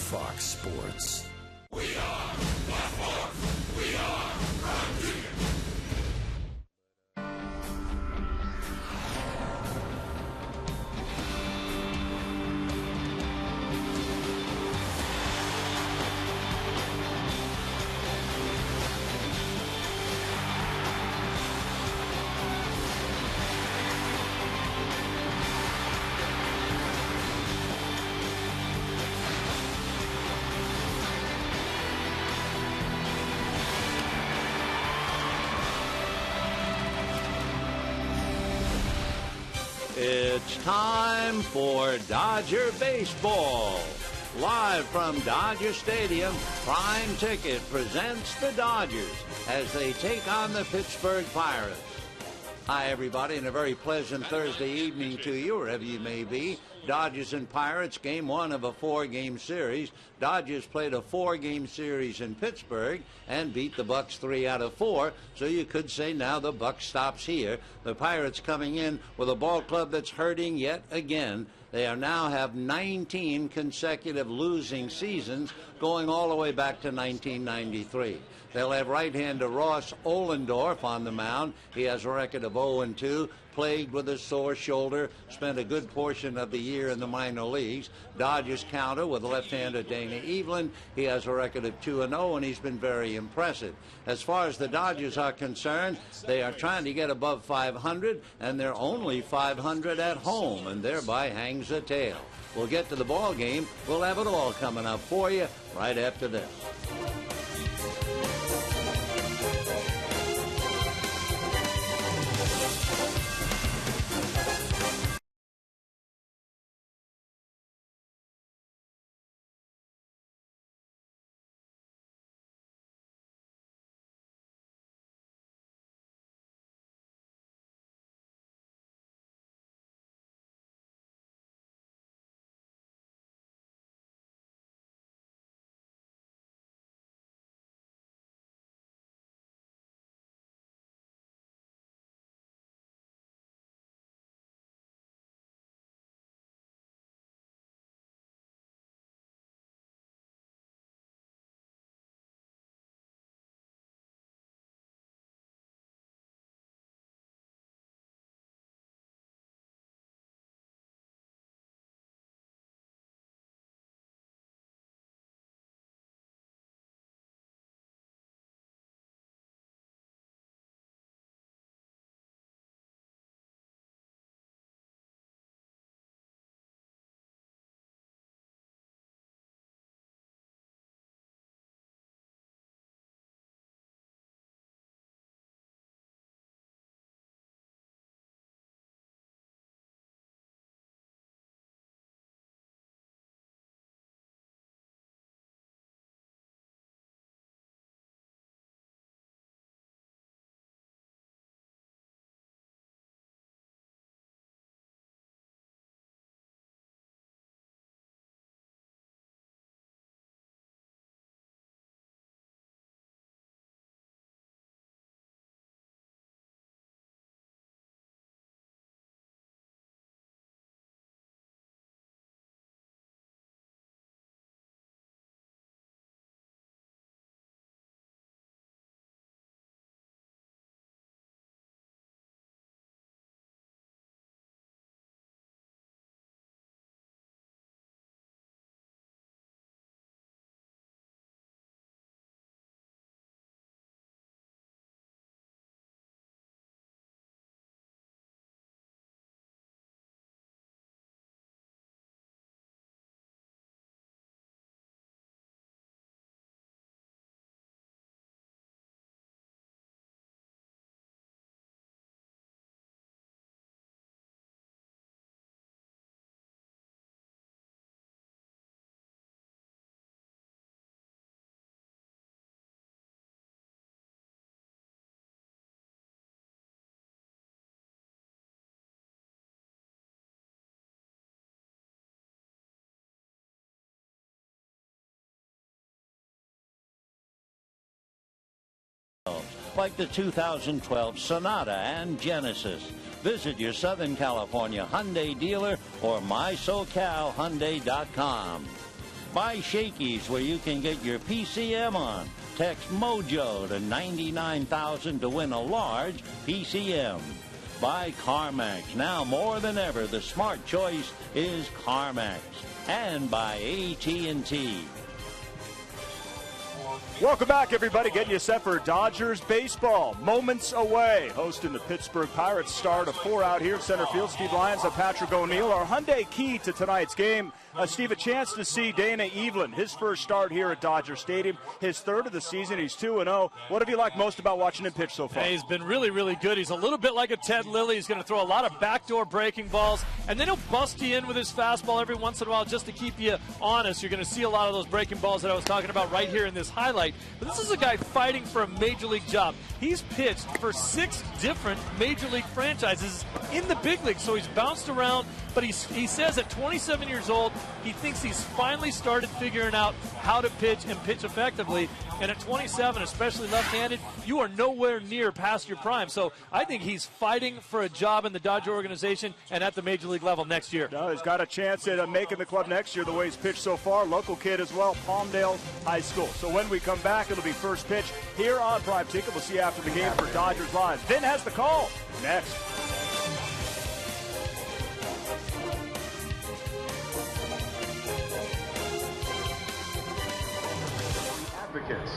Fox Sports. We are Black Force. We are Crime Union. It's time for Dodger Baseball. Live from Dodger Stadium, Prime Ticket presents the Dodgers as they take on the Pittsburgh Pirates. Hi, everybody, and a very pleasant Thursday evening to you, wherever you may be. Dodgers and Pirates, game one of a four-game series. Dodgers played a four-game series in Pittsburgh and beat the Bucks 3 out of 4, so you could say now the buck stops here. The Pirates coming in with a ball club that's hurting yet again. They are now have 19 consecutive losing seasons, going all the way back to 1993. They'll have right-hander Ross Ohlendorf on the mound. He has a record of 0-2, plagued with a sore shoulder, spent a good portion of the year in the minor leagues. Dodgers counter with left-hander Dana Evelyn. He has a record of 2-0, and he's been very impressive. As far as the Dodgers are concerned, they are trying to get above 500, and they're only 500 at home, and thereby hangs a tail. We'll get to the ball game. We'll have it all coming up for you right after this. Like the 2012 Sonata and Genesis. Visit your Southern California Hyundai dealer or mysocalhyundai.com. By Shakey's, where you can get your PCM on. Text MOJO to 99,000 to win a large PCM. By CarMax. Now more than ever, the smart choice is CarMax. And by AT&T. Welcome back, everybody. Getting you set for Dodgers baseball. Moments away. Hosting the Pittsburgh Pirates. Start of 4 out here at center field. Steve Lyons and Patrick O'Neill. Our Hyundai key to tonight's game. Steve, a chance to see Dana Evelyn. His first start here at Dodger Stadium. His third of the season. He's 2-0. What have you liked most about watching him pitch so far? Hey, he's been really, really good. He's a little bit like a Ted Lilly. He's going to throw a lot of backdoor breaking balls. And then he'll bust you in with his fastball every once in a while just to keep you honest. You're going to see a lot of those breaking balls that I was talking about right here in this highlight. But this is a guy fighting for a major league job. He's pitched for 6 different major league franchises in the big league. So he's bounced around. But he says at 27 years old, he thinks he's finally started figuring out how to pitch and pitch effectively. And at 27, especially left-handed, you are nowhere near past your prime. So I think he's fighting for a job in the Dodger organization and at the major league level next year. No, he's got a chance at making the club next year the way he's pitched so far. Local kid as well, Palmdale High School. So when we come back, it'll be first pitch here on Prime Ticket. We'll see you after the game for Dodgers Live. Vin has the call next. Advocates.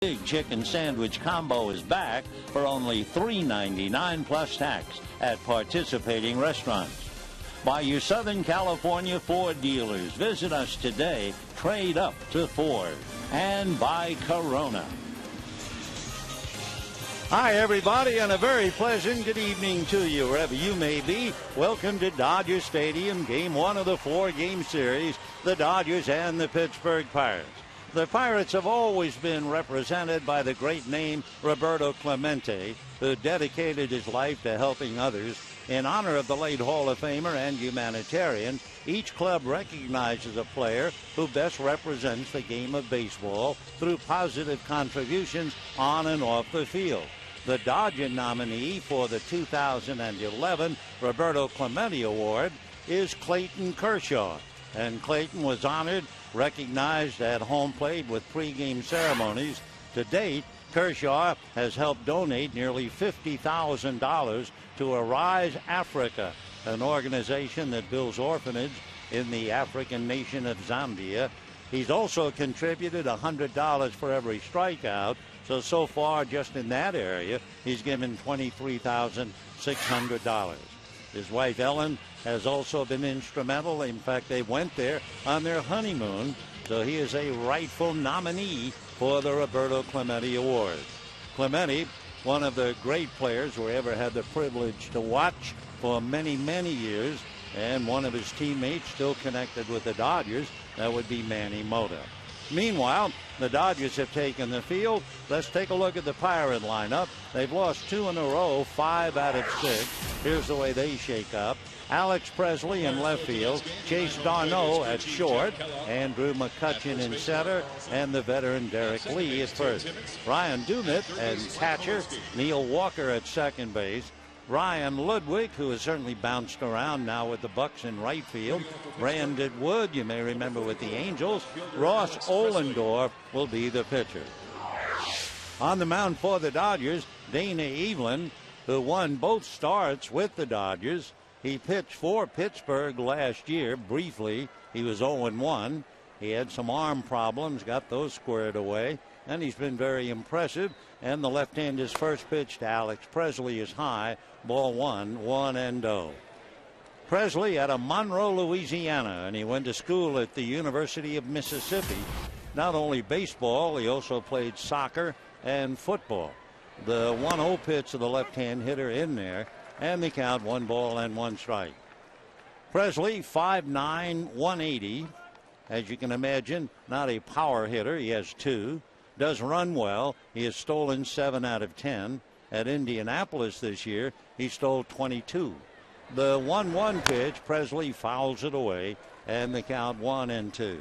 Big Chicken Sandwich Combo is back for only $3.99 plus tax at participating restaurants. By your Southern California Ford dealers. Visit us today. Trade up to Ford. And by Corona. Hi, everybody, and a very pleasant good evening to you, wherever you may be. Welcome to Dodger Stadium, Game 1 of the 4-game series, the Dodgers and the Pittsburgh Pirates. The Pirates have always been represented by the great name Roberto Clemente, who dedicated his life to helping others. In honor of the late Hall of Famer and humanitarian, each club recognizes a player who best represents the game of baseball through positive contributions on and off the field. The Dodger nominee for the 2011 Roberto Clemente Award is Clayton Kershaw, and Clayton was honored, recognized at home plate with pregame ceremonies. To date, Kershaw has helped donate nearly $50,000 to Arise Africa, an organization that builds orphanage in the African nation of Zambia. He's also contributed $100 for every strikeout. So far, just in that area, he's given $23,600. His wife Ellen has also been instrumental. In fact, they went there on their honeymoon, so he is a rightful nominee for the Roberto Clemente Award. Clemente, one of the great players we ever had the privilege to watch for many, many years, and one of his teammates still connected with the Dodgers. That would be Manny Mota. Meanwhile, the Dodgers have taken the field. Let's take a look at the Pirate lineup. They've lost 2 in a row, 5 out of 6. Here's the way they shake up. Alex Presley in left field, Chase Darno at short, Andrew McCutchen in center, and the veteran Derek Lee at first. Ryan Dumit and catcher, Neil Walker at second base. Ryan Ludwig, who has certainly bounced around now with the Bucks in right field. Brandon Wood, you may remember with the Angels. Ross Ohlendorf will be the pitcher. On the mound for the Dodgers, Dana Evelyn, who won both starts with the Dodgers. He pitched for Pittsburgh last year briefly. He was 0-1. He had some arm problems, got those squared away, and he's been very impressive. And the left-hander's first pitch to Alex Presley is high, ball 1-0. Presley out of Monroe, Louisiana, and he went to school at the University of Mississippi. Not only baseball, he also played soccer and football. The 1-0 pitch to the left-hand hitter in there, and the count 1-1 strike. Presley 5'9", 180. As you can imagine, not a power hitter. He has 2. Does run well. He has stolen 7 out of 10. At Indianapolis this year, he stole 22. The 1-1 pitch, Presley fouls it away, and the count 1-2.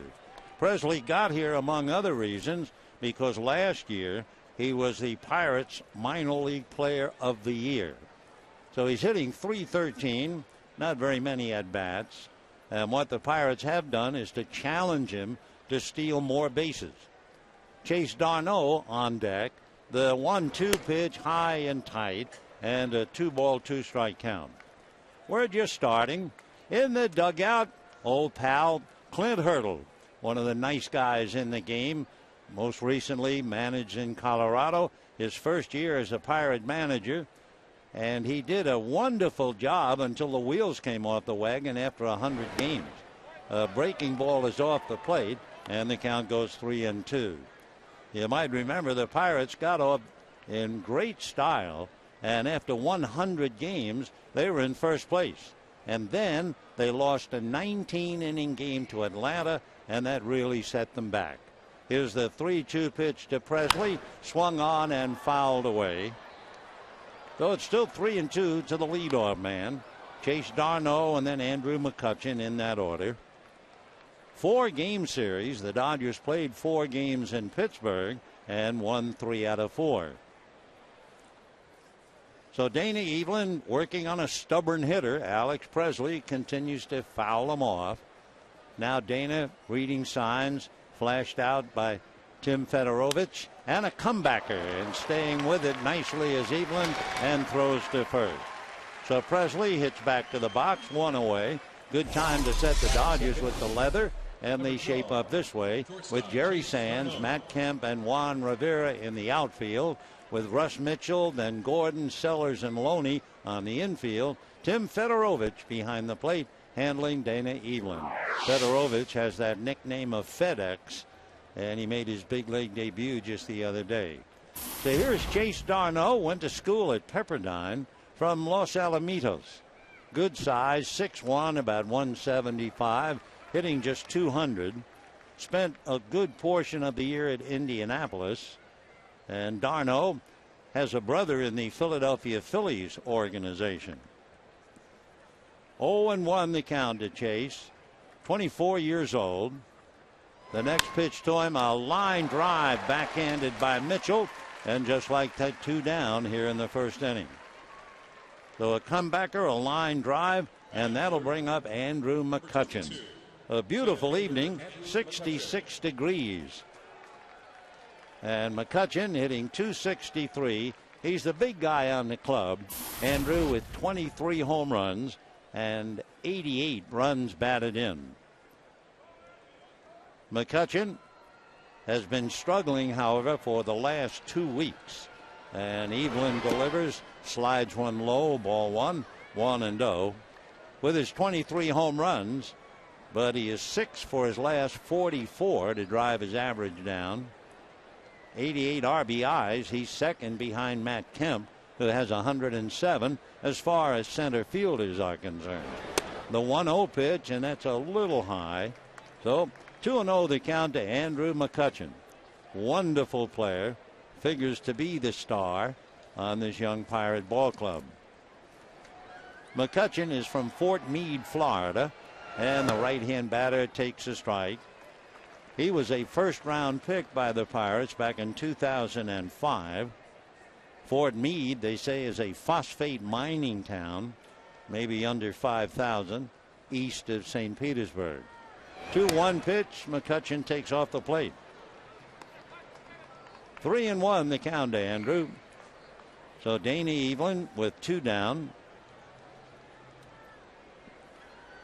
Presley got here, among other reasons, because last year he was the Pirates' minor league player of the year. So he's hitting .313, not very many at-bats. And what the Pirates have done is to challenge him to steal more bases. Chase Darno on deck. The 1-2 pitch high and tight, and a 2-ball, 2-strike count. We're just starting. In the dugout, old pal Clint Hurdle, one of the nice guys in the game. Most recently managed in Colorado. His first year as a Pirate manager. And he did a wonderful job until the wheels came off the wagon after 100 games. A breaking ball is off the plate, and the count goes 3-2. You might remember the Pirates got off in great style, and after 100 games, they were in first place. And then they lost a 19-inning game to Atlanta, and that really set them back. Here's the 3-2 pitch to Presley, swung on and fouled away. So it's still 3-2 to the leadoff man. Chase Darno and then Andrew McCutchen in that order. 4-game series. The Dodgers played 4 games in Pittsburgh and won 3 out of 4. So Dana Evelyn working on a stubborn hitter. Alex Presley continues to foul him off. Now Dana reading signs flashed out by Tim Fedorovich, and a comebacker, and staying with it nicely is Evelyn, and throws to first. So Presley hits back to the box, 1 away. Good time to set the Dodgers with the leather, and they shape up this way with Jerry Sands, Matt Kemp, and Juan Rivera in the outfield, with Russ Mitchell, then Gordon, Sellers, and Loney on the infield. Tim Fedorovich behind the plate, handling Dana Evelyn. Fedorovich has that nickname of FedEx, and he made his big league debut just the other day. So here's Chase Darno, went to school at Pepperdine from Los Alamitos. Good size, 6'1", about 175, hitting just 200. Spent a good portion of the year at Indianapolis. And Darno has a brother in the Philadelphia Phillies organization. 0-1 the count to Chase, 24 years old. The next pitch to him, a line drive backhanded by Mitchell, and just like that, 2 down here in the first inning. So a comebacker, a line drive, and that'll bring up Andrew McCutchen. A beautiful evening, 66 degrees. And McCutchen hitting .263. He's the big guy on the club. Andrew with 23 home runs and 88 runs batted in. McCutchen has been struggling, however, for the last 2 weeks. And Evelyn delivers, slides one low, ball 1. 1-0 with his 23 home runs, but he is 6 for his last 44 to drive his average down. 88 RBIs. He's second behind Matt Kemp, who has 107 as far as center fielders are concerned. The 1-0 pitch, and that's a little high. So 2-0 the count to Andrew McCutchen. Wonderful player. Figures to be the star on this young Pirate ball club. McCutchen is from Fort Meade, Florida, and the right-hand batter takes a strike. He was a first-round pick by the Pirates back in 2005. Fort Meade, they say, is a phosphate mining town, maybe under 5,000, east of St. Petersburg. 2-1 pitch. McCutchen takes off the plate. 3-1 the count to Andrew. So Danny Evelyn with 2 down.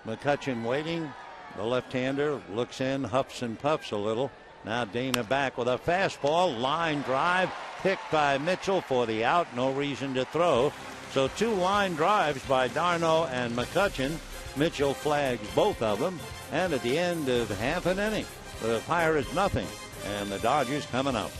McCutchen waiting. The left-hander looks in, huffs and puffs a little. Now Dana back with a fastball. Line drive picked by Mitchell for the out. No reason to throw. So 2 line drives by Darno and McCutchen. Mitchell flags both of them. And at the end of half an inning, the Pirates nothing. And the Dodgers coming up.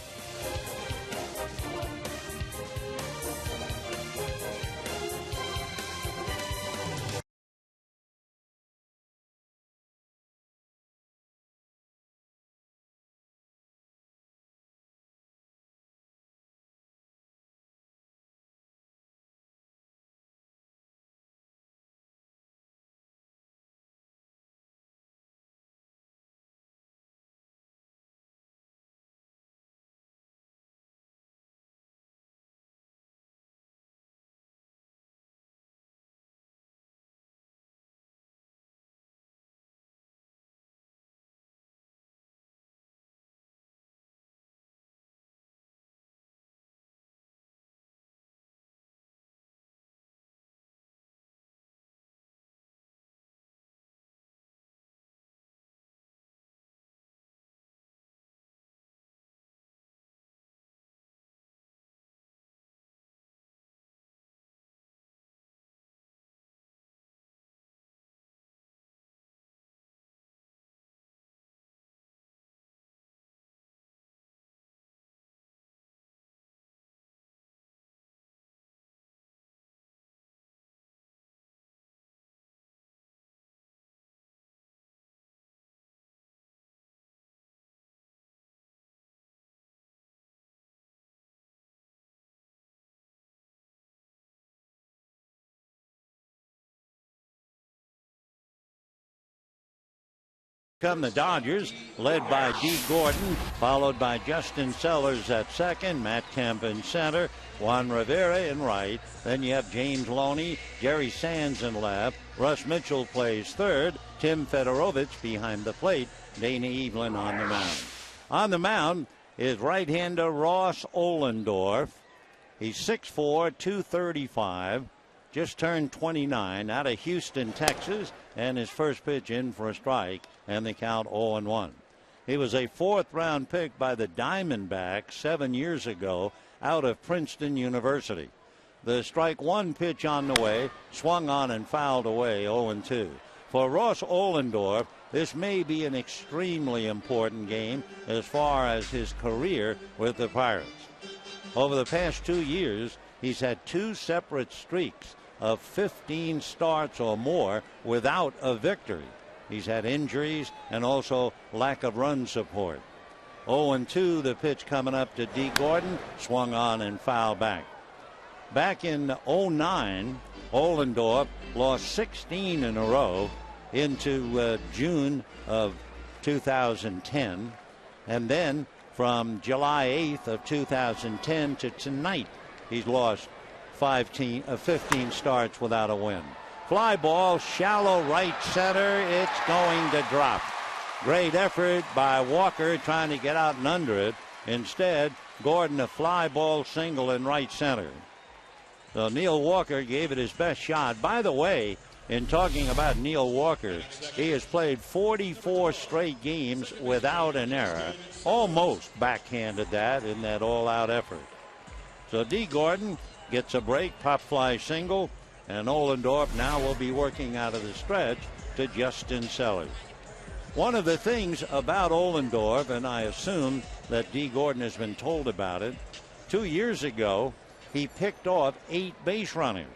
Come the Dodgers, led by D. Gordon, followed by Justin Sellers at second, Matt Kemp in center, Juan Rivera in right. Then you have James Loney, Jerry Sands in left. Russ Mitchell plays third. Tim Fedorovich behind the plate. Dana Evelyn on the mound. On the mound is right-hander Ross Ohlendorf. He's 6'4", 235. Just turned 29, out of Houston, Texas, and his first pitch in for a strike, and the count 0-1. He was a 4th-round pick by the Diamondbacks 7 years ago out of Princeton University. The strike one pitch on the way, swung on and fouled away, 0-2. For Ross Ohlendorf, this may be an extremely important game as far as his career with the Pirates. Over the past 2 years, he's had 2 separate streaks of 15 starts or more without a victory. He's had injuries and also lack of run support. 0-2 the pitch coming up to D. Gordon, swung on and fouled back. Back in 2009, Ohlendorf lost 16 in a row into June of 2010, and then from July 8th of 2010 to tonight, he's lost 15 starts without a win. Fly ball, shallow right center. It's going to drop. Great effort by Walker trying to get out and under it. Instead, Gordon a fly ball single in right center. So Neil Walker gave it his best shot. By the way, in talking about Neil Walker, he has played 44 straight games without an error. Almost backhanded that in that all-out effort. So D. Gordon gets a break, pop fly single. And Ohlendorf now will be working out of the stretch to Justin Sellers. One of the things about Ohlendorf, and I assume that Dee Gordon has been told about it, 2 years ago he picked off 8 base runners.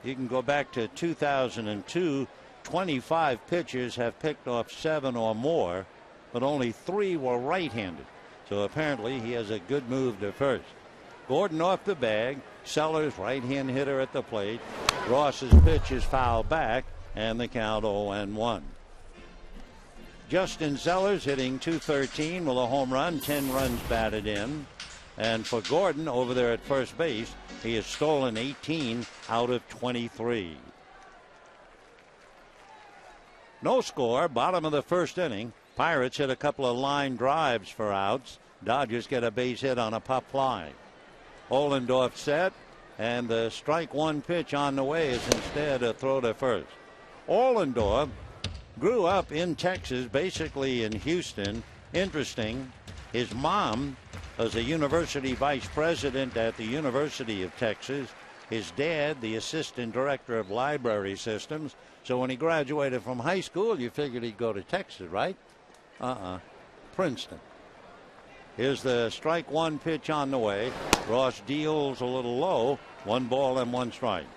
You can go back to 2002. 25 pitchers have picked off 7 or more, but only 3 were right-handed. So apparently he has a good move to first. Gordon off the bag. Sellers, right-hand hitter at the plate. Ross's pitch is fouled back, and the count 0-1. Justin Sellers hitting .213 with a home run, 10 runs batted in. And for Gordon over there at first base, he has stolen 18 out of 23. No score, bottom of the first inning. Pirates hit a couple of line drives for outs. Dodgers get a base hit on a pop fly. Ohlendorf set, and the strike one pitch on the way is instead a throw to first. Ohlendorf grew up in Texas, basically in Houston. Interesting, his mom was a university vice president at the University of Texas. His dad, the assistant director of library systems. So when he graduated from high school, you figured he'd go to Texas, right? Princeton. Here's the strike one pitch on the way. Ross deals a little low. 1 ball and 1 strike.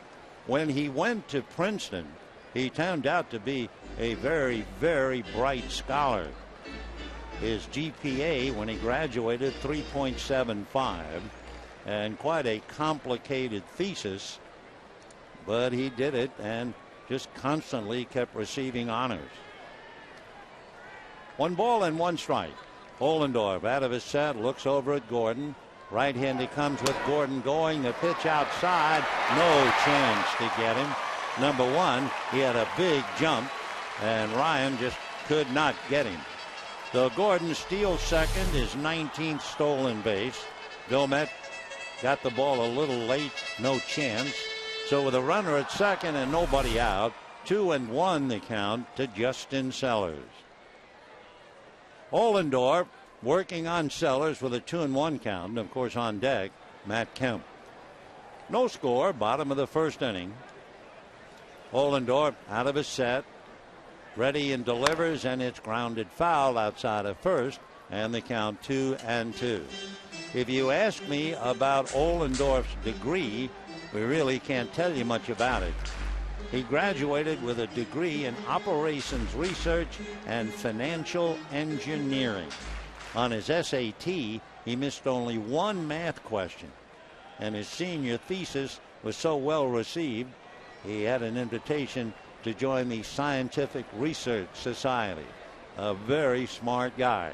When he went to Princeton, he turned out to be a very, very bright scholar. His GPA when he graduated 3.75, and quite a complicated thesis, but he did it and just constantly kept receiving honors. 1 ball and 1 strike. Ohlendorf out of his set, looks over at Gordon. Right-handed comes with Gordon going. The pitch outside. No chance to get him. Number 1, he had a big jump, and Ryan just could not get him. So Gordon steals second, his 19th stolen base. Vilmet got the ball a little late, no chance. So with a runner at second and nobody out, 2-1 the count to Justin Sellers. Ohlendorf working on Sellers with a 2-1 count. And of course on deck, Matt Kemp. No score, bottom of the first inning. Ohlendorf out of his set. Ready and delivers, and it's grounded foul outside of first, and the count 2-2. If you ask me about Ohlendorf's degree, we really can't tell you much about it. He graduated with a degree in operations research and financial engineering. On his SAT, he missed only 1 math question, and his senior thesis was so well received, he had an invitation to join the Scientific Research Society. A very smart guy.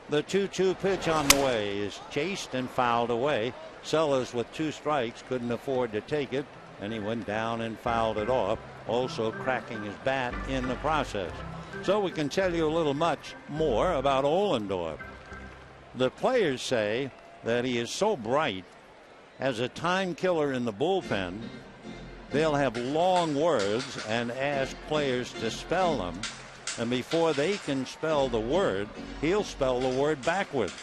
The 2-2 pitch on the way is chased and fouled away. Sellers with 2 strikes couldn't afford to take it, and he went down and fouled it off, also cracking his bat in the process. So we can tell you a little much more about Ohlendorf. The players say that he is so bright, as a time killer in the bullpen, they'll have long words and ask players to spell them, and before they can spell the word, he'll spell the word backwards.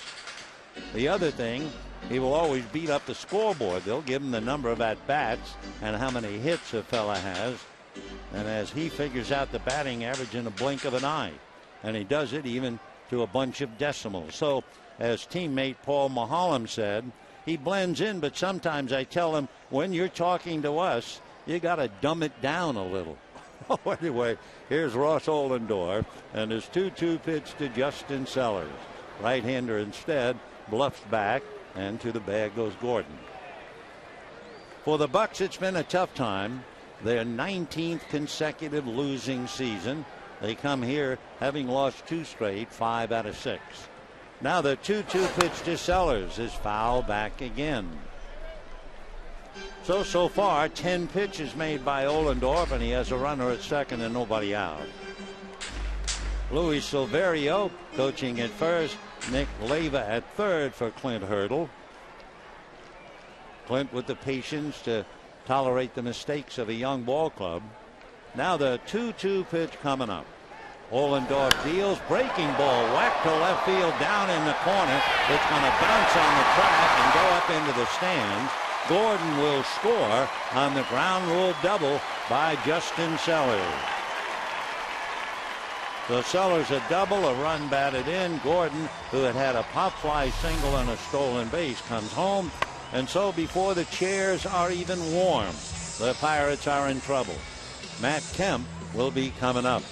The other thing, he will always beat up the scoreboard. They'll give him the number of at-bats and how many hits a fella has, and as he figures out the batting average in a blink of an eye, and he does it even to a bunch of decimals. So as teammate Paul Maholm said, he blends in, but sometimes I tell him, when you're talking to us, you got to dumb it down a little. Anyway, here's Ross Ohlendorf and his 2-2 pitch to Justin Sellers. Right-hander instead, bluffs back, and to the bag goes Gordon. For the Bucks, it's been a tough time. Their 19th consecutive losing season. They come here having lost 2 straight, 5 out of 6. Now the 2-2 pitch to Sellers is foul back again. So far, 10 pitches made by Ohlendorf, and he has a runner at second and nobody out. Luis Silverio coaching at first. Nick Leyva at third for Clint Hurdle. Clint with the patience to tolerate the mistakes of a young ball club. Now the 2-2 pitch coming up. Ohlendorf deals, breaking ball, whacked to left field, down in the corner. It's going to bounce on the track and go up into the stands. Gordon will score on the ground rule double by Justin Sellers. So Sellers a double, a run batted in. Gordon, who had a pop fly single and a stolen base, comes home. And so before the chairs are even warm, the Pirates are in trouble. Matt Kemp will be coming up.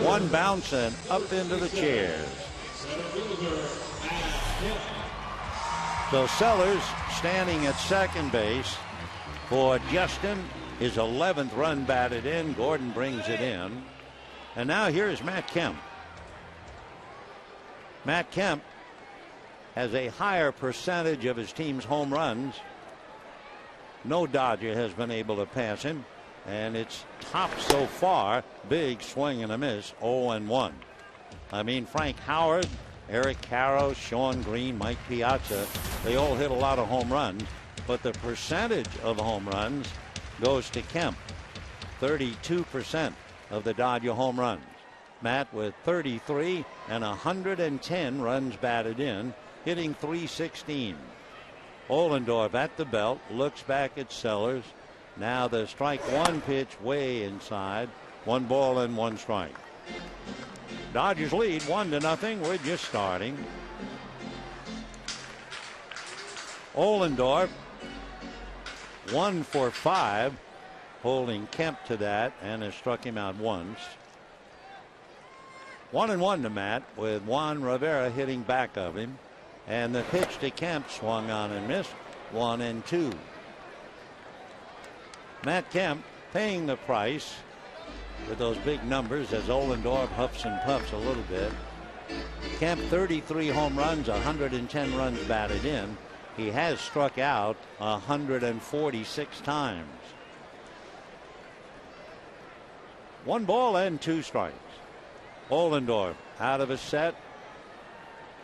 One bounce and up into the chairs. So Sellers standing at second base for Justin. His 11th run batted in. Gordon brings it in. And now here's Matt Kemp. Matt Kemp has a higher percentage of his team's home runs. No Dodger has been able to pass him. And it's top so far. Big swing and a miss. 0-1. I mean, Frank Howard, Eric Caro, Sean Green, Mike Piazza, they all hit a lot of home runs. But the percentage of home runs goes to Kemp. 32% of the Dodger home runs. Matt with 33 and 110 runs batted in, hitting .316. Ohlendorf at the belt, looks back at Sellers. Now the strike one pitch way inside. 1 ball and 1 strike. Dodgers lead 1-0. We're just starting. Ohlendorf 1 for 5, holding Kemp to that, and has struck him out once. 1-1 to Matt, with Juan Rivera hitting back of him, and the pitch to Kemp swung on and missed. 1-2. Matt Kemp paying the price with those big numbers as Ohlendorf huffs and puffs a little bit. Kemp 33 home runs, 110 runs batted in. He has struck out 146 times. 1 ball and 2 strikes. Ohlendorf out of a set.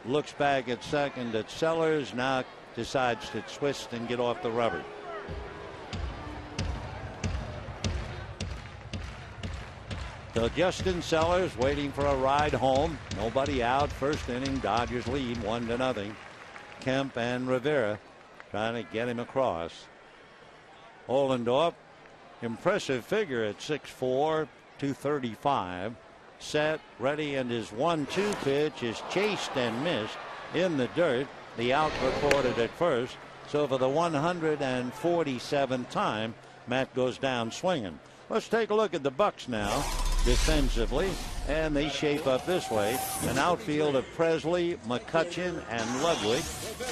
Looks back at second at Sellers. Now decides to twist and get off the rubber. So Justin Sellers waiting for a ride home. Nobody out. First inning, Dodgers lead 1-0. Kemp and Rivera trying to get him across. Ohlendorf, impressive figure at 6'4", 235. Set, ready, and his 1-2 pitch is chased and missed in the dirt. The out recorded at first. So for the 147th time, Matt goes down swinging. Let's take a look at the Bucks now defensively, and they shape up this way. An outfield of Presley, McCutchen, and Ludwig.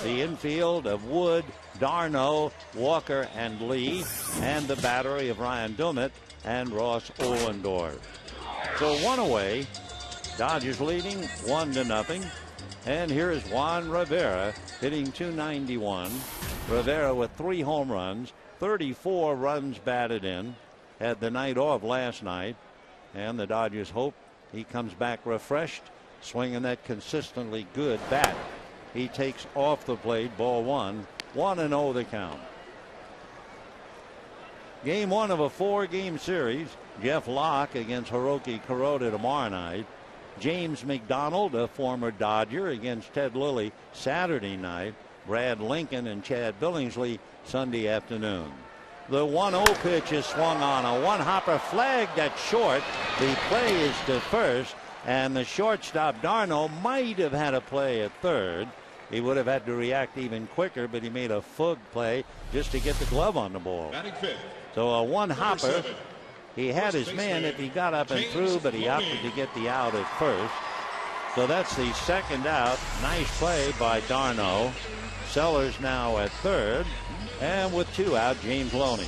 The infield of Wood, Darno, Walker, and Lee, and the battery of Ryan Dummett and Ross Ohlendorf. So 1 away. Dodgers leading 1-0. And here is Juan Rivera hitting .291. Rivera with 3 home runs, 34 runs batted in. Had the night off last night. And the Dodgers hope he comes back refreshed, swinging that consistently good bat. He takes off the plate, ball 1, 1-0 the count. Game 1 of a 4-game series. Jeff Locke against Hiroki Kuroda tomorrow night. James McDonald, a former Dodger, against Ted Lilly Saturday night. Brad Lincoln and Chad Billingsley Sunday afternoon. The 1-0 pitch is swung on. A one-hopper flagged at short. The play is to first, and the shortstop Darno might have had a play at third. He would have had to react even quicker, but he made a fug play just to get the glove on the ball. So a one-hopper. He had his man if he got up and threw, but he opted to get the out at first. So that's the second out. Nice play by Darno. Sellers now at third. And with 2 out, James Loney.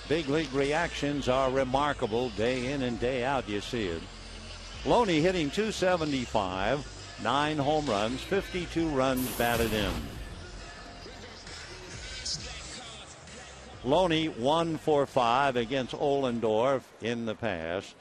Big league reactions are remarkable day in and day out. You see it. Loney hitting .275, 9 home runs, 52 runs batted in. Loney 1 for 5 against Ohlendorf in the past.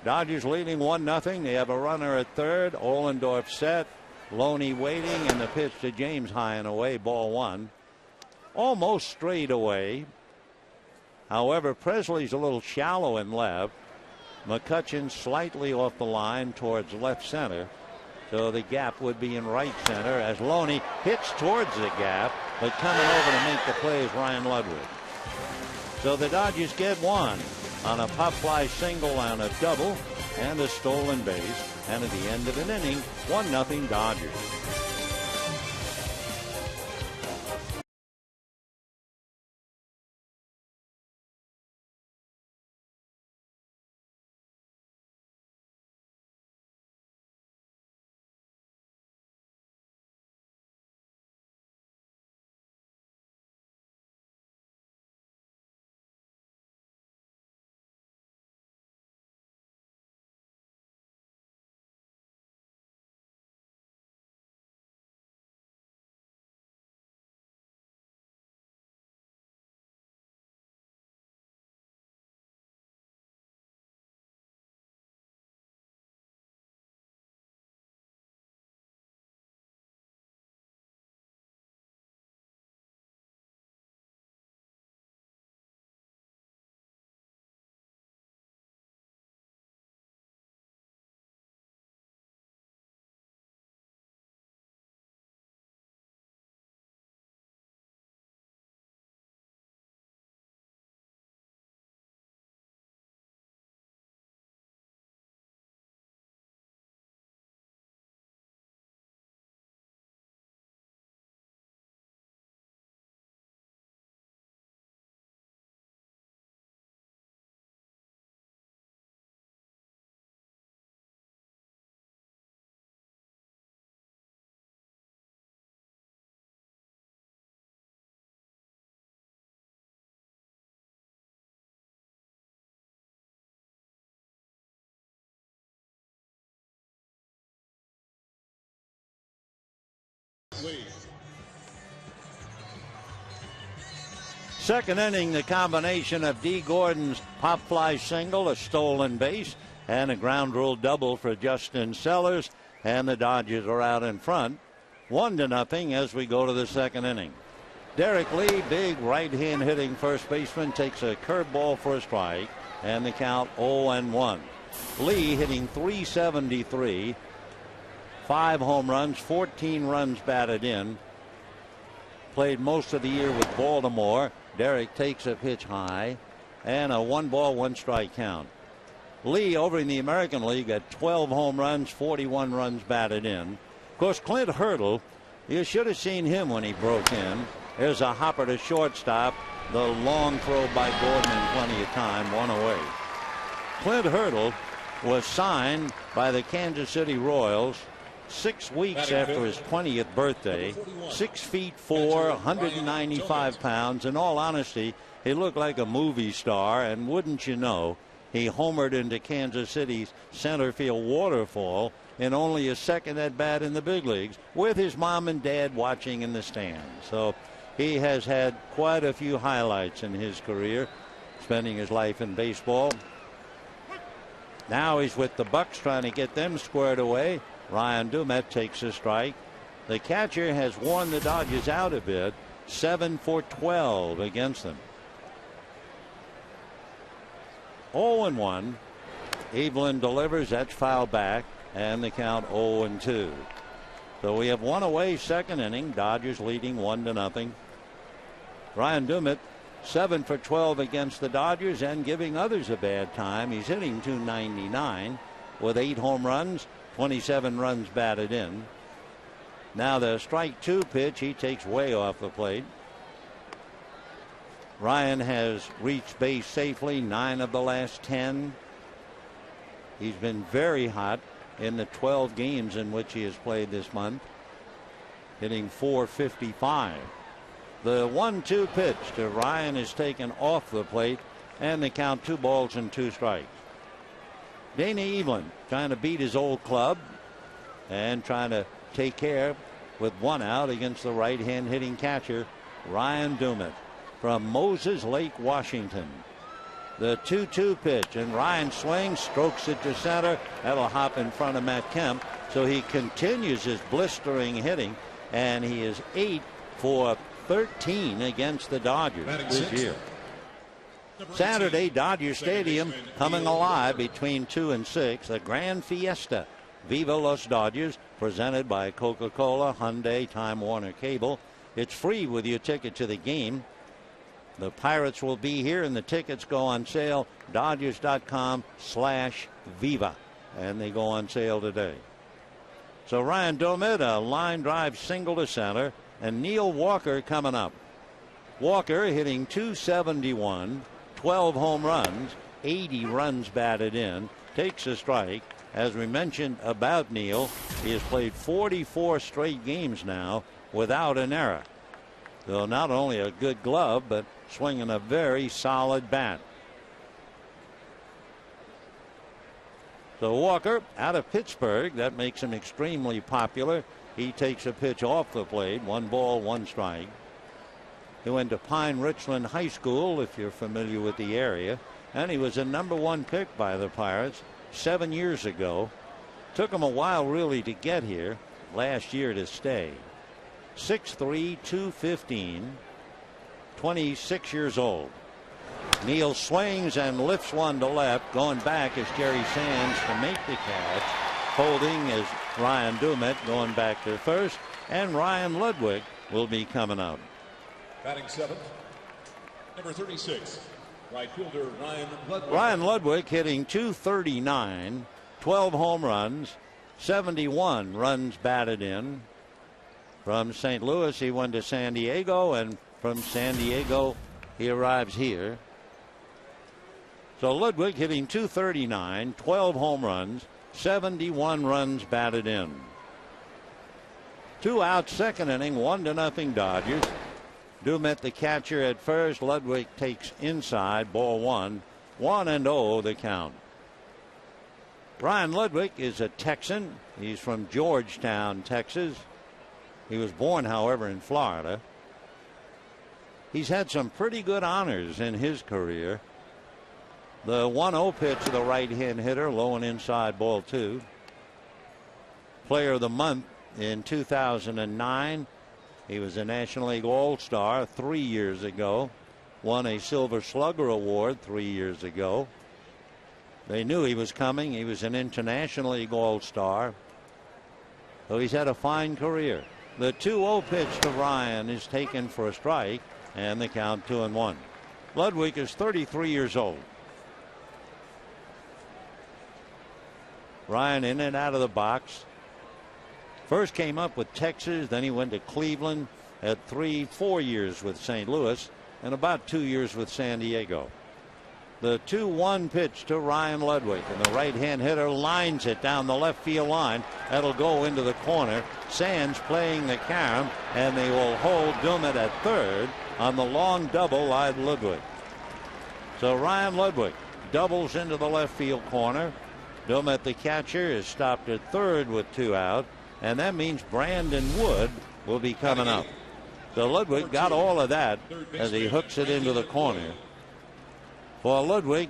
Dodgers leading 1-0. They have a runner at third. Ohlendorf set. Loney waiting, and the pitch to James high and away, ball 1. Almost straight away. However, Presley's a little shallow in left. McCutcheon slightly off the line towards left center. So the gap would be in right center as Loney hits towards the gap, but coming over to make the play is Ryan Ludwig. So the Dodgers get one on a pop fly single and a double and a stolen base. And at the end of an inning, 1-0 Dodgers. Second inning, the combination of D. Gordon's pop fly single, a stolen base, and a ground rule double for Justin Sellers. And the Dodgers are out in front, 1-0 as we go to the second inning. Derek Lee, big right hand hitting first baseman, takes a curveball for a strike, and the count 0-1. Lee hitting .373, 5 home runs, 14 runs batted in. Played most of the year with Baltimore. Derek takes a pitch high, and a 1-ball, 1-strike count. Lee over in the American League at 12 home runs, 41 runs batted in. Of course, Clint Hurdle, you should have seen him when he broke in. There's a hopper to shortstop. The long throw by Gordon in plenty of time, 1 away. Clint Hurdle was signed by the Kansas City Royals 6 weeks after his 20th birthday. 6'4", 195 pounds. In all honesty, he looked like a movie star, and wouldn't you know, he homered into Kansas City's center field waterfall in only his second at bat in the big leagues, with his mom and dad watching in the stands. So he has had quite a few highlights in his career, spending his life in baseball. Now he's with the Bucks, trying to get them squared away. Ryan Dumet takes a strike. The catcher has worn the Dodgers out a bit, 7 for 12 against them. 0-1. Evelyn delivers. That's foul back, and the count 0-2. So we have one away, second inning. Dodgers leading 1-0. Ryan Dumet, 7 for 12 against the Dodgers and giving others a bad time. He's hitting .299 with 8 home runs, 27 runs batted in. Now the strike 2 pitch, he takes way off the plate. Ryan has reached base safely 9 of the last 10. He's been very hot in the 12 games in which he has played this month, hitting .455. The 1-2 pitch to Ryan is taken off the plate, and the count 2 balls and 2 strikes. Danny Evelyn trying to beat his old club and trying to take care with 1 out against the right hand hitting catcher Ryan Dumet from Moses Lake, Washington. The 2-2 pitch, and Ryan swings, strokes it to center. That'll hop in front of Matt Kemp. So he continues his blistering hitting, and he is 8 for 13 against the Dodgers this year. Saturday, Dodger Stadium coming alive between 2 and 6. The Grand Fiesta. Viva Los Dodgers, presented by Coca-Cola, Hyundai, Time Warner Cable. It's free with your ticket to the game. The Pirates will be here, and the tickets go on sale. Dodgers.com/Viva. And they go on sale today. So Ryan Domit, a line drive single to center, and Neil Walker coming up. Walker hitting .271, 12 home runs, 80 runs batted in, takes a strike. As we mentioned about Neil, he has played 44 straight games now without an error. So not only a good glove, but swinging a very solid bat. So Walker out of Pittsburgh, that makes him extremely popular. He takes a pitch off the plate, 1 ball, 1 strike. He went to Pine Richland High School, if you're familiar with the area, and he was a #1 pick by the Pirates 7 years ago. Took him a while really to get here, last year to stay. 6'3", 215, 26 years old. Neil swings and lifts one to left. Going back is Jerry Sands to make the catch. Holding is Ryan Domit going back to first, and Ryan Ludwig will be coming up. Batting 7th, number 36, right fielder Ryan Ludwig. Ryan Ludwig hitting .239, 12 home runs, 71 runs batted in. From St. Louis, he went to San Diego, and from San Diego, he arrives here. So Ludwig hitting .239, 12 home runs, 71 runs batted in. 2 out, second inning, 1-0 Dodgers. Domit the catcher at first. Ludwig takes inside, ball 1, 1-0 the count. Ryan Ludwig is a Texan. He's from Georgetown, Texas. He was born, however, in Florida. He's had some pretty good honors in his career. The 1-0 pitch to the right-hand hitter, low and inside, ball 2. Player of the month in 2009. He was a National League All-Star 3 years ago. Won a Silver Slugger Award 3 years ago. They knew he was coming. He was an International League All-Star. So he's had a fine career. The 2-0 pitch to Ryan is taken for a strike, and the count 2-1. Ludwig is 33 years old. Ryan in and out of the box. First came up with Texas, then he went to Cleveland, had 3-4 years with St. Louis, and about 2 years with San Diego. The 2-1 pitch to Ryan Ludwig, and the right-hand hitter lines it down the left field line. That'll go into the corner. Sands playing the carom, and they will hold Domit at third on the long double by Ludwig. So Ryan Ludwig doubles into the left field corner. Domit, the catcher, is stopped at third with 2 out, and that means Brandon Wood will be coming up. So Ludwig got all of that as he hooks it into the corner. For Ludwig,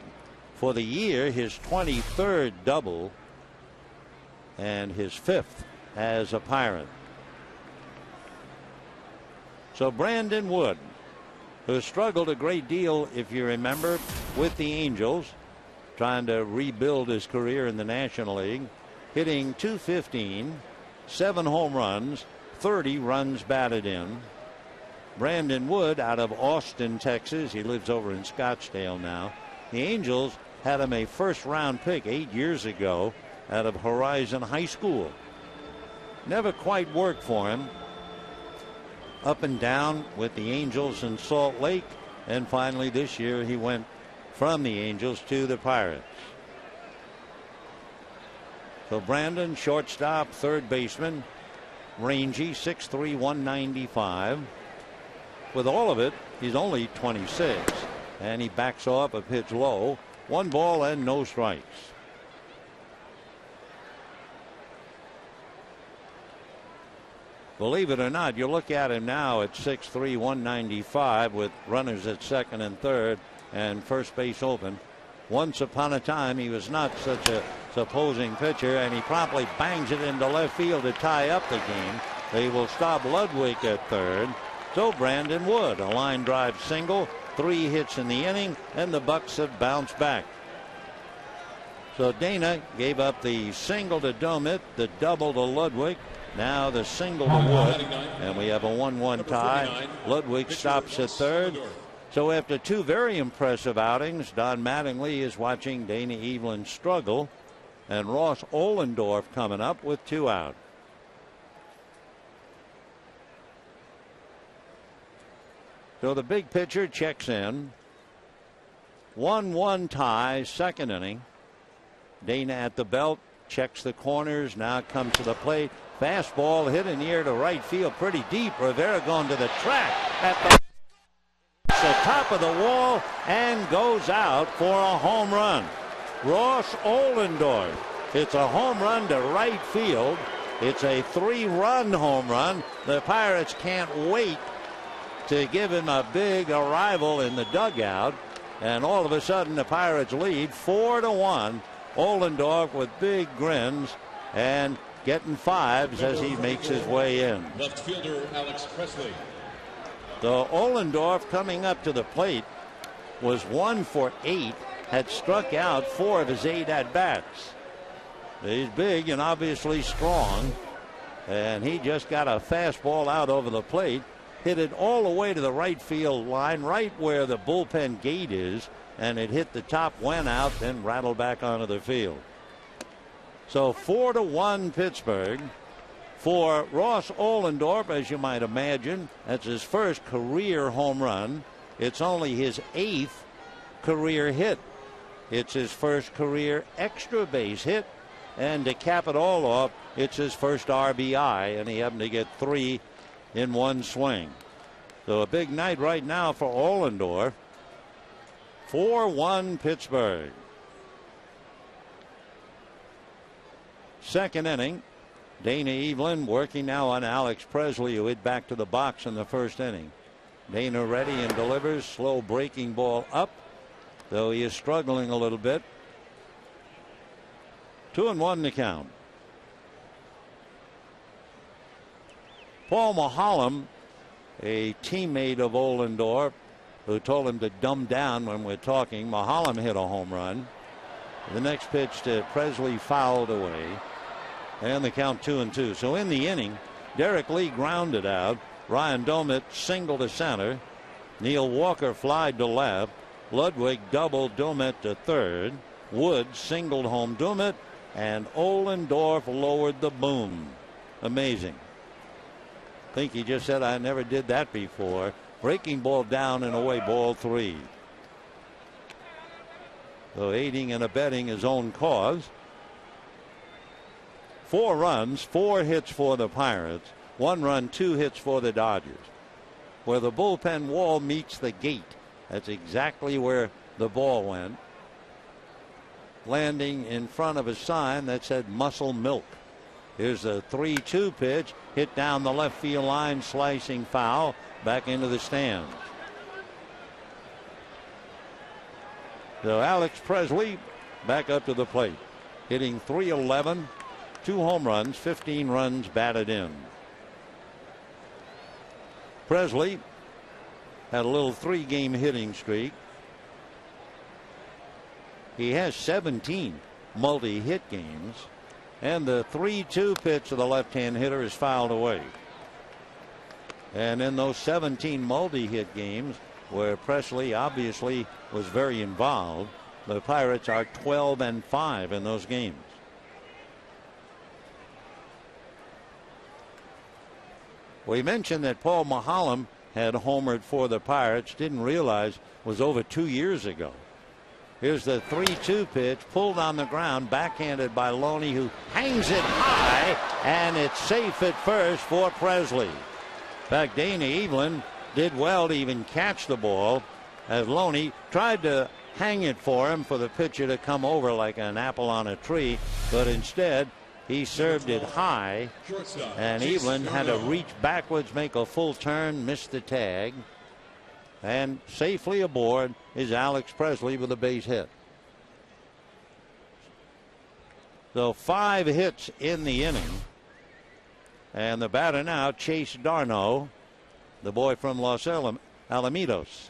for the year, his 23rd double and his 5th as a Pirate. So Brandon Wood, who struggled a great deal, if you remember, with the Angels, trying to rebuild his career in the National League, hitting .215, 7 home runs, 30 runs batted in. Brandon Wood out of Austin, Texas. He lives over in Scottsdale now. The Angels had him a first-round pick 8 years ago out of Horizon High School. Never quite worked for him. Up and down with the Angels in Salt Lake, and finally this year he went from the Angels to the Pirates. So Brandon, shortstop, third baseman, rangy, 6'3", 195. With all of it, he's only 26, and he backs off a pitch low. 1 ball and no strikes. Believe it or not, you look at him now at 6'3", 195 with runners at second and third and first base open. Once upon a time, he was not such a supposing pitcher, and he promptly bangs it into left field to tie up the game. They will stop Ludwig at third. So Brandon Wood, a line drive single, 3 hits in the inning, and the Bucks have bounced back. So Dana gave up the single to Domit, the double to Ludwig, now the single to Wood, and we have a 1-1 tie. Ludwig stops at third. So after 2 very impressive outings, Don Mattingly is watching Dana Evelyn struggle, and Ross Ohlendorf coming up with 2 out. So the big pitcher checks in. 1-1 tie, second inning. Dana at the belt, checks the corners, now comes to the plate. Fastball hit in the air to right field pretty deep. Rivera going to the track at the top of the wall and goes out for a home run. Ross Ohlendorf. It's a home run to right field. It's a 3-run home run. The Pirates can't wait to give him a big arrival in the dugout. And all of a sudden the Pirates lead 4-1. Ohlendorf with big grins and getting 5s as he makes his way in. Left fielder Alex Presley. So Ohlendorf coming up to the plate was 1 for 8, had struck out 4 of his 8 at-bats. He's big and obviously strong, and he just got a fastball out over the plate, hit it all the way to the right field line, right where the bullpen gate is, and it hit the top, went out, then rattled back onto the field. So 4-1 Pittsburgh. For Ross Ohlendorf, as you might imagine, that's his first career home run. It's only his 8th career hit. It's his first career extra base hit. And to cap it all off, it's his first RBI, and he happened to get 3 in one swing. So a big night right now for Ohlendorf. 4-1 Pittsburgh. Second inning. Dana Evelyn working now on Alex Presley, who hit back to the box in the first inning. Dana ready and delivers. Slow breaking ball up, though he is struggling a little bit. 2-1 to count. Paul Maholm, a teammate of Ohlendorf, who told him to dumb down when we're talking. Maholm hit a home run. The next pitch to Presley fouled away. And the count 2-2. So in the inning, Derek Lee grounded out. Ryan Domit singled to center. Neil Walker flied to left. Ludwig doubled Domit to third. Wood singled home Domit. And Ohlendorf lowered the boom. Amazing. I think he just said, I never did that before. Breaking ball down and away, ball 3. So aiding and abetting his own cause. 4 runs, 4 hits for the Pirates, 1 run, 2 hits for the Dodgers. Where the bullpen wall meets the gate, that's exactly where the ball went. Landing in front of a sign that said Muscle Milk. Here's a 3-2 pitch, hit down the left field line, slicing foul, back into the stands. So Alex Presley back up to the plate, hitting .311. 2 home runs, 15 runs batted in. Presley had a little 3-game hitting streak. He has 17 multi-hit games, and the 3-2 pitch of the left-hand hitter is fouled away. And in those 17 multi-hit games, where Presley obviously was very involved, the Pirates are 12-5 in those games. We mentioned that Paul Maholm had homered for the Pirates. Didn't realize was over 2 years ago. Here's the 3-2 pitch, pulled on the ground, backhanded by Loney, who hangs it high, and it's safe at first for Presley. In fact, Dana Evelyn did well to even catch the ball, as Loney tried to hang it for him for the pitcher to come over like an apple on a tree, but instead he served it high, and Evelyn had to reach backwards, make a full turn, missed the tag. And safely aboard is Alex Presley with a base hit. So 5 hits in the inning. And the batter now, Chase Darno, the boy from Los Alamitos.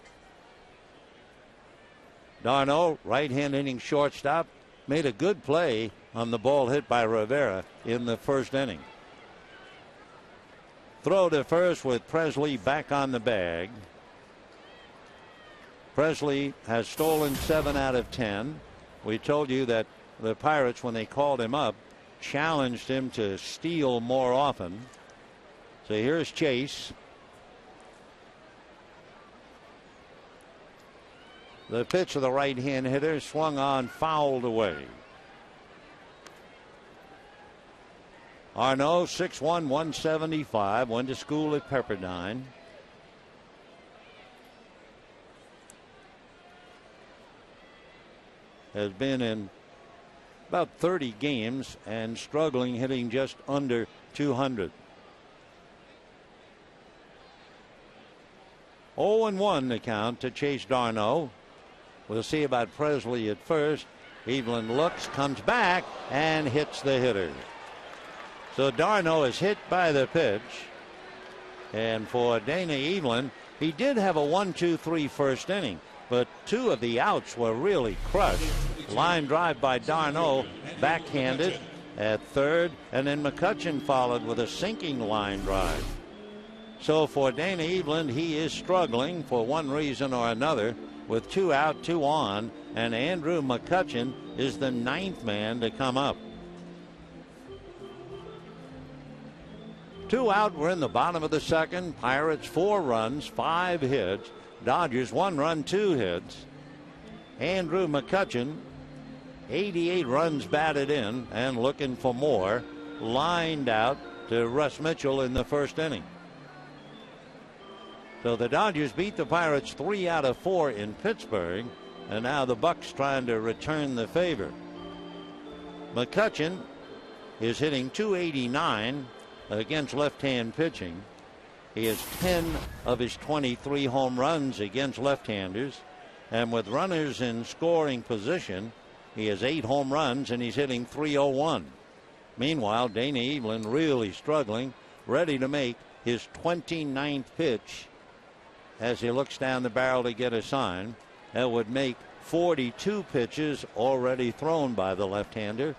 Darno, right-hand hitting shortstop, made a good play on the ball hit by Rivera in the first inning. Throw to first with Presley back on the bag. Presley has stolen 7 out of 10. We told you that the Pirates, when they called him up, challenged him to steal more often. So here's Chase. The pitch of the right-hand hitter swung on, fouled away. Arnaud, 6'1", 175, went to school at Pepperdine. Has been in about 30 games and struggling, hitting just under 200. 0-1 the count to Chase Darno. We'll see about Presley at first. Evelyn looks, comes back, and hits the hitter. So Darno is hit by the pitch. And for Dana Evelyn, he did have a 1-2-3 first inning, but 2 of the outs were really crushed. Line drive by Darno, backhanded at third, and then McCutcheon followed with a sinking line drive. So for Dana Evelyn, he is struggling for one reason or another with 2 out, 2 on, and Andrew McCutcheon is the 9th man to come up. 2 out, we're in the bottom of the second. Pirates 4 runs, 5 hits. Dodgers 1 run, 2 hits. Andrew McCutcheon, 88 runs batted in and looking for more. Lined out to Russ Mitchell in the first inning. So the Dodgers beat the Pirates 3 out of 4 in Pittsburgh, and now the Bucks trying to return the favor. McCutcheon is hitting .289 against left-hand pitching. He has 10 of his 23 home runs against left-handers, and with runners in scoring position, he has 8 home runs and he's hitting .301. Meanwhile, Dana Evelyn really struggling, ready to make his 29th pitch as he looks down the barrel to get a sign. That would make 42 pitches already thrown by the left-hander.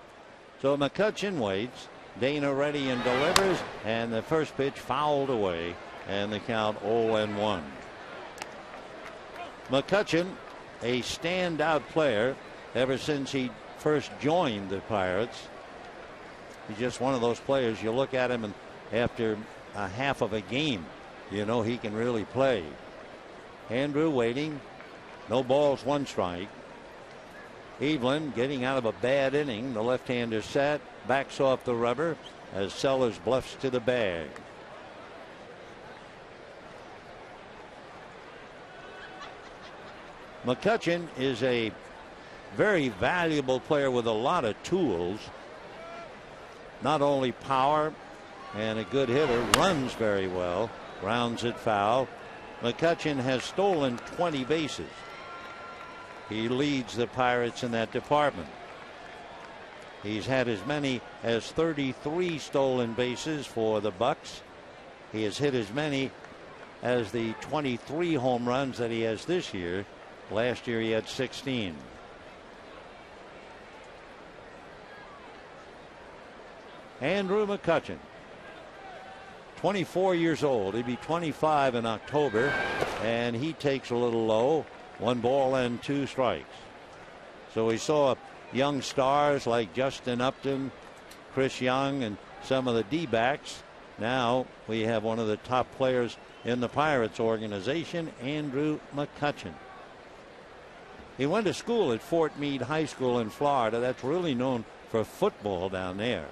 So McCutcheon waits. Dana ready and delivers, and the first pitch fouled away, and the count 0-1. McCutcheon, a standout player ever since he first joined the Pirates. He's just one of those players, you look at him and after a half of a game, you know he can really play. Andrew waiting. No balls, 1 strike. Evelyn getting out of a bad inning. The left-hander set, backs off the rubber as Sellers bluffs to the bag. McCutcheon is a very valuable player with a lot of tools. Not only power and a good hitter, runs very well, rounds it foul. McCutcheon has stolen 20 bases. He leads the Pirates in that department. He's had as many as 33 stolen bases for the Bucks. He has hit as many as the 23 home runs that he has this year. Last year he had 16. Andrew McCutcheon, 24 years old. He'd be 25 in October, and he takes a little low. 1 ball and 2 strikes. So we saw young stars like Justin Upton, Chris Young, and some of the D-backs. Now we have one of the top players in the Pirates organization, Andrew McCutcheon. He went to school at Fort Meade High School in Florida. That's really known for football down there.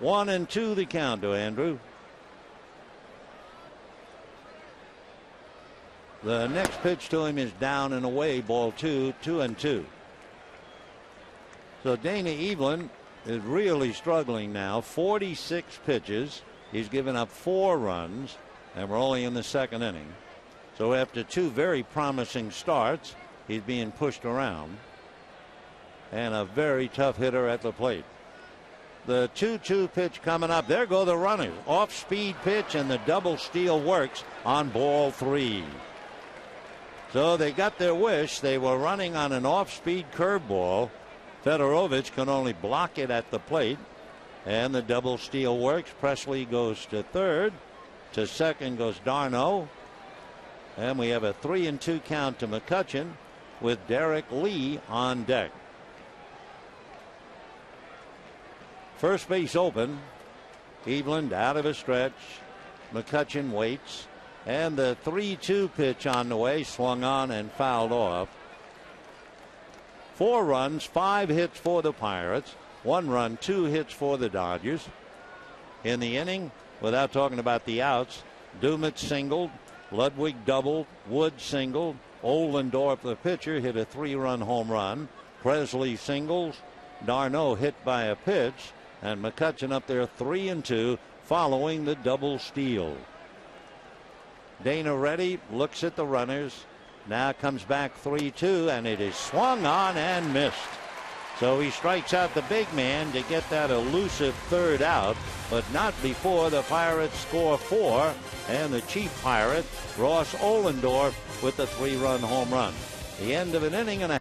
1-2 the count to Andrew. The next pitch to him is down and away, ball 2, 2-2. So Dana Evelyn is really struggling now. 46 pitches. He's given up 4 runs, and we're only in the second inning. So after 2 very promising starts, he's being pushed around. And a very tough hitter at the plate. The 2-2 pitch coming up. There go the runners. Off-speed pitch, and the double steal works on ball 3. So they got their wish. They were running on an off-speed curveball. Fedorovich can only block it at the plate. And the double steal works. Presley goes to third. To second goes Darno. And we have a 3-2 count to McCutchen with Derek Lee on deck. First base open. Eveland out of a stretch. McCutchen waits. And the 3-2 pitch on the way, swung on and fouled off. 4 runs, 5 hits for the Pirates. 1 run, 2 hits for the Dodgers. In the inning, without talking about the outs, Dumitz singled, Ludwig doubled, Wood singled, Ohlendorf, the pitcher, hit a 3-run home run. Presley singles, Darno hit by a pitch, and McCutchen up there 3-2 following the double steal. Dana Reddy looks at the runners. Now comes back 3-2, and it is swung on and missed. So he strikes out the big man to get that elusive third out, but not before the Pirates score 4, and the chief Pirate, Ross Ohlendorf, with the 3-run home run. The end of an inning and a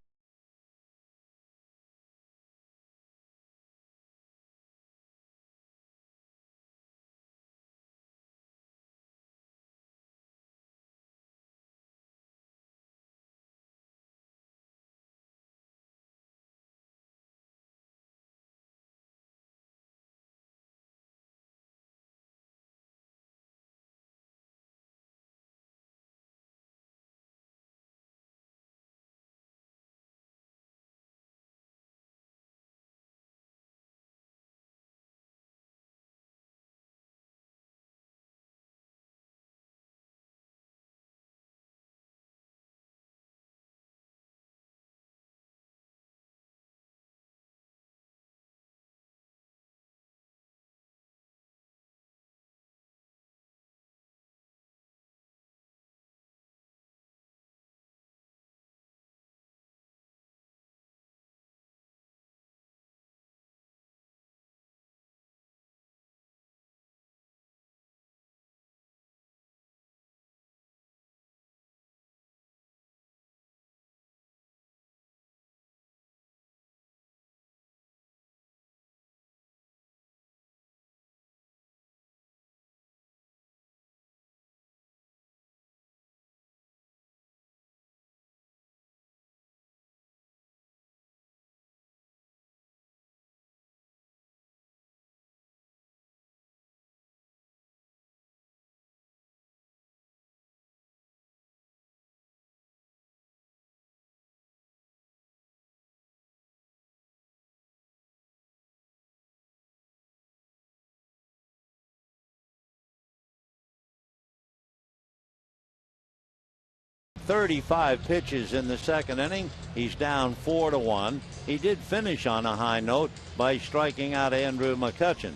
.35 pitches in the second inning. He's down 4-1. He did finish on a high note by striking out Andrew McCutchen.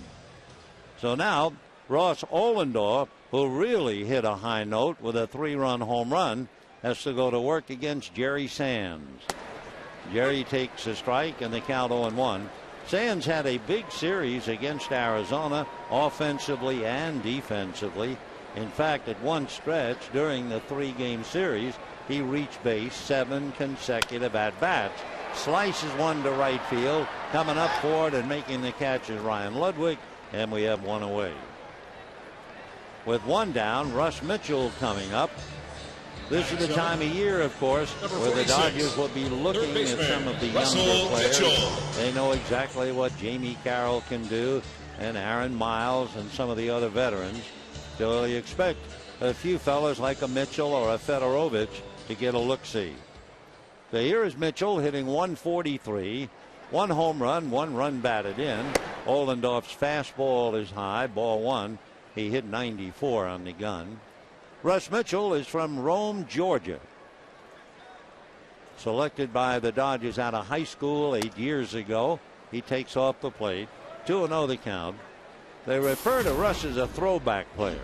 So now Ross Ohlendorf, who really hit a high note with a 3-run home run, has to go to work against Jerry Sands. Jerry takes a strike and the count 0-1. Sands had a big series against Arizona, offensively and defensively. In fact, at one stretch during the 3-game series, he reached base 7 consecutive at-bats. Slices one to right field. Coming up for it and making the catch is Ryan Ludwig, and we have 1 away. With 1 down, Russ Mitchell coming up. This is the time of year, of course, where the Dodgers will be looking at some of the younger players. They know exactly what Jamie Carroll can do, and Aaron Miles and some of the other veterans. So you expect a few fellas like a Mitchell or a Fedorovich to get a look-see. So here is Mitchell hitting .143, 1 home run, 1 run batted in. Ohlendorf's fastball is high, ball 1. He hit 94 on the gun. Russ Mitchell is from Rome, Georgia. Selected by the Dodgers out of high school 8 years ago. He takes off the plate. 2-0 the count. They refer to Russ as a throwback player.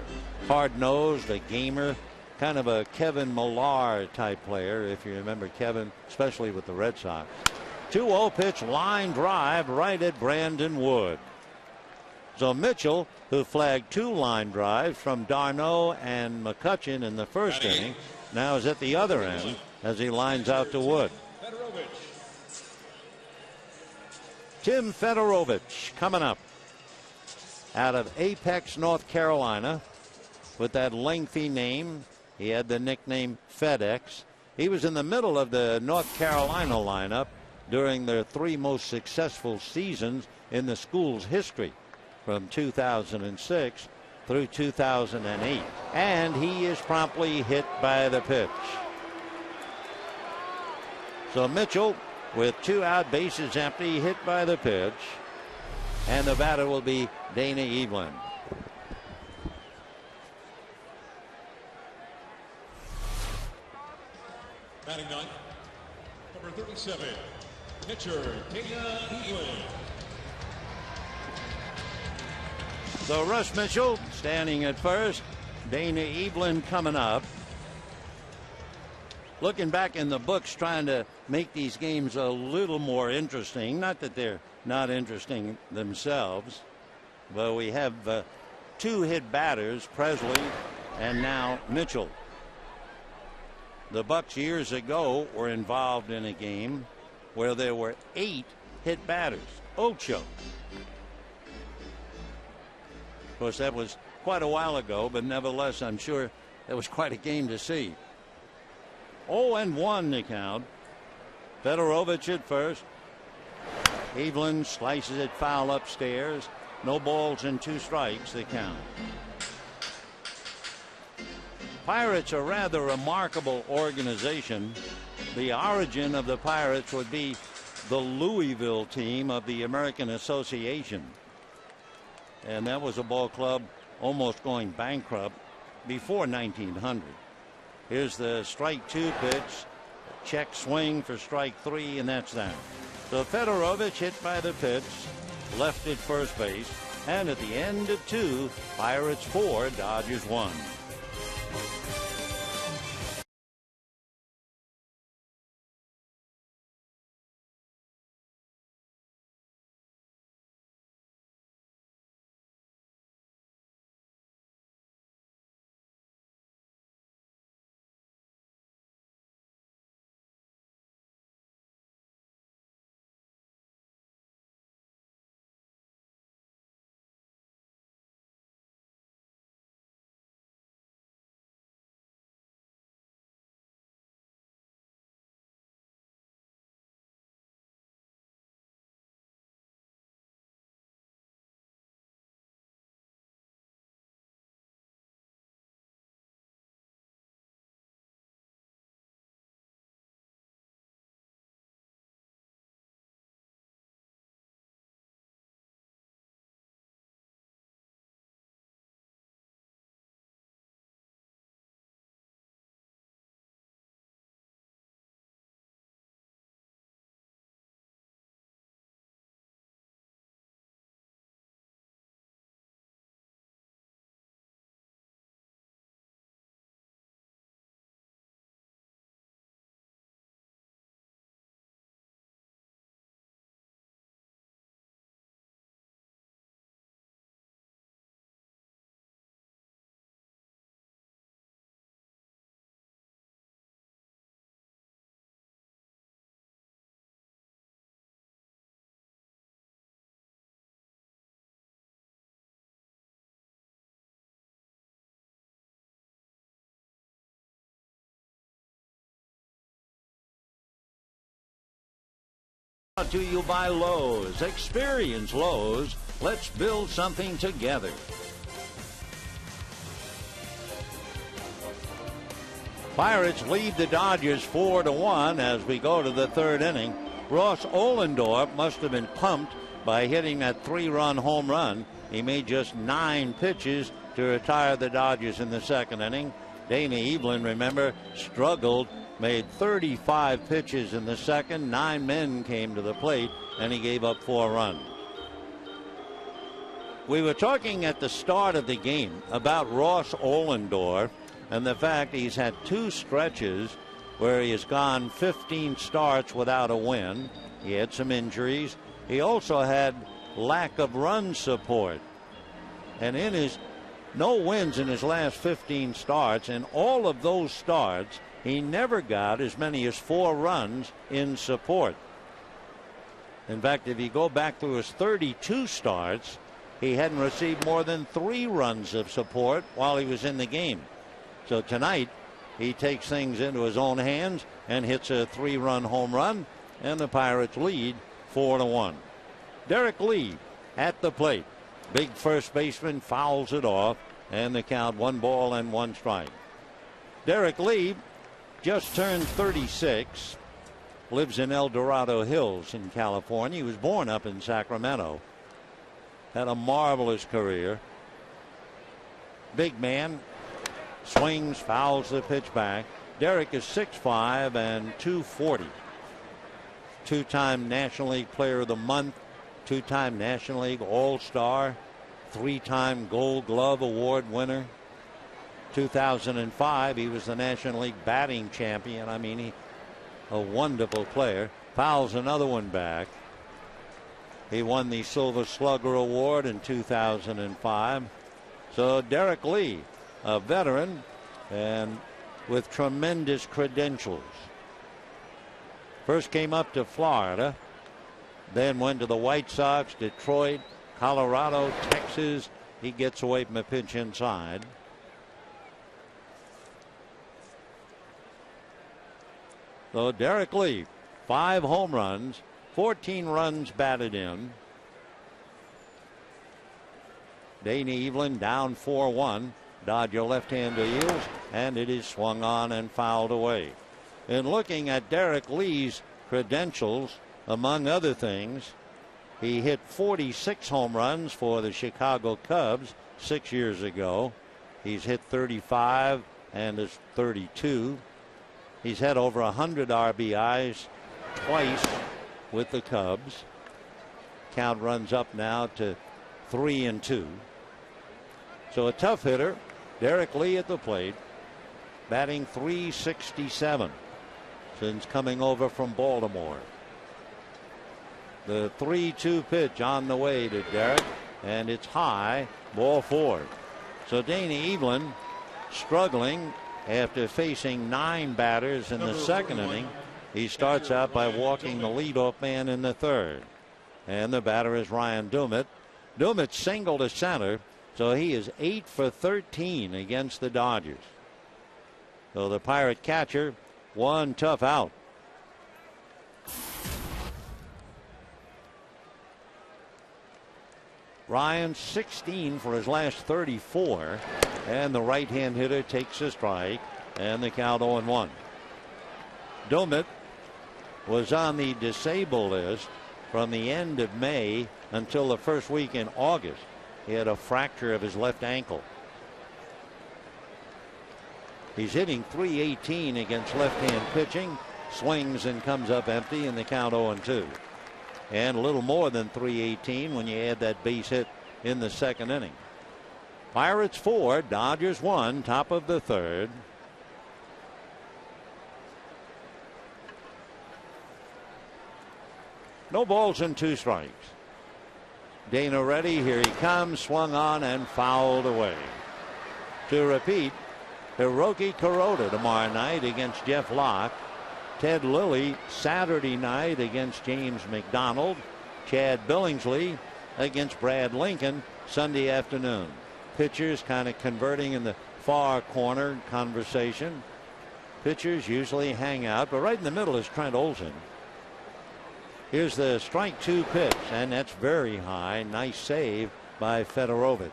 Hard-nosed, a gamer, kind of a Kevin Millar type player, if you remember Kevin, especially with the Red Sox. 2-0 pitch, line drive right at Brandon Wood. So Mitchell, who flagged 2 line drives from Darno and McCutchen in the first inning, now is at the other end as he lines out to Wood. Tim Fedorovich coming up out of Apex, North Carolina, with that lengthy name. He had the nickname FedEx. He was in the middle of the North Carolina lineup during their 3 most successful seasons in the school's history, from 2006 through 2008. And he is promptly hit by the pitch. So Mitchell, with 2 out, bases empty, hit by the pitch. And the batter will be Dana Evelyn. Batting ninth, number 37, pitcher Dana Evelyn. So Russ Mitchell standing at first. Dana Evelyn coming up. Looking back in the books, trying to make these games a little more interesting. Not that they're not interesting themselves, but we have 2 hit batters, Presley and now Mitchell. The Bucks years ago were involved in a game where there were 8 hit batters. Ocho. Of course, that was quite a while ago, but nevertheless, I'm sure that was quite a game to see. 0-1 the count. Fedorovich at first. Evelyn slices it foul upstairs. No balls and 2 strikes the count. Pirates are a rather remarkable organization. The origin of the Pirates would be the Louisville team of the American Association. And that was a ball club almost going bankrupt before 1900. Here's the strike 2 pitch. Check swing for strike 3, and that's that. So Fedorovich hit by the pitch, left at first base, and at the end of 2, Pirates 4, Dodgers 1. Brought to you by Lowe's. Experience Lowe's. Let's build something together. Pirates lead the Dodgers 4-1 as we go to the 3rd inning. Ross Ohlendorf must have been pumped by hitting that 3-run home run. He made just 9 pitches to retire the Dodgers in the 2nd inning. Dana Evelyn, remember, struggled, made 35 pitches in the 2nd. 9 men came to the plate, and he gave up 4 runs. We were talking at the start of the game about Ross Ohlendorf and the fact he's had 2 stretches where he has gone 15 starts without a win. He had some injuries. He also had lack of run support. And in his no wins in his last 15 starts. And all of those starts, he never got as many as 4 runs in support. In fact, if you go back through his 32 starts, he hadn't received more than 3 runs of support while he was in the game. So tonight, he takes things into his own hands and hits a 3-run home run, and the Pirates lead 4-1. Derek Lee at the plate. Big first baseman fouls it off, and the count 1 ball and 1 strike. Derek Lee just turned 36. Lives in El Dorado Hills in California. He was born up in Sacramento. Had a marvelous career. Big man. Swings, fouls the pitch back. Derek is 6'5" and 240. 2-time National League Player of the Month. 2-time National League All-Star. 3-time Gold Glove Award winner. 2005, he was the National League batting champion. I mean, a wonderful player. Fouls another one back. He won the Silver Slugger Award in 2005. So Derek Lee, a veteran and with tremendous credentials. First came up to Florida, then went to the White Sox, Detroit, Colorado, Texas. He gets away from a pitch inside. So Derek Lee, 5 home runs, 14 runs batted in. Danny Evelyn down 4-1. Dodger left-hander yields, and it is swung on and fouled away. In looking at Derek Lee's credentials, among other things, he hit 46 home runs for the Chicago Cubs 6 years ago. He's hit 35 and is 32. He's had over 100 RBIs twice with the Cubs. Count runs up now to 3-2. So a tough hitter. Derek Lee at the plate, batting .367 since coming over from Baltimore. The 3-2 pitch on the way to Derek, and it's high, ball 4. So Danny Evelyn struggling after facing 9 batters in the second inning. He starts out by walking the leadoff man in the third. And the batter is Ryan Dumit. Dumit singled to center, so he is 8 for 13 against the Dodgers. So the Pirate catcher, 1 tough out. Ryan 16 for his last 34, and the right-hand hitter takes a strike, and the count 0-1. Dumit was on the disabled list from the end of May until the first week in August. He had a fracture of his left ankle. He's hitting .318 against left-hand pitching, swings and comes up empty, and the count 0-2. And a little more than .318 when you add that base hit in the second inning. Pirates 4, Dodgers 1, top of the third. No balls and 2 strikes. Dana ready, here he comes, swung on and fouled away. To repeat, Hiroki Kuroda tomorrow night against Jeff Locke. Ted Lilly Saturday night against James McDonald. Chad Billingsley against Brad Lincoln Sunday afternoon. Pitchers kind of converting in the far corner conversation. Pitchers usually hang out, but right in the middle is Trent Olson. Here's the strike 2 pitch, and that's very high. Nice save by Fedorovich.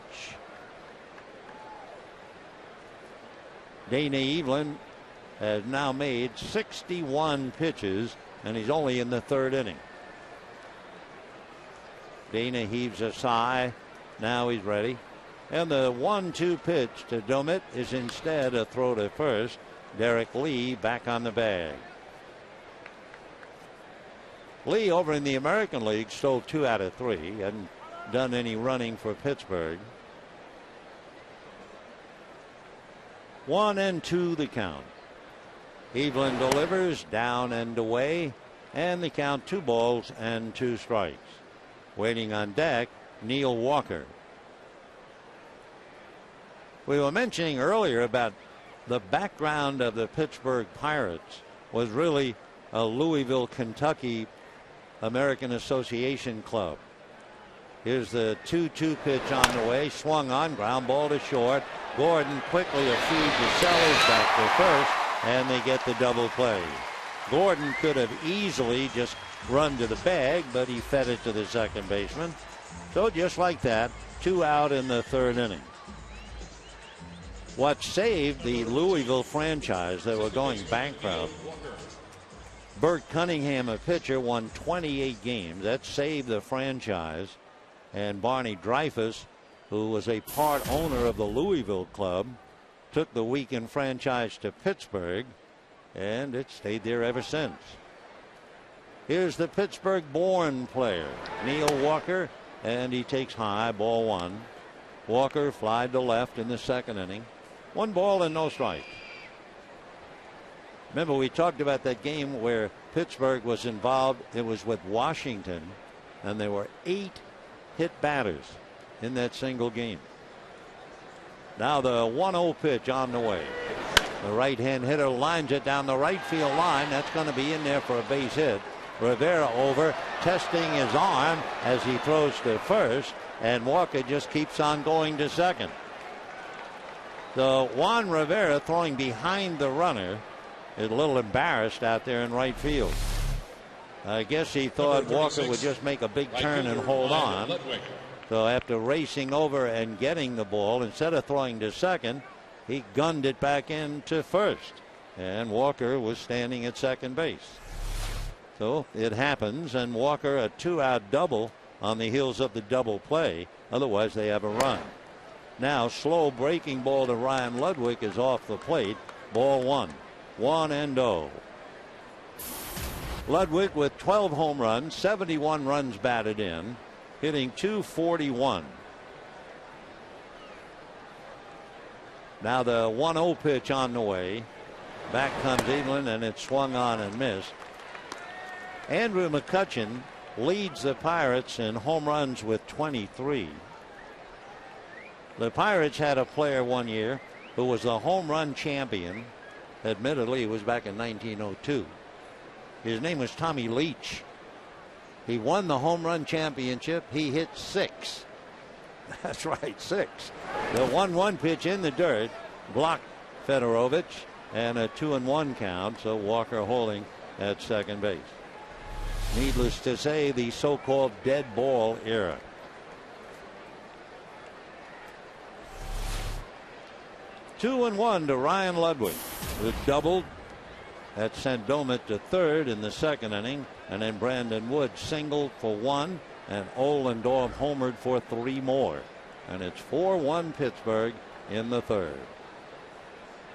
Dana Evelyn has now made 61 pitches, and he's only in the third inning. Dana heaves a sigh. Now he's ready. And the 1-2 pitch to Dumit is instead a throw to first. Derek Lee back on the bag. Lee over in the American League stole 2 out of 3. Hadn't done any running for Pittsburgh. 1-2 the count. Evelyn delivers, down and away, and the count 2 balls and 2 strikes. Waiting on deck, Neil Walker. We were mentioning earlier about the background of the Pittsburgh Pirates was really a Louisville, Kentucky American Association club. Here's the 2-2 pitch on the way. Swung on, ground ball to short. Gordon quickly a feed to Sellers back to first, and they get the double play. Gordon could have easily just run to the bag, but he fed it to the second baseman. So just like that, 2 out in the third inning. What saved the Louisville franchise that were going bankrupt, Bert Cunningham, a pitcher, won 28 games. That saved the franchise. And Barney Dreyfus, who was a part owner of the Louisville club, took the weekend franchise to Pittsburgh, and it stayed there ever since. Here's the Pittsburgh-born player, Neil Walker, and he takes high, ball 1. Walker flied to left in the second inning. 1 ball and no strikes. Remember, we talked about that game where Pittsburgh was involved. It was with Washington, and there were 8 hit batters in that single game. Now the 1-0 pitch on the way. The right-hand hitter lines it down the right field line. That's going to be in there for a base hit. Rivera over, testing his arm as he throws to first, and Walker just keeps on going to second. So Juan Rivera, throwing behind the runner, is a little embarrassed out there in right field. I guess he thought Walker would just make a big turn and hold on. So after racing over and getting the ball, instead of throwing to second, he gunned it back into first. And Walker was standing at second base. So it happens, and Walker a 2-out double on the heels of the double play. Otherwise they have a run. Now slow breaking ball to Ryan Ludwig is off the plate. Ball 1. 1-0. Ludwig with 12 home runs, 71 runs batted in, hitting .241. Now the 1-0 pitch on the way. Back comes Evelyn, and it's swung on and missed. Andrew McCutchen leads the Pirates in home runs with 23. The Pirates had a player one year who was the home run champion. Admittedly, it was back in 1902. His name was Tommy Leach. He won the home run championship. He hit 6. That's right, 6. The 1-1 pitch in the dirt blocked Fedorovich, and a 2-1 count. So Walker holding at second base. Needless to say, the so-called dead ball era. Two and 1 to Ryan Ludwig, who doubled. That sent Domet to third in the second inning, and then Brandon Wood singled for 1, and Ohlendorf homered for 3 more. And it's 4-1 Pittsburgh in the third.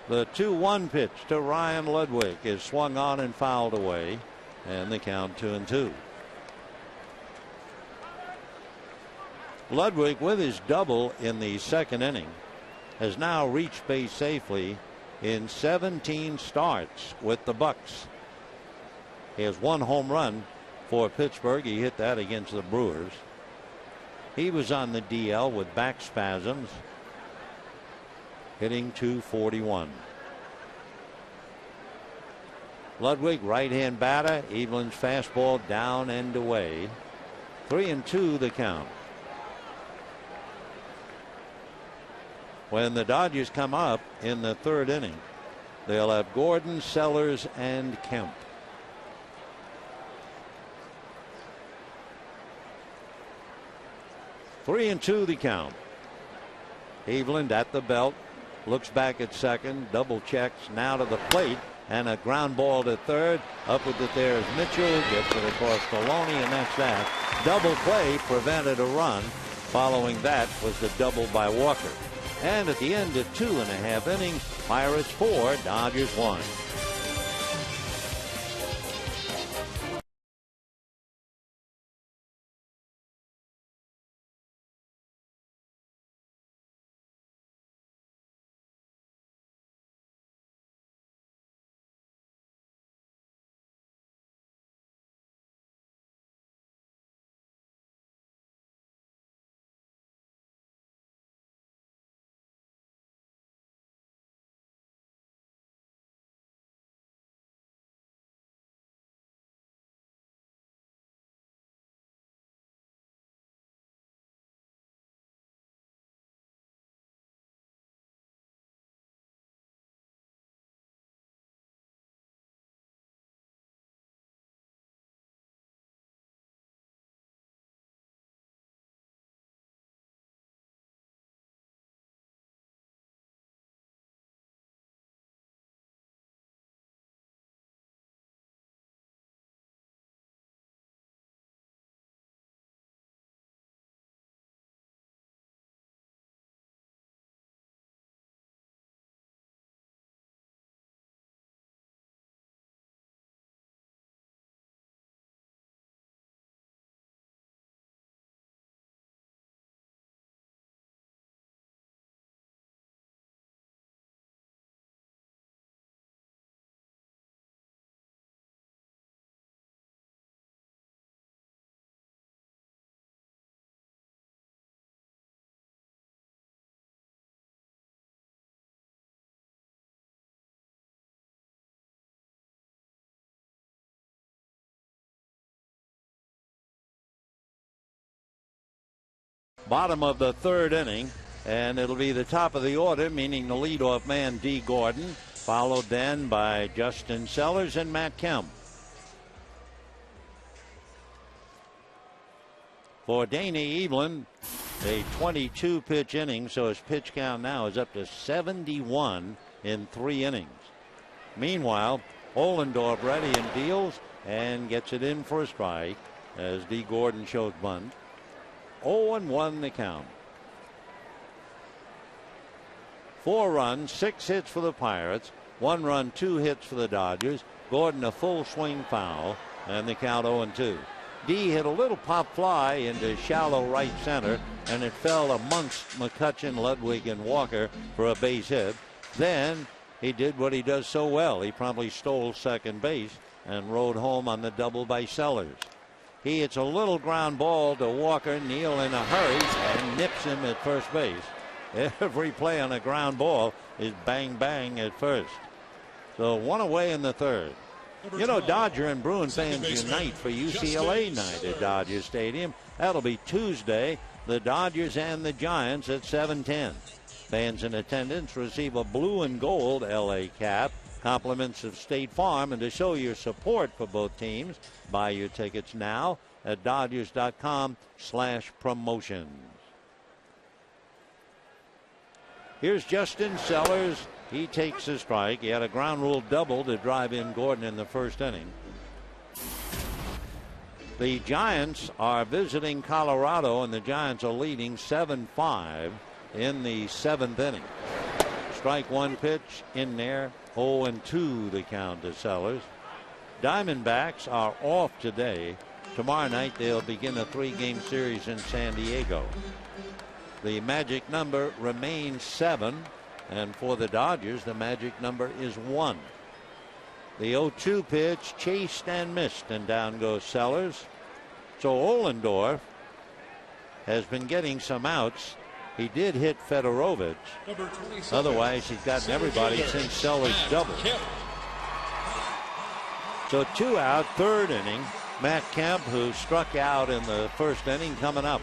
The 2-1 pitch to Ryan Ludwig is swung on and fouled away, and the count 2-2. Ludwig, with his double in the second inning, has now reached base safely in 17 starts with the Bucks. He has 1 home run for Pittsburgh. He hit that against the Brewers. He was on the DL with back spasms, hitting .241. Ludwig, right-hand batter. Evelyn's fastball down and away. 3-2 the count. When the Dodgers come up in the third inning, they'll have Gordon, Sellers, and Kemp. 3-2 the count. Eveland at the belt, looks back at second, double checks, now to the plate, and a ground ball to third. Up with it there is Mitchell, gets it across Maloney, and that's that. Double play prevented a run. Following that was the double by Walker. And at the end of 2.5 innings, Pirates 4, Dodgers 1. Bottom of the third inning, and it'll be the top of the order, meaning the leadoff man, D. Gordon, followed then by Justin Sellers and Matt Kemp. For Danny Evelyn, a 22-pitch inning, so his pitch count now is up to 71 in 3 innings. Meanwhile, Ohlendorf ready and deals and gets it in for a strike as D. Gordon shows bunt. 0-1 the count. 4 runs, 6 hits for the Pirates, 1 run, 2 hits for the Dodgers. Gordon a full swing foul, and the count 0-2. D hit a little pop fly into shallow right center, and it fell amongst McCutchen, Ludwig, and Walker for a base hit. Then he did what he does so well. He promptly stole second base and rode home on the double by Sellers. He hits a little ground ball to Walker. Neal in a hurry and nips him at first base. Every play on a ground ball is bang bang at first. So 1 away in the third. You know, Dodger and Bruin fans unite for UCLA night at Dodger Stadium. That'll be Tuesday. The Dodgers and the Giants at 7:10. Fans in attendance receive a blue and gold LA cap, compliments of State Farm, and to show your support for both teams, buy your tickets now at Dodgers.com/promotions. Here's Justin Sellers. He takes a strike. He had a ground rule double to drive in Gordon in the first inning. The Giants are visiting Colorado, and the Giants are leading 7-5 in the 7th inning. Strike 1 pitch in there. 0-2 the count to Sellers. Diamondbacks are off today. Tomorrow night they'll begin a 3-game series in San Diego. The magic number remains 7. And for the Dodgers, the magic number is 1. The 0-2 pitch chased and missed, and down goes Sellers. So Ohlendorf has been getting some outs. He did hit Fedorovich. Otherwise, he's gotten everybody since Sellers doubled. So 2 out, 3rd inning. Matt Kemp, who struck out in the 1st inning, coming up.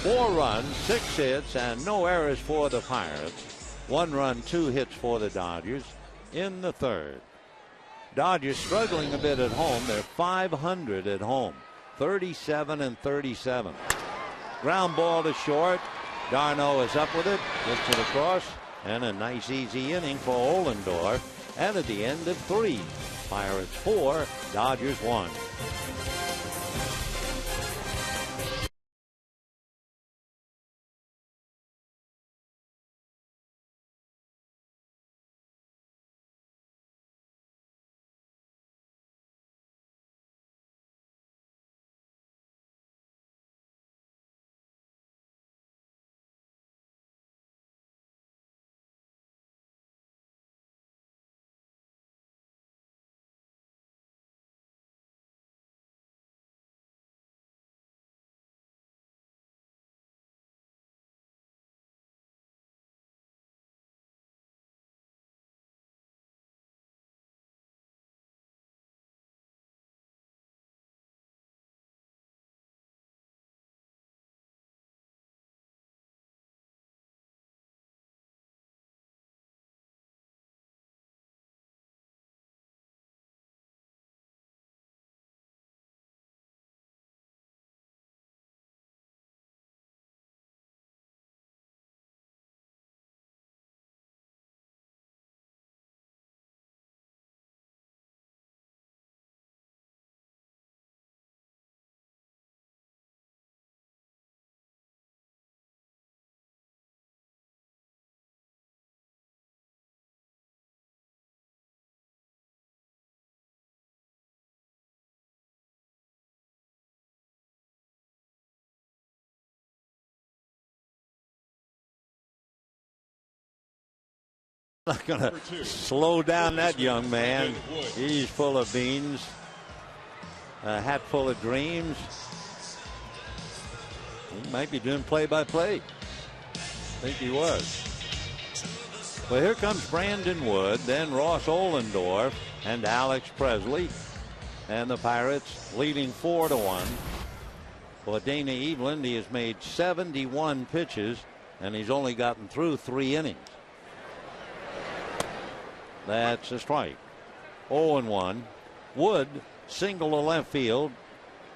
4 runs, 6 hits, and no errors for the Pirates. 1 run, 2 hits for the Dodgers in the 3rd. Dodgers struggling a bit at home. They're .500 at home, 37-37. Ground ball to short. Darno is up with it, gets it across, and a nice easy inning for Ohlendorf. And at the end of 3, Pirates 4, Dodgers 1. Not going to slow down that young man. He's full of beans. A hat full of dreams. He might be doing play-by-play. I think he was. Well, here comes Brandon Wood, then Ross Ohlendorf and Alex Presley. and the Pirates leading 4-1. For Dana Eveland, he has made 71 pitches, and he's only gotten through 3 innings. That's a strike. 0-1. Wood singled to left field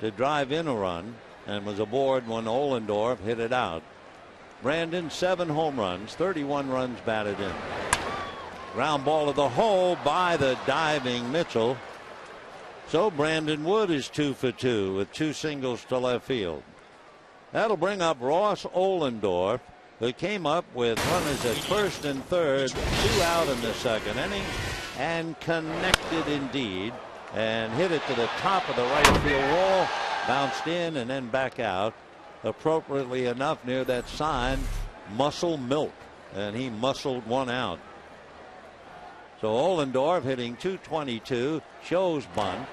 to drive in a run and was aboard when Ohlendorf hit it out. Brandon, 7 home runs, 31 runs batted in. Ground ball to the hole by the diving Mitchell. So Brandon Wood is 2 for 2 with 2 singles to left field. That'll bring up Ross Ohlendorf, who came up with runners at first and third, 2 out in the second inning, and connected indeed, and hit it to the top of the right field wall, bounced in and then back out, appropriately enough near that sign, Muscle Milk, and he muscled one out. So Ohlendorf hitting .222, shows bunt.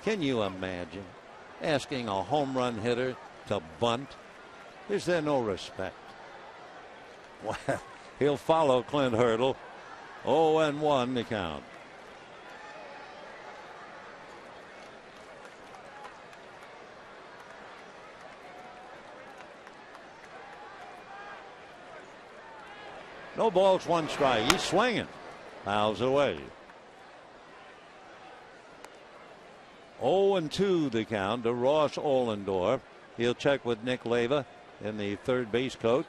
Can you imagine asking a home run hitter to bunt? Is there no respect? Well, he'll follow Clint Hurdle. 0-1 the count. No balls, 1 strike. He's swinging. Fouls away. 0-2 the count to Ross Ohlendorf. He'll check with Nick Leyva in the third base coach.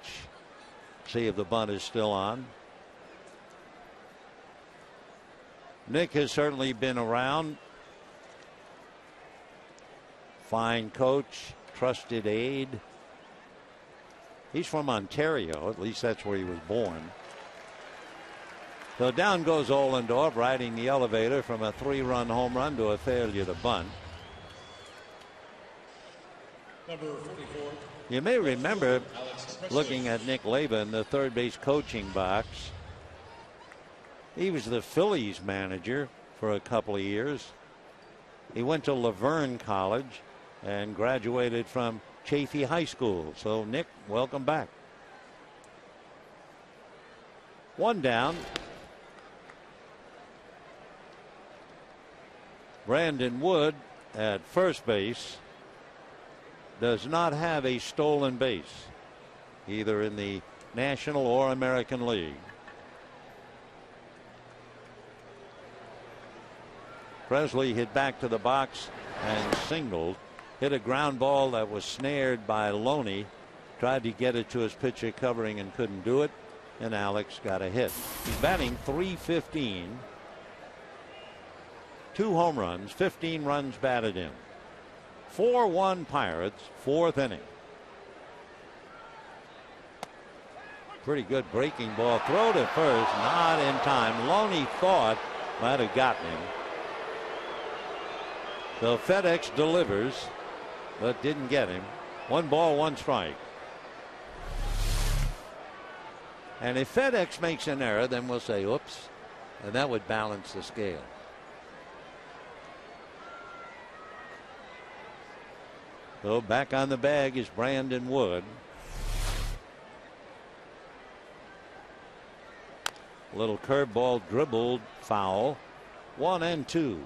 See if the bunt is still on. Nick has certainly been around. Fine coach, trusted aide. He's from Ontario, at least that's where he was born. So down goes Ohlendorf, riding the elevator from a 3-run home run to a failure to bunt. Number 44. You may remember looking at Nick Leyva in the third base coaching box. He was the Phillies manager for a couple of years. He went to Laverne College and graduated from Chaffee High School. So Nick, welcome back. 1 down. Brandon Wood at first base does not have a stolen base, either in the National or American League. Presley hit back to the box and singled. Hit a ground ball that was snared by Loney. Tried to get it to his pitcher covering and couldn't do it. And Alex got a hit. He's batting .315. 2 home runs, 15 runs batted in. 4-1 Pirates, 4th inning. Pretty good breaking ball. Throw to first, not in time. Loney thought might have gotten him. So FedEx delivers, but didn't get him. 1 ball, 1 strike. And if FedEx makes an error, then we'll say, oops, and that would balance the scale. So back on the bag is Brandon Wood. Little curveball dribbled foul. 1-2.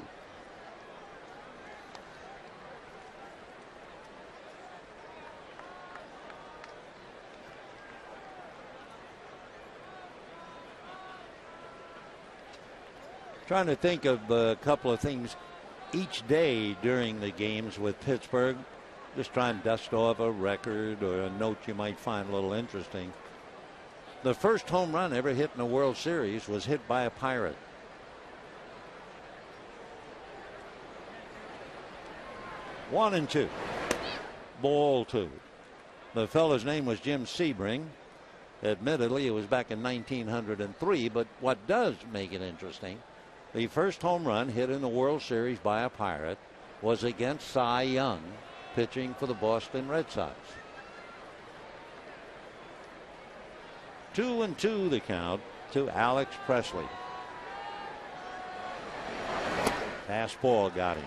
Trying to think of a couple of things each day during the games with Pittsburgh. Just try and dust off a record or a note you might find a little interesting. The first home run ever hit in a World Series was hit by a Pirate. One and two. Ball 2. The fellow's name was Jim Sebring. Admittedly, it was back in 1903, but what does make it interesting, the first home run hit in the World Series by a Pirate was against Cy Young, pitching for the Boston Red Sox. 2-2 the count to Alex Presley. Fastball got him.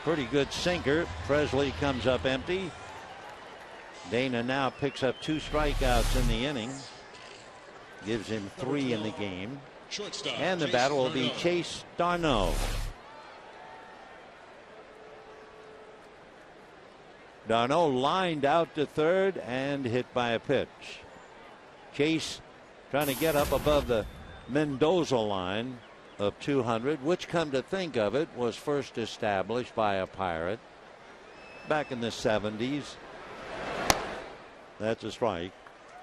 Pretty good sinker. Presley comes up empty. Dana now picks up 2 strikeouts in the inning. Gives him 3 in the game. Shortstop. And the batter will be Chase Darno. Darno lined out to third and hit by a pitch. Chase trying to get up above the Mendoza line of 200, which, come to think of it, was first established by a Pirate back in the 70s. That's a strike.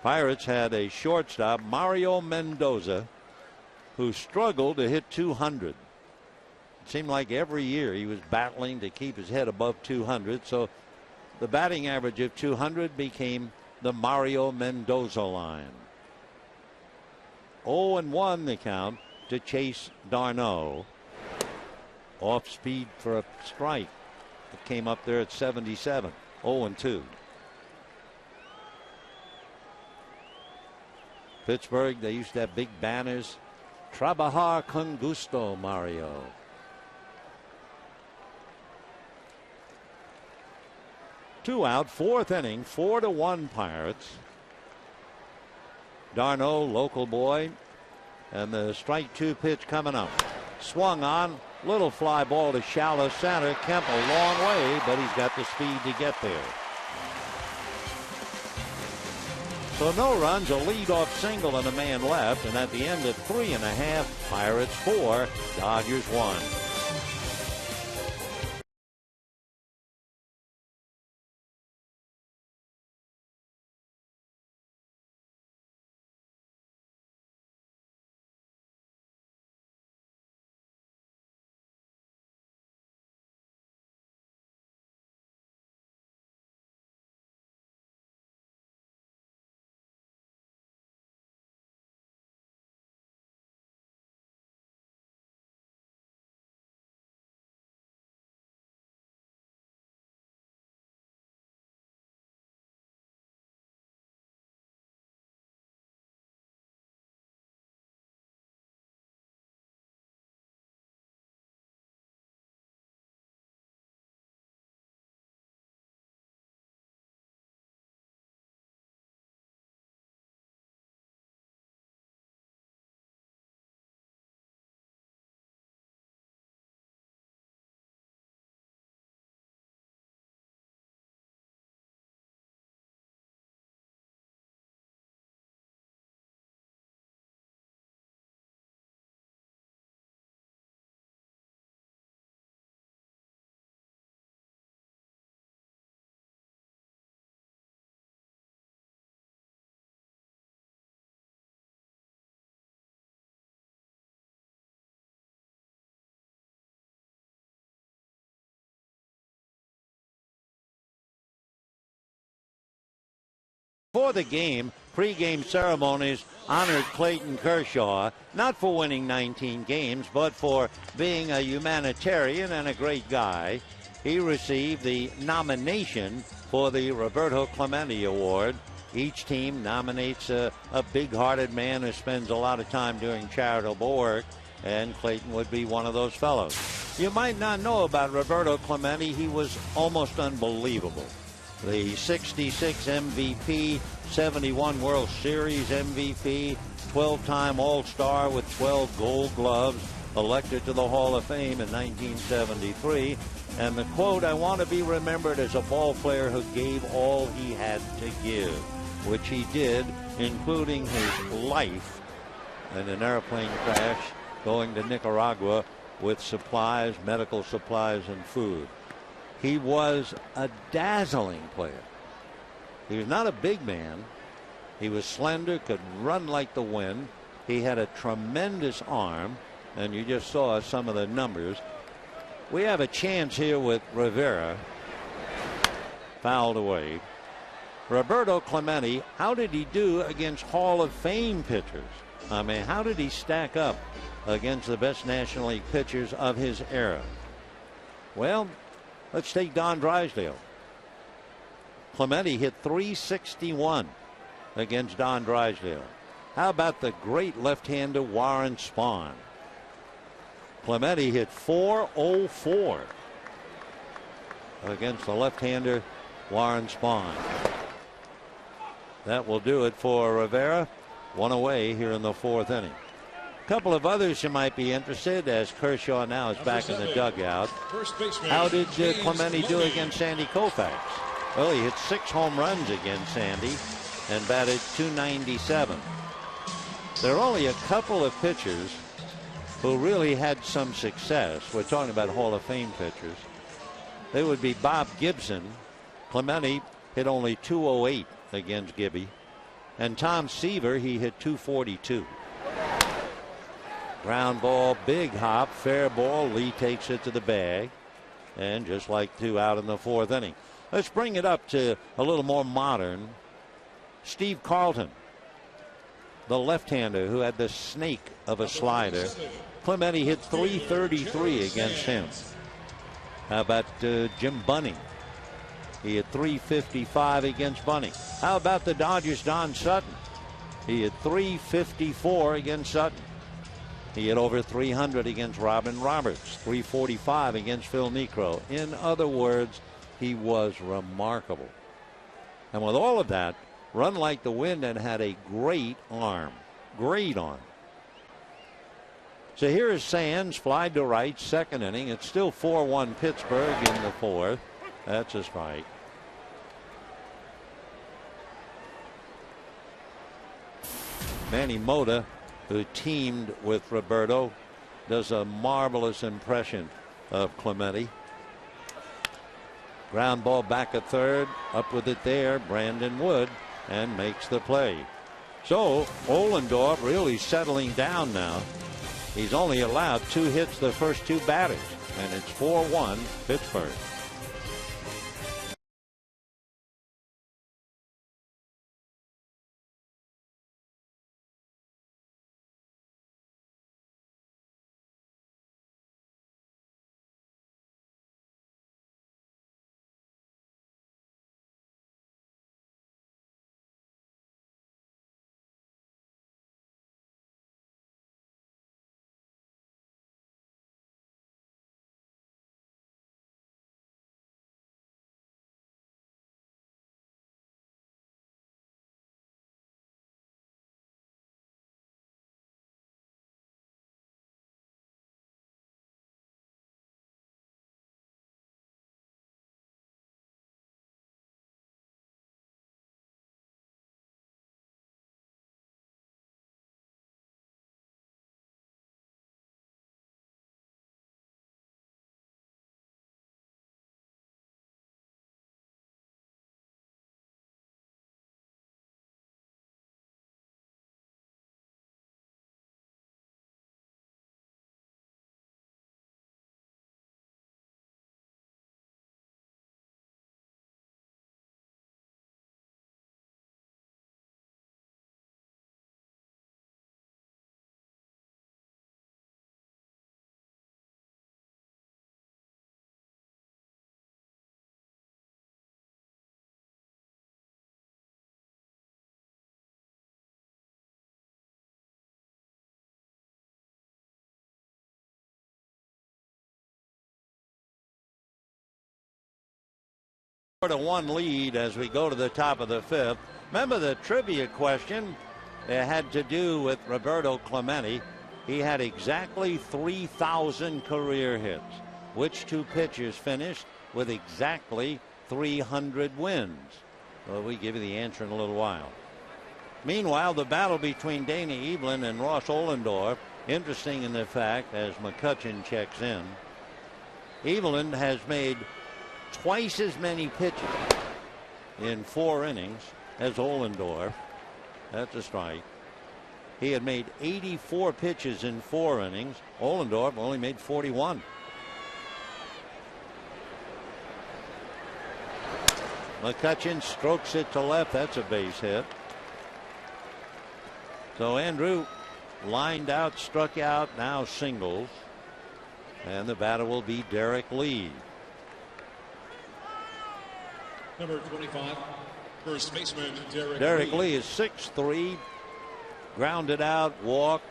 Pirates had a shortstop, Mario Mendoza, who struggled to hit 200. It seemed like every year he was battling to keep his head above 200. So the batting average of 200 became the Mario Mendoza line. 0-1 the count to Chase Darno. Off speed for a strike. It came up there at 77. 0-2. Pittsburgh, they used to have big banners. Trabajar con gusto, Mario. Two out, fourth inning, 4-1 Pirates. Darno, local boy, and the strike two pitch coming up. Swung on, little fly ball to shallow center. Kemp a long way, but he's got the speed to get there. So no runs, a leadoff single and a man left, and at the end of 3.5, Pirates 4, Dodgers 1. Before the game, pregame ceremonies honored Clayton Kershaw, not for winning 19 games, but for being a humanitarian and a great guy. He received the nomination for the Roberto Clemente Award. Each team nominates a big-hearted man who spends a lot of time doing charitable work, and Clayton would be one of those fellows. You might not know about Roberto Clemente. He was almost unbelievable. The 66 MVP, 71 World Series MVP, 12-time All-Star with 12 Gold Gloves, elected to the Hall of Fame in 1973. And the quote, "I want to be remembered as a ball player who gave all he had to give," which he did, including his life in an airplane crash going to Nicaragua with supplies, medical supplies, and food. He was a dazzling player. He was not a big man. He was slender, could run like the wind. He had a tremendous arm, and you just saw some of the numbers. We have a chance here with Rivera. Fouled away. Roberto Clemente, how did he do against Hall of Fame pitchers? I mean, how did he stack up against the best National League pitchers of his era? Well, let's take Don Drysdale. Clemente hit .361 against Don Drysdale. How about the great left-hander Warren Spahn? Clemente hit .404 against the left-hander Warren Spahn. That will do it for Rivera. One away here in the fourth inning. couple of others you might be interested, as Kershaw now is back in the dugout. How did Clemente do against Sandy Koufax? Well, he hit 6 home runs against Sandy and batted .297. There are only a couple of pitchers who really had some success. We're talking about Hall of Fame pitchers. They would be Bob Gibson. Clemente hit only .208 against Gibby. And Tom Seaver, he hit .242. Ground ball, big hop, fair ball. Lee takes it to the bag. And just like 2 out in the 4th inning. Let's bring it up to a little more modern. Steve Carlton, the left-hander who had the snake of a slider. Clemente hit .333 against him. How about Jim Bunning? He hit .355 against Bunning. How about the Dodgers' Don Sutton? He hit .354 against Sutton. He hit over .300 against Robin Roberts, .345 against Phil Niekro. In other words, he was remarkable. And with all of that, run like the wind and had a great arm. Great arm. So here is Sands, fly to right, 2nd inning. It's still 4-1 Pittsburgh in the 4th. That's a strike. Manny Mota, who teamed with Roberto, does a marvelous impression of Clemente. Ground ball back at 3rd. Up with it there, Brandon Wood, and makes the play. So Ohlendorf really settling down now. He's only allowed 2 hits the first 2 batters, and it's 4-1 Pittsburgh. To 1 lead as we go to the top of the 5th. Remember the trivia question had to do with Roberto Clemente. He had exactly 3,000 career hits. Which 2 pitchers finished with exactly 300 wins? Well, we give you the answer in a little while. Meanwhile, the battle between Danny Evelyn and Ross Ohlendorf, interesting in the fact, as McCutchen checks in, Evelyn has made twice as many pitches in 4 innings as Ohlendorf. That's a strike. He had made 84 pitches in 4 innings. Ohlendorf only made 41. McCutchen strokes it to left. That's a base hit. So Andrew lined out, struck out, now singles. And the batter will be Derek Lee. Number 25, first baseman Derek Lee is 6'3", grounded out, walk,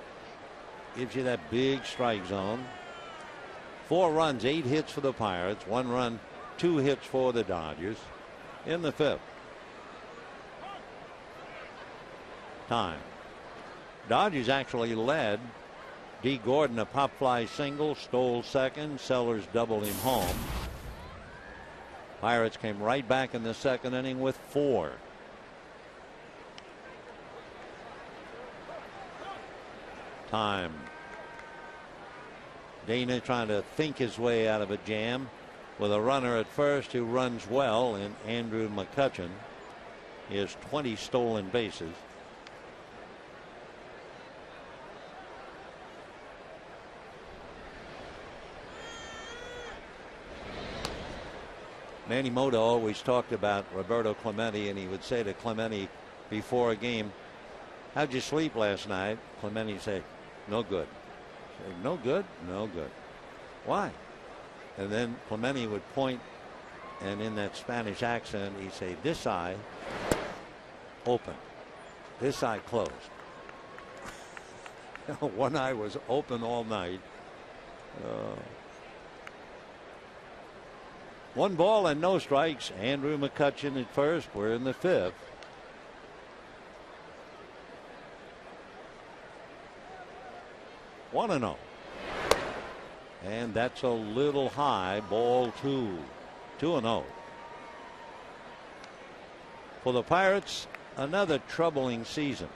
gives you that big strike zone. 4 runs, 8 hits for the Pirates, 1 run, 2 hits for the Dodgers in the 5th. Time. Dodgers actually led D. Gordon a pop fly single, stole second. Sellers doubled him home. Pirates came right back in the second inning with 4. Time. Dana trying to think his way out of a jam with a runner at first who runs well in Andrew McCutchen. He has 20 stolen bases. Manny Mota always talked about Roberto Clemente, and he would say to Clemente before a game, "How'd you sleep last night?" Clemente would say, "No good." Say, "No good? No good. Why?" And then Clemente would point, and in that Spanish accent, he'd say, "This eye open, this eye closed." One eye was open all night. 1 ball and no strikes. Andrew McCutchen at first. We're in the 5th. One and 0. And that's a little high. Ball 2. 2-0. For the Pirates, another troubling season.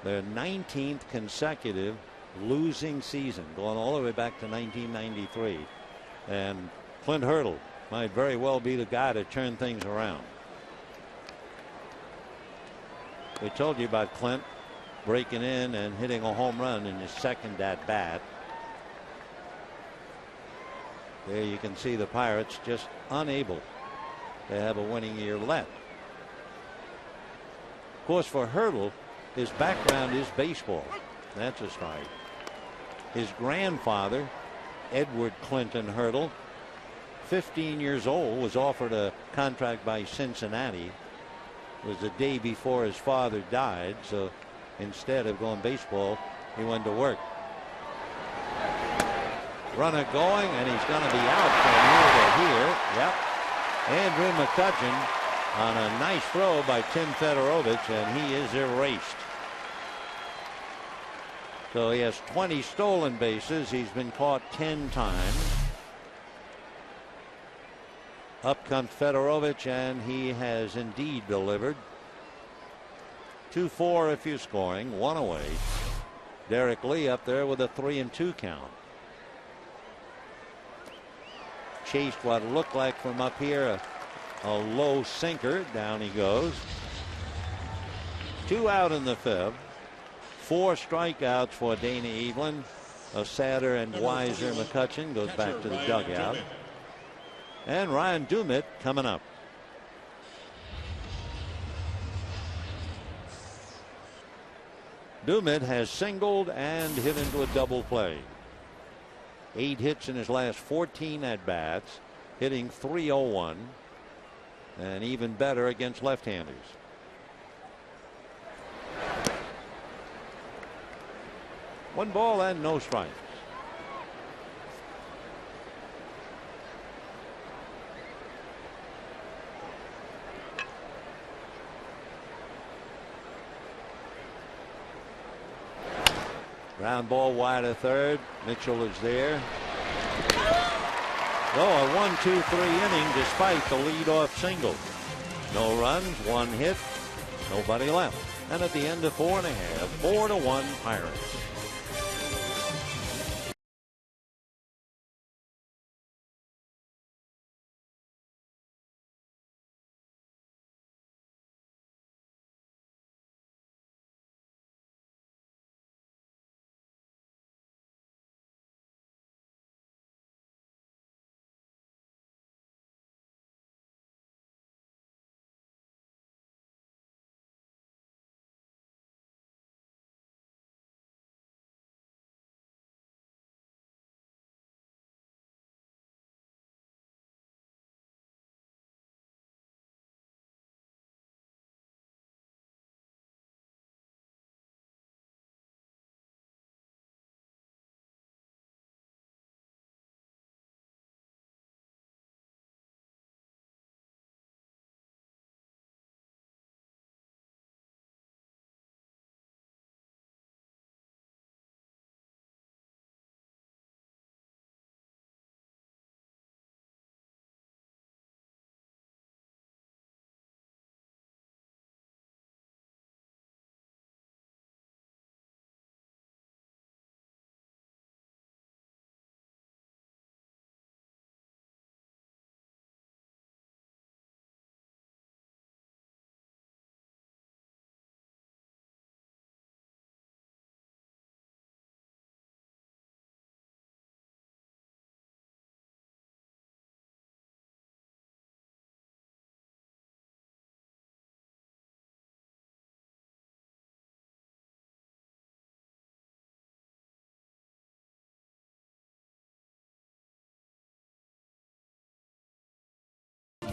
Their 19th consecutive losing season, going all the way back to 1993. And Clint Hurdle might very well be the guy to turn things around. We told you about Clint breaking in and hitting a home run in his second at bat. There you can see the Pirates just unable to have a winning year left. Of course, for Hurdle, his background is baseball. That's a strike. His grandfather, Edward Clinton Hurdle, 15 years old, was offered a contract by Cincinnati. It was the day before his father died, so instead of going baseball, he went to work. Runner going, and he's going to be out from here to here. Yep. Andrew McCutchen on a nice throw by Tim Fedorovich, and he is erased. So he has 20 stolen bases. He's been caught 10 times. Up comes Fedorovich, and he has indeed delivered. 2-4 if you're scoring, 1 away. Derek Lee up there with a 3-2 count. Chased what looked like from up here a low sinker. Down he goes. 2 out in the 5th. 4 strikeouts for Dana Evelyn. A sadder and wiser McCutchen goes back to the dugout. And Ryan Dumit coming up. Dumit has singled and hit into a double play. 8 hits in his last 14 at bats, hitting .301, and even better against left-handers. One ball and no strikes. Ground ball wide of third. Mitchell is there. So a 1-2-3 inning despite the leadoff single. No runs, 1 hit, nobody left. And at the end of 4 1/2, 4-1 Pirates.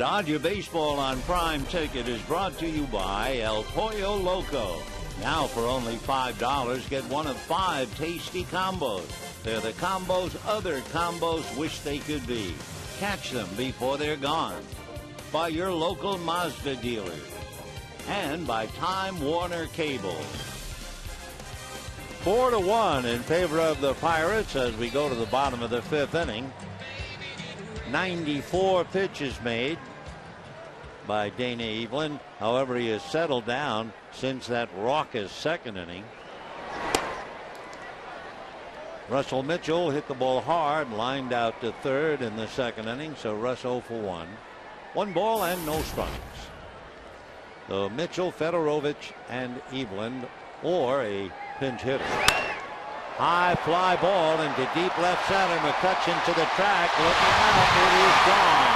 Dodger Baseball on Prime Ticket is brought to you by El Pollo Loco. Now for only $5, get one of 5 tasty combos. They're the combos other combos wish they could be. Catch them before they're gone. By your local Mazda dealer. And by Time Warner Cable. 4-1 in favor of the Pirates as we go to the bottom of the 5th inning. 94 pitches made by Dana Evelyn. However, he has settled down since that raucous 2nd inning. Russell Mitchell hit the ball hard, lined out to 3rd in the 2nd inning, so Russ 0 for 1. 1 ball and no strikes. So Mitchell, Fedorovich, and Evelyn, or a pinch hitter. High fly ball into deep left center. McCutcheon to the track, looking out. It is gone.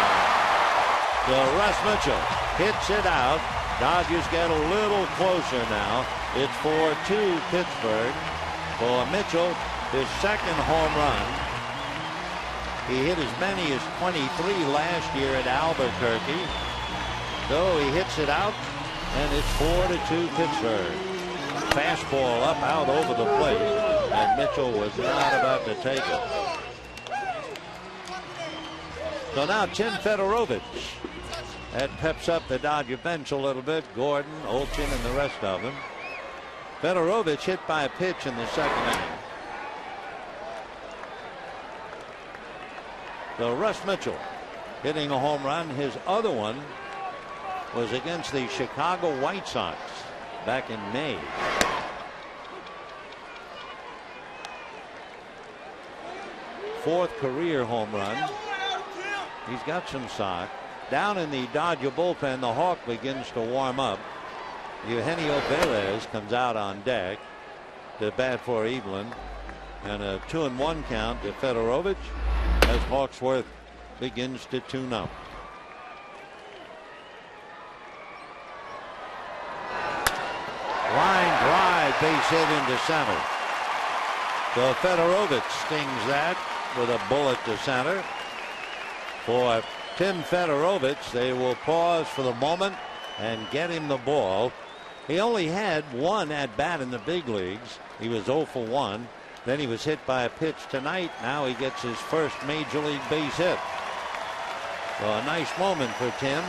So Russ Mitchell hits it out. Dodgers get a little closer now. It's 4-2 Pittsburgh. For Mitchell, his 2nd home run. He hit as many as 23 last year at Albuquerque. So he hits it out, and it's 4-2 Pittsburgh. Fastball up out over the plate, and Mitchell was not about to take it. So now Tim Fedorovich. That peps up the Dodger bench a little bit. Gordon, Olchin, and the rest of them. Fedorovich hit by a pitch in the 2nd inning. So Russ Mitchell hitting a home run. His other one was against the Chicago White Sox back in May. Fourth career home run. He's got some sock. Down in the Dodger bullpen, the Hawk begins to warm up. Eugenio Velez comes out on deck to bat for Evelyn. And a 2-1 count to Fedorovich as Hawksworth begins to tune up. Line drive, base hit into center. So Fedorovich stings that with a bullet to center. For Tim Fedorovich, they will pause for the moment and get him the ball. He only had 1 at bat in the big leagues. He was 0 for 1. Then he was hit by a pitch tonight. Now he gets his first major league base hit. So a nice moment for Tim.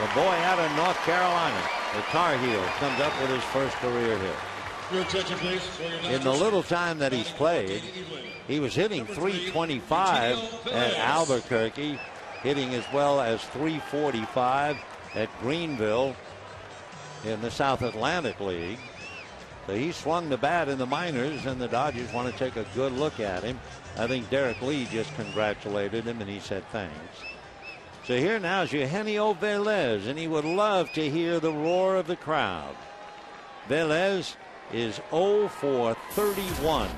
The boy out of North Carolina, the Tar Heel, comes up with his first career hit. Your attention, please. In the little time that he's played, he was hitting .325 at Albuquerque, hitting as well as .345 at Greenville in the South Atlantic League. So he swung the bat in the minors, and the Dodgers want to take a good look at him. I think Derek Lee just congratulated him, and he said thanks. So here now is Eugenio Velez, and he would love to hear the roar of the crowd. Velez is 0 for 31.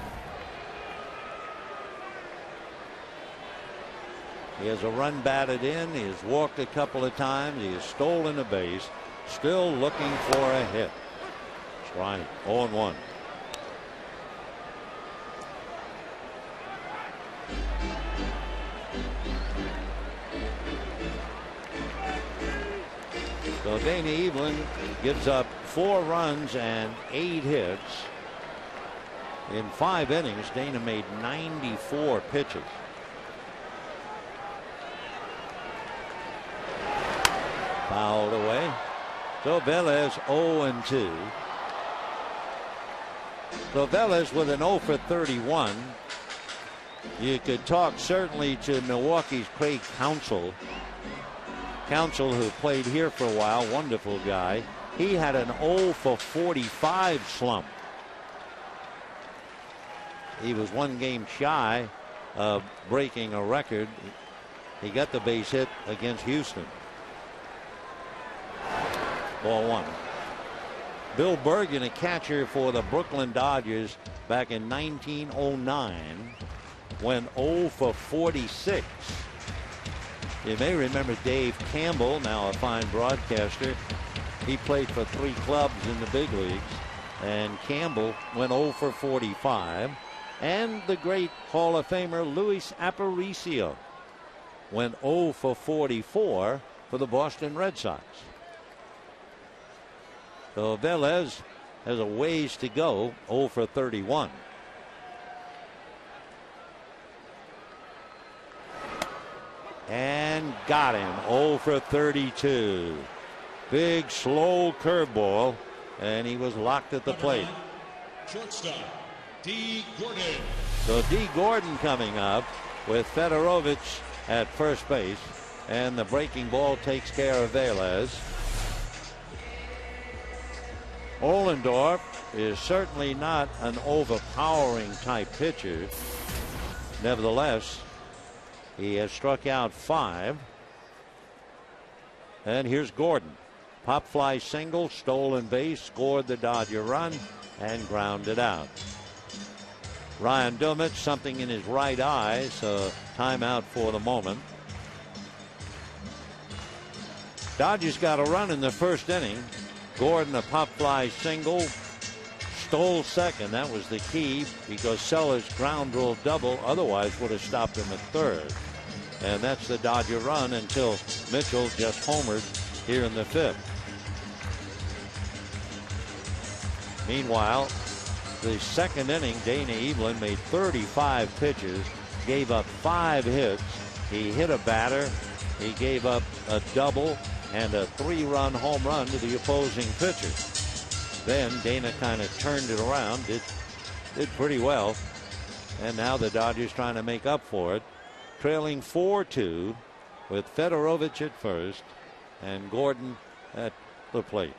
He has a run batted in. He has walked a couple of times. He has stolen a base. Still looking for a hit. Right, 0-1. So Dana Evelyn gives up 4 runs and 8 hits. In 5 innings, Dana made 94 pitches. Fouled away. So Velez 0-2. So Velez with an 0 for 31. You could talk certainly to Milwaukee's Craig Counsell. Counsell, who played here for a while, wonderful guy. He had an 0 for 45 slump. He was 1 game shy of breaking a record. He got the base hit against Houston. Ball 1. Bill Bergen, a catcher for the Brooklyn Dodgers back in 1909, went 0 for 46. You may remember Dave Campbell, now a fine broadcaster. He played for 3 clubs in the big leagues, and Campbell went 0 for 45. And the great Hall of Famer Luis Aparicio. went 0 for 44 for the Boston Red Sox. So Velez has a ways to go, 0 for 31. And got him, 0 for 32. Big, slow curveball, and he was locked at the plate. Shortstop, D. Gordon. So D. Gordon coming up with Fedorovich at first base, and the breaking ball takes care of Velez. Ohlendorf is certainly not an overpowering type pitcher. Nevertheless, he has struck out 5. And here's Gordon. Pop fly single, stolen base, scored the Dodger run, and grounded out. Ryan Dumich, something in his right eye, so timeout for the moment. Dodgers got a run in the first inning. Gordon, a pop fly single, stole second. That was the key because Sellers ground rule double otherwise would have stopped him at third. And that's the Dodger run until Mitchell just homered here in the 5th. Meanwhile, the second inning, Dana Evelyn made 35 pitches, gave up 5 hits. He hit a batter. He gave up a double and a 3-run home run to the opposing pitcher. Then Dana kind of turned it around, did pretty well. And now the Dodgers trying to make up for it. Trailing 4-2 with Fedorovich at first and Gordon at the plate.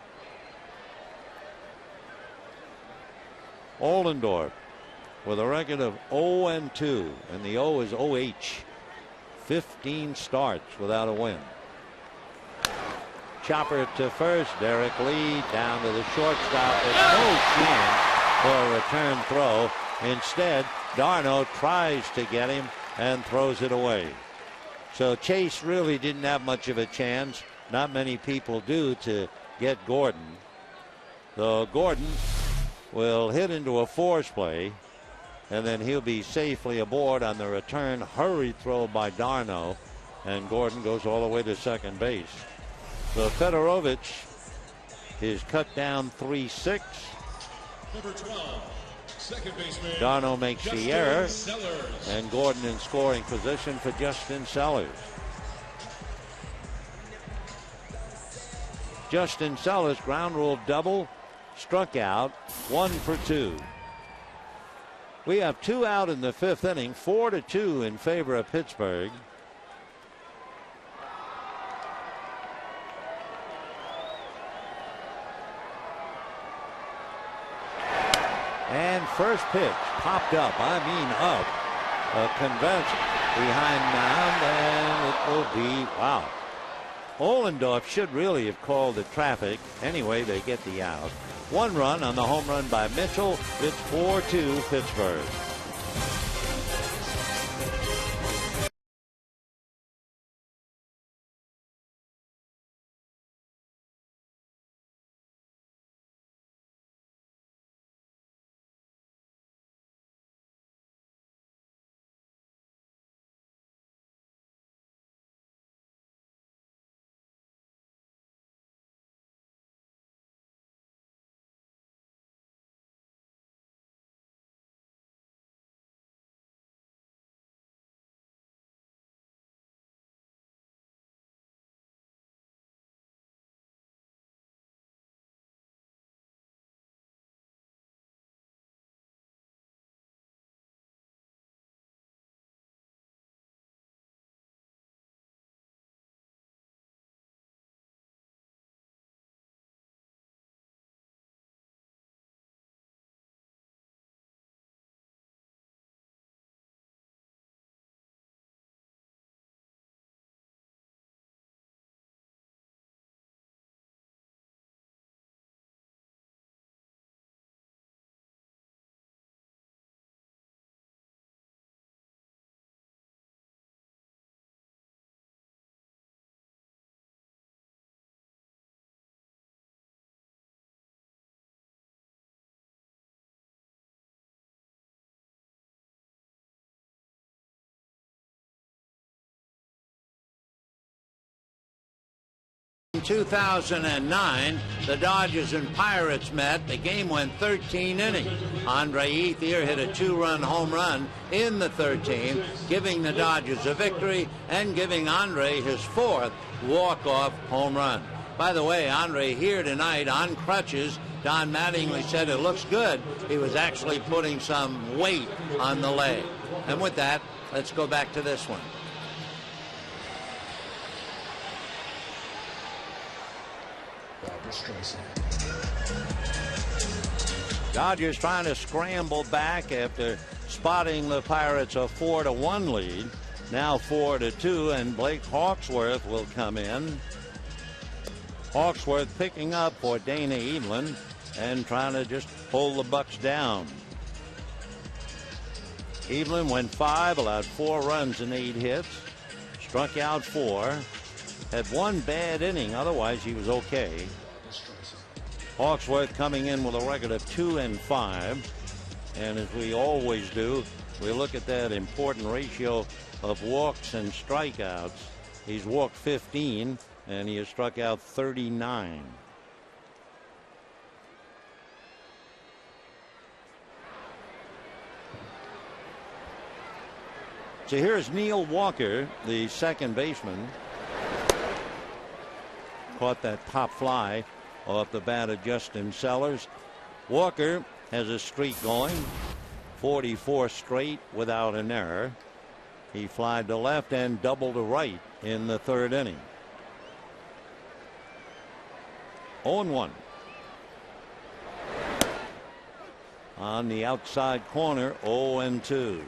Ohlendorf with a record of 0-2, and the O is OH. 15 starts without a win. Chopper to first. Derek Lee down to the shortstop. There's no chance for a return throw. Instead, Darno tries to get him and throws it away. So Chase really didn't have much of a chance. Not many people do to get Gordon. So Gordon will hit into a force play, and then he'll be safely aboard on the return. Hurried throw by Darno, and Gordon goes all the way to second base. So Fedorovich is cut down 3-6. Number 12, second baseman. Darno makes Justin the error, Sellers. and Gordon in scoring position for Justin Sellers. Justin Sellers, ground rule double, struck out, 1 for 2. We have 2 out in the 5th inning, 4-2 in favor of Pittsburgh. And first pitch popped up, up, convinced behind mound, and it will be, wow. Ohlendorf should really have called the traffic. Anyway, they get the out. 1 run on the home run by Mitchell. It's 4-2 Pittsburgh. in 2009, the Dodgers and Pirates met. The game went 13 innings. Andre Ethier hit a 2-run home run in the 13th, giving the Dodgers a victory and giving Andre his 4th walk-off home run. By the way, Andre here tonight on crutches. Don Mattingly said it looks good. He was actually putting some weight on the leg. And with that, let's go back to this one. Dodgers trying to scramble back after spotting the Pirates a 4-1 lead. Now 4-2, and Blake Hawksworth will come in. Hawksworth picking up for Dana Evelyn and trying to just pull the Bucks down. Evelyn went 5, allowed 4 runs and 8 hits, struck out 4, had 1 bad inning. Otherwise, he was okay. Hawksworth coming in with a record of 2-5, and as we always do, we look at that important ratio of walks and strikeouts. He's walked 15, and he has struck out 39. So here's Neil Walker, the second baseman. Caught that pop fly off the bat of Justin Sellers. Walker has a streak going, 44 straight without an error. He flied to left and doubled to right in the 3rd inning. 0-1. On the outside corner, 0-2.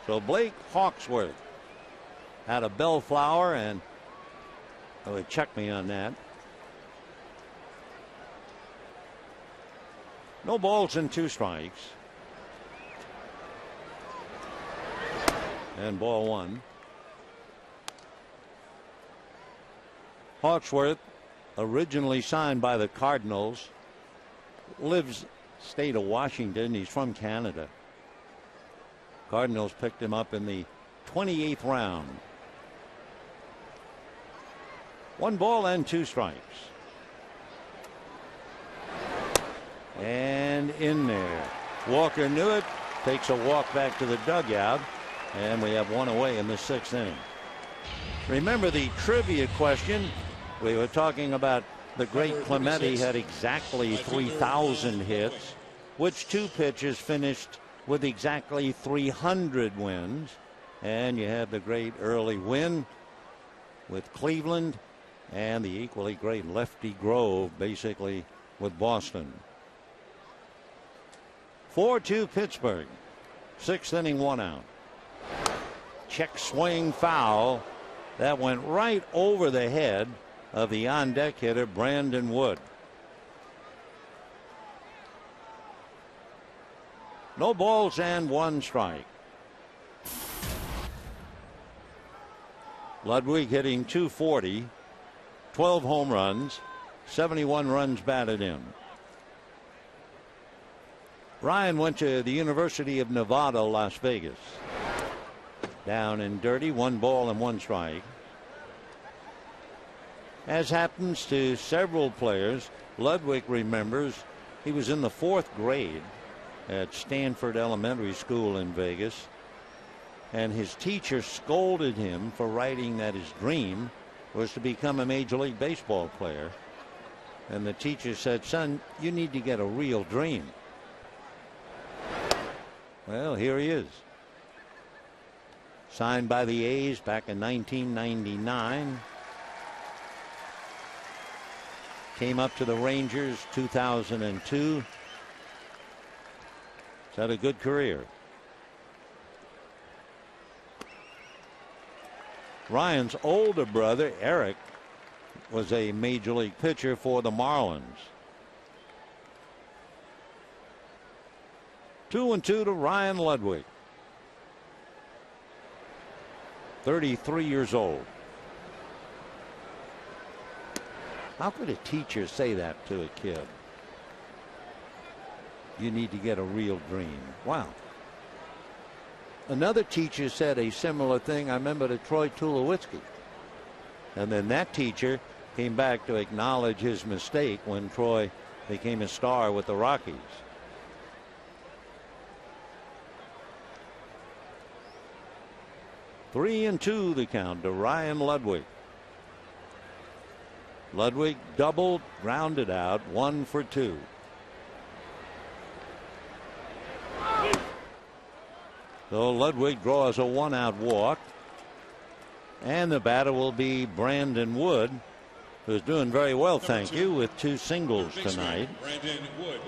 So Blake Hawksworth had a bellflower, and check me on that. No balls and 2 strikes. And ball 1. Hawksworth, originally signed by the Cardinals, lives state of Washington. He's from Canada. Cardinals picked him up in the 28th round. 1 ball and 2 strikes. And in there. Walker knew it. Takes a walk back to the dugout. And we have 1 away in the 6th inning. Remember the trivia question? We were talking about the great Clemente had exactly 3,000 hits. Which 2 pitchers finished with exactly 300 wins? And you have the great Early Wynn with Cleveland, and the equally great Lefty Grove basically with Boston. 4-2 Pittsburgh. 6th inning, 1 out. Check swing foul. That went right over the head of the on-deck hitter Brandon Wood. No balls and 1 strike. Ludwig hitting .240, 12 home runs, 71 runs batted in. Ryan went to the University of Nevada, Las Vegas. Down and dirty, 1 ball and 1 strike. As happens to several players, Ludwig remembers he was in the 4th grade at Stanford Elementary School in Vegas, and his teacher scolded him for writing that his dream was to become a Major League Baseball player. And the teacher said, "Son, you need to get a real dream." Well, here he is. Signed by the A's back in 1999. Came up to the Rangers 2002. He's had a good career. Ryan's older brother, Eric, was a Major League pitcher for the Marlins. 2-2 to Ryan Ludwig. 33 years old. How could a teacher say that to a kid? You need to get a real dream. Wow. Another teacher said a similar thing. I remember to Troy Tulowitzki. And then that teacher came back to acknowledge his mistake when Troy became a star with the Rockies. Three and two the count to Ryan Ludwig. Ludwig doubled, grounded out, 1 for 2. So Ludwig draws a 1-out walk. And the batter will be Brandon Wood, who's doing very well, thank you, with 2 singles tonight. Brandon Wood.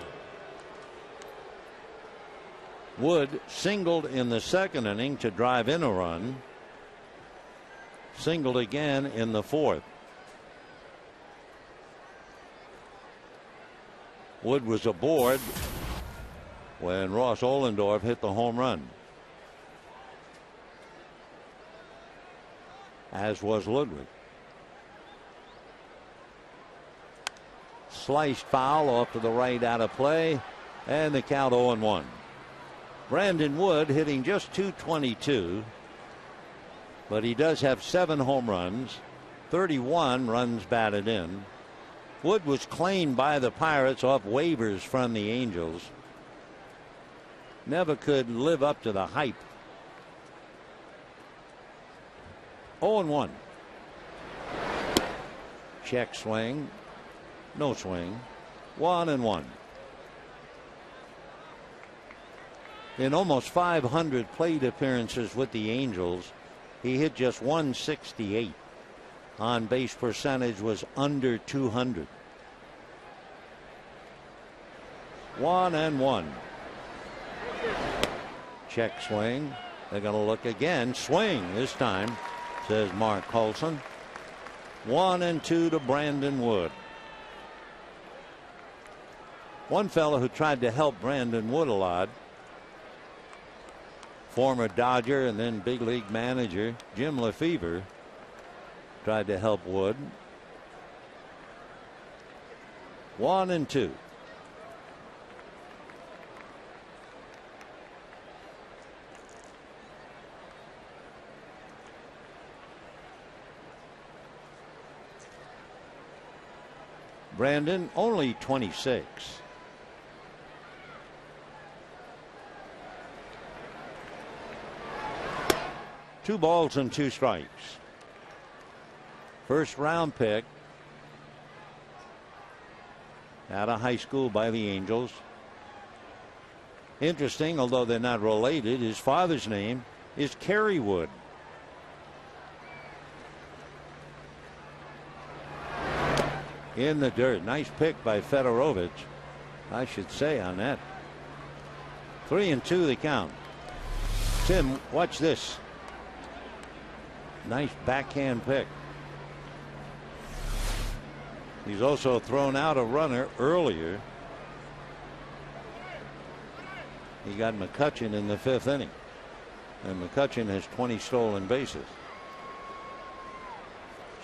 Wood singled in the second inning to drive in a run. Singled again in the fourth. Wood was aboard when Ross Ohlendorf hit the home run, as was Ludwig. Sliced foul off to the right, out of play, and the count 0-1. Brandon Wood hitting just .222, but he does have 7 home runs, 31 runs batted in. Wood was claimed by the Pirates off waivers from the Angels. Never could live up to the hype. 0-1. Check swing. No swing. 1-1. In almost 500 plate appearances with the Angels, he hit just 168. On base percentage was under 200. 1-1. Check swing. They're going to look again. Swing this time, says Mark Colson. 1-2 to Brandon Wood. One fellow who tried to help Brandon Wood a lot, former Dodger and then big league manager Jim Lefevre, tried to help Wood. 1-2. Brandon only 26. Two balls and 2 strikes. First round pick out of high school by the Angels. Interesting, although they're not related, his father's name is Kerry Wood. In the dirt. Nice pick by Fedorovich, I should say, on that. 3-2 the count. Tim, watch this. Nice backhand pick. He's also thrown out a runner earlier. He got McCutchen in the 5th inning. And McCutchen has 20 stolen bases.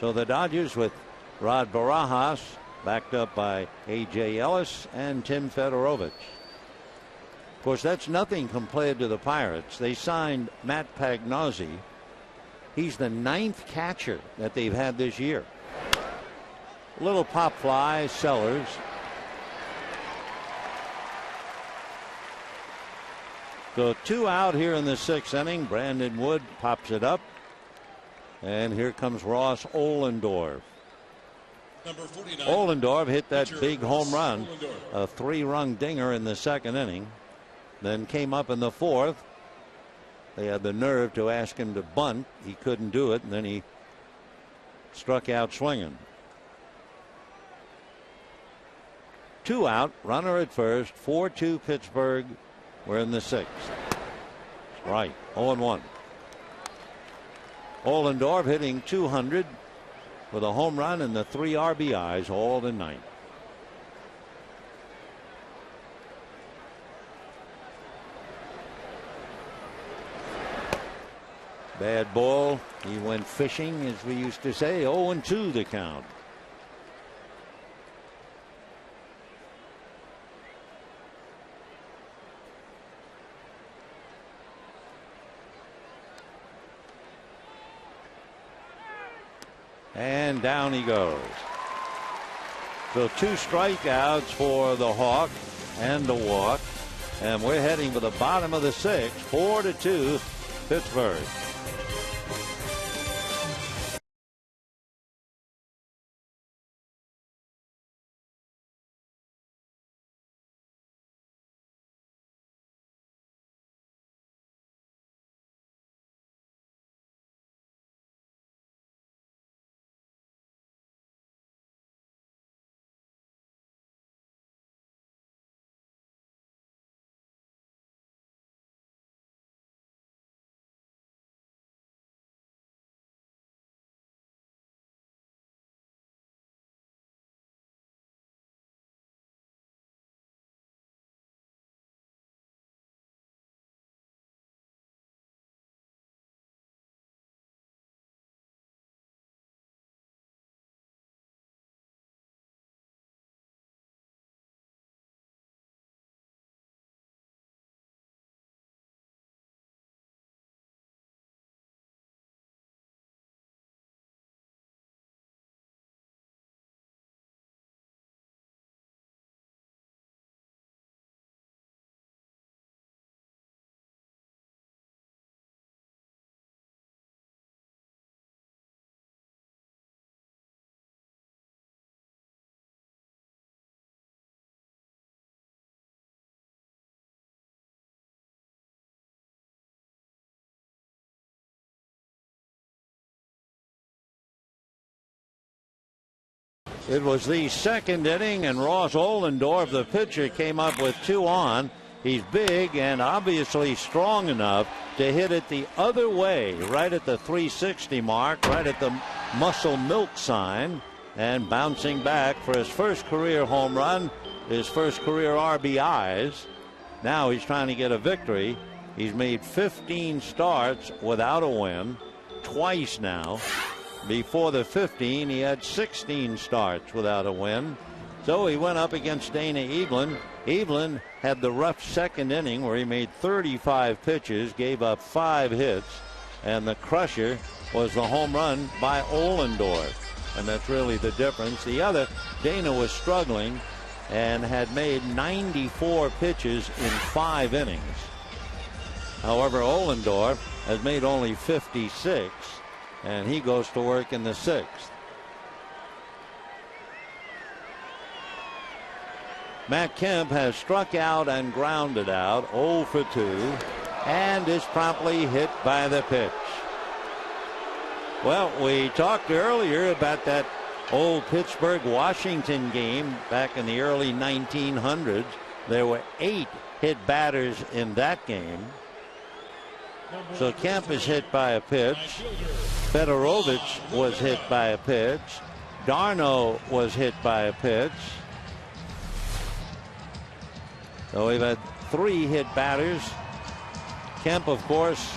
So the Dodgers with Rod Barajas, backed up by A.J. Ellis and Tim Fedorovich. Of course, that's nothing compared to the Pirates. They signed Matt Pagnozzi. He's the 9th catcher that they've had this year. Little pop fly, Sellers. So 2 out here in the 6th inning. Brandon Wood pops it up. And here comes Ross Ohlendorf. Ohlendorf hit that big home run, a 3-run dinger in the 2nd inning. Then came up in the 4th. They had the nerve to ask him to bunt. He couldn't do it, and then he struck out swinging. 2 out, runner at first, 4-2 Pittsburgh. We're in the 6th. Right, 0-1. Ohlendorf hitting .200 with a home run and the 3 RBIs all tonight. Bad ball. He went fishing, as we used to say. 0-2 the count. And down he goes. So 2 strikeouts for the Hawk and the walk. And we're heading for the bottom of the 6th, 4-2 Pittsburgh. It was the 2nd inning, and Ross Ohlendorf, the pitcher, came up with 2 on. He's big and obviously strong enough to hit it the other way, right at the 360 mark, right at the muscle milk sign, and bouncing back for his first career home run, his first career RBIs. Now he's trying to get a victory. He's made 15 starts without a win, twice now. Before the 15, he had 16 starts without a win. So he went up against Dana Evelyn. Evelyn had the rough 2nd inning where he made 35 pitches, gave up 5 hits, and the crusher was the home run by Ohlendorf. And that's really the difference. The other, Dana was struggling and had made 94 pitches in 5 innings. However, Ohlendorf has made only 56. And he goes to work in the 6th. Matt Kemp has struck out and grounded out, 0 for 2, and is promptly hit by the pitch. Well, we talked earlier about that old Pittsburgh-Washington game back in the early 1900s. There were 8 hit batters in that game. So Kemp is hit by a pitch. Fedorovich was hit by a pitch. Darno was hit by a pitch. So we've had 3 hit batters. Kemp, of course,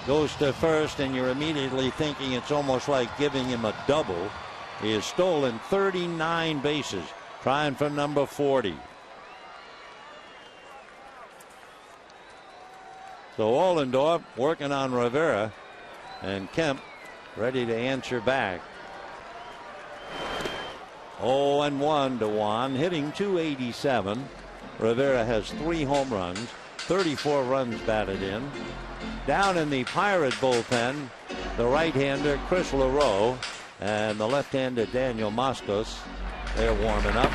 goes to first, and you're immediately thinking it's almost like giving him a double. He has stolen 39 bases, trying for number 40. So Ohlendorf working on Rivera, and Kemp ready to answer back. 0-1 to Juan, hitting .287. Rivera has 3 home runs, 34 runs batted in. Down in the Pirate bullpen, the right-hander Chris LaRoe and the left-hander Daniel Moscos. They're warming up.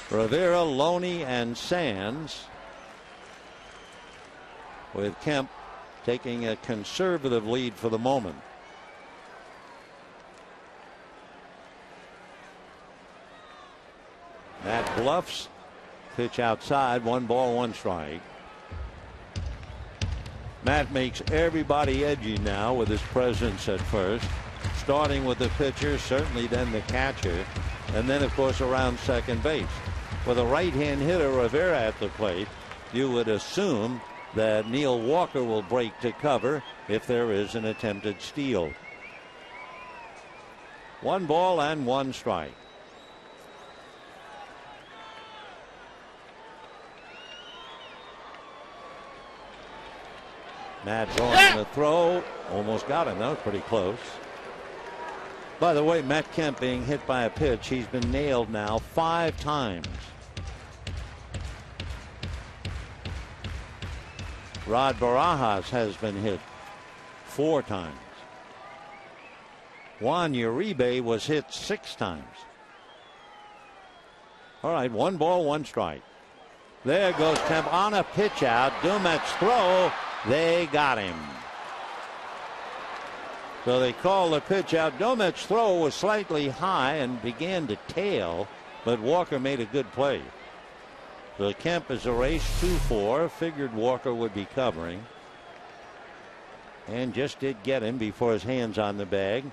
Rivera, Loney, and Sands, with Kemp taking a conservative lead for the moment. Matt bluffs. Pitch outside. 1 ball, 1 strike. Matt makes everybody edgy now with his presence at first, starting with the pitcher, certainly then the catcher, and then of course around second base. With a right-hand hitter Rivera at the plate, you would assume that Neil Walker will break to cover if there is an attempted steal. 1 ball and 1 strike. Matt going to throw. Almost got him. That was pretty close. By the way, Matt Kemp being hit by a pitch. He's been nailed now 5 times. Rod Barajas has been hit 4 times. Juan Uribe was hit 6 times. All right, 1 ball, 1 strike. There goes Kemp on a pitch out. Dumet's throw. They got him. So they call the pitch out. Dumet's throw was slightly high and began to tail, but Walker made a good play. So Kemp is erased 2-4. Figured Walker would be covering. And just did get him before his hands on the bag.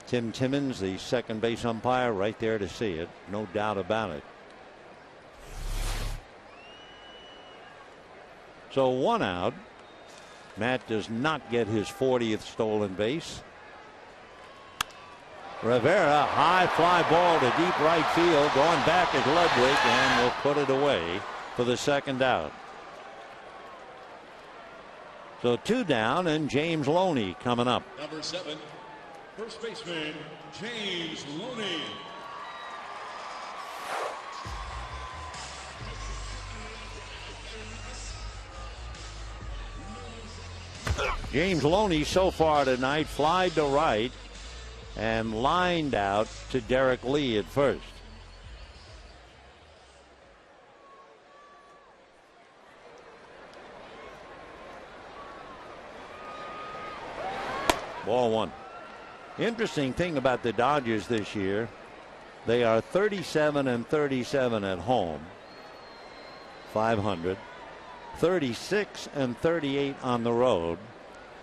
Tim Timmons, the second base umpire, right there to see it. No doubt about it. So 1 out. Matt does not get his 40th stolen base. Rivera, high fly ball to deep right field. Going back is Ludwig and will put it away for the 2nd out. So 2 down and James Loney coming up. Number 7, first baseman James Loney. James Loney so far tonight flied to right and lined out to Derek Lee at first. Ball 1. Interesting thing about the Dodgers this year, they are 37-37 at home, 500, 36-38 on the road.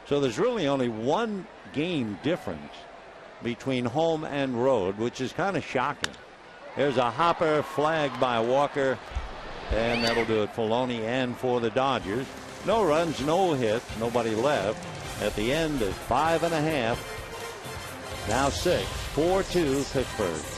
So there's really only 1 game difference between home and road, which is kind of shocking. There's a hopper flag by Walker, and that'll do it for Loney and for the Dodgers. No runs, no hits, nobody left at the end of 5.5. Now 6, 4-2 Pittsburgh.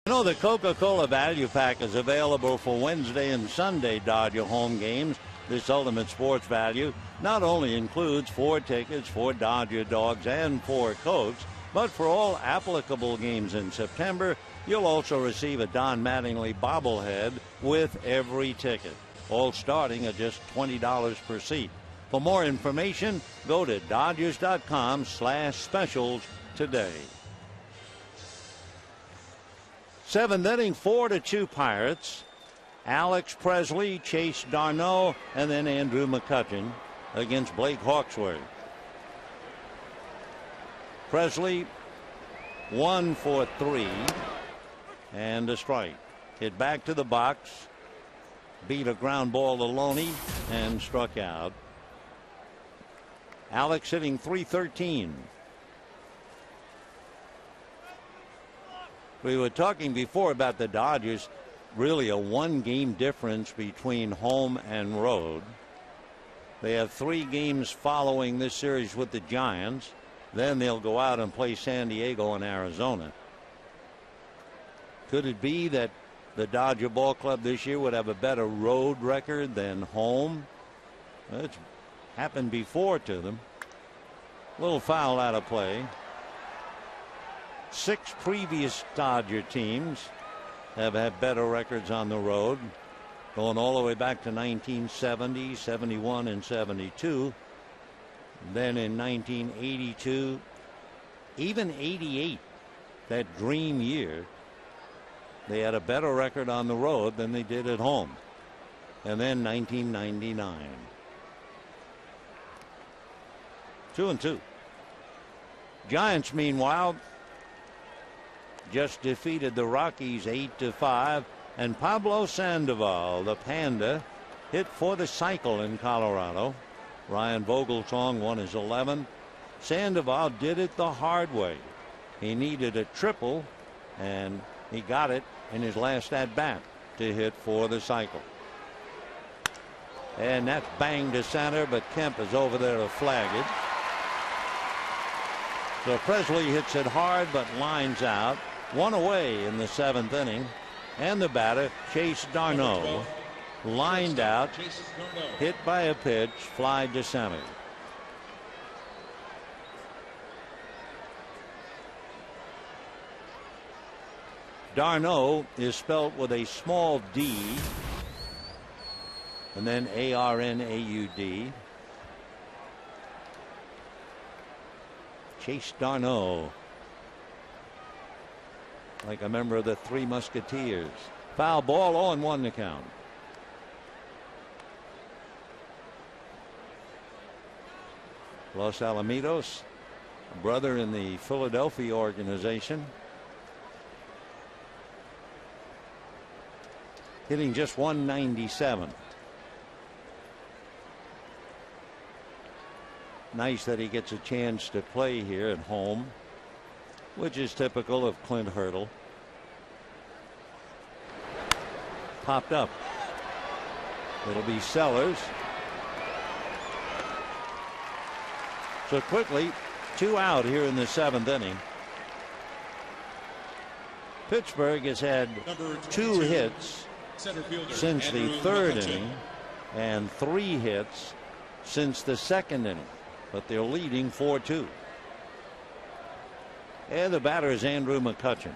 You know, the Coca-Cola Value Pack is available for Wednesday and Sunday Dodger home games. This Ultimate Sports Value not only includes 4 tickets for Dodger dogs and 4 coats, but for all applicable games in September, you'll also receive a Don Mattingly bobblehead with every ticket, all starting at just $20 per seat. For more information, go to Dodgers.com/specials today. 7th inning, 4-2 Pirates. Alex Presley, Chase Darno, and then Andrew McCutchen against Blake Hawksworth. Presley 1 for 3. and a strike. Hit back to the box, beat a ground ball to Loney, and struck out. Alex hitting .313. We were talking before about the Dodgers, really a 1-game difference between home and road. They have 3 games following this series with the Giants. Then they'll go out and play San Diego and Arizona. Could it be that the Dodger Ball Club this year would have a better road record than home? It's happened before to them. Little foul out of play. 6 previous Dodger teams have had better records on the road, going all the way back to 1970, 71, and 72. Then in 1982, even 88, that dream year, they had a better record on the road than they did at home. And then 1999. 2-2. Giants, meanwhile, just defeated the Rockies 8-5, and Pablo Sandoval, the Panda, hit for the cycle in Colorado. Ryan Vogelsong won his 11th. Sandoval did it the hard way. He needed a triple, and he got it in his last at bat to hit for the cycle. And that's banged to center, but Kemp is over there to flag it. So Presley hits it hard but lines out. 1 away in the 7th inning. And the batter, Chase Darno, lined out, hit by a pitch, fly to center. Darno is spelled with a small d and then Arnaud. Chase Darno, like a member of the Three Musketeers. Foul ball, 0-1 the count. Los Alamitos, a brother in the Philadelphia organization, hitting just .197. Nice that he gets a chance to play here at home, which is typical of Clint Hurdle. Popped up. It'll be Sellers. So quickly, 2 out here in the 7th inning. Pittsburgh has had 2 hits since the 3rd inning and 3 hits since the 2nd inning, but they're leading 4-2. And the batter is Andrew McCutchen.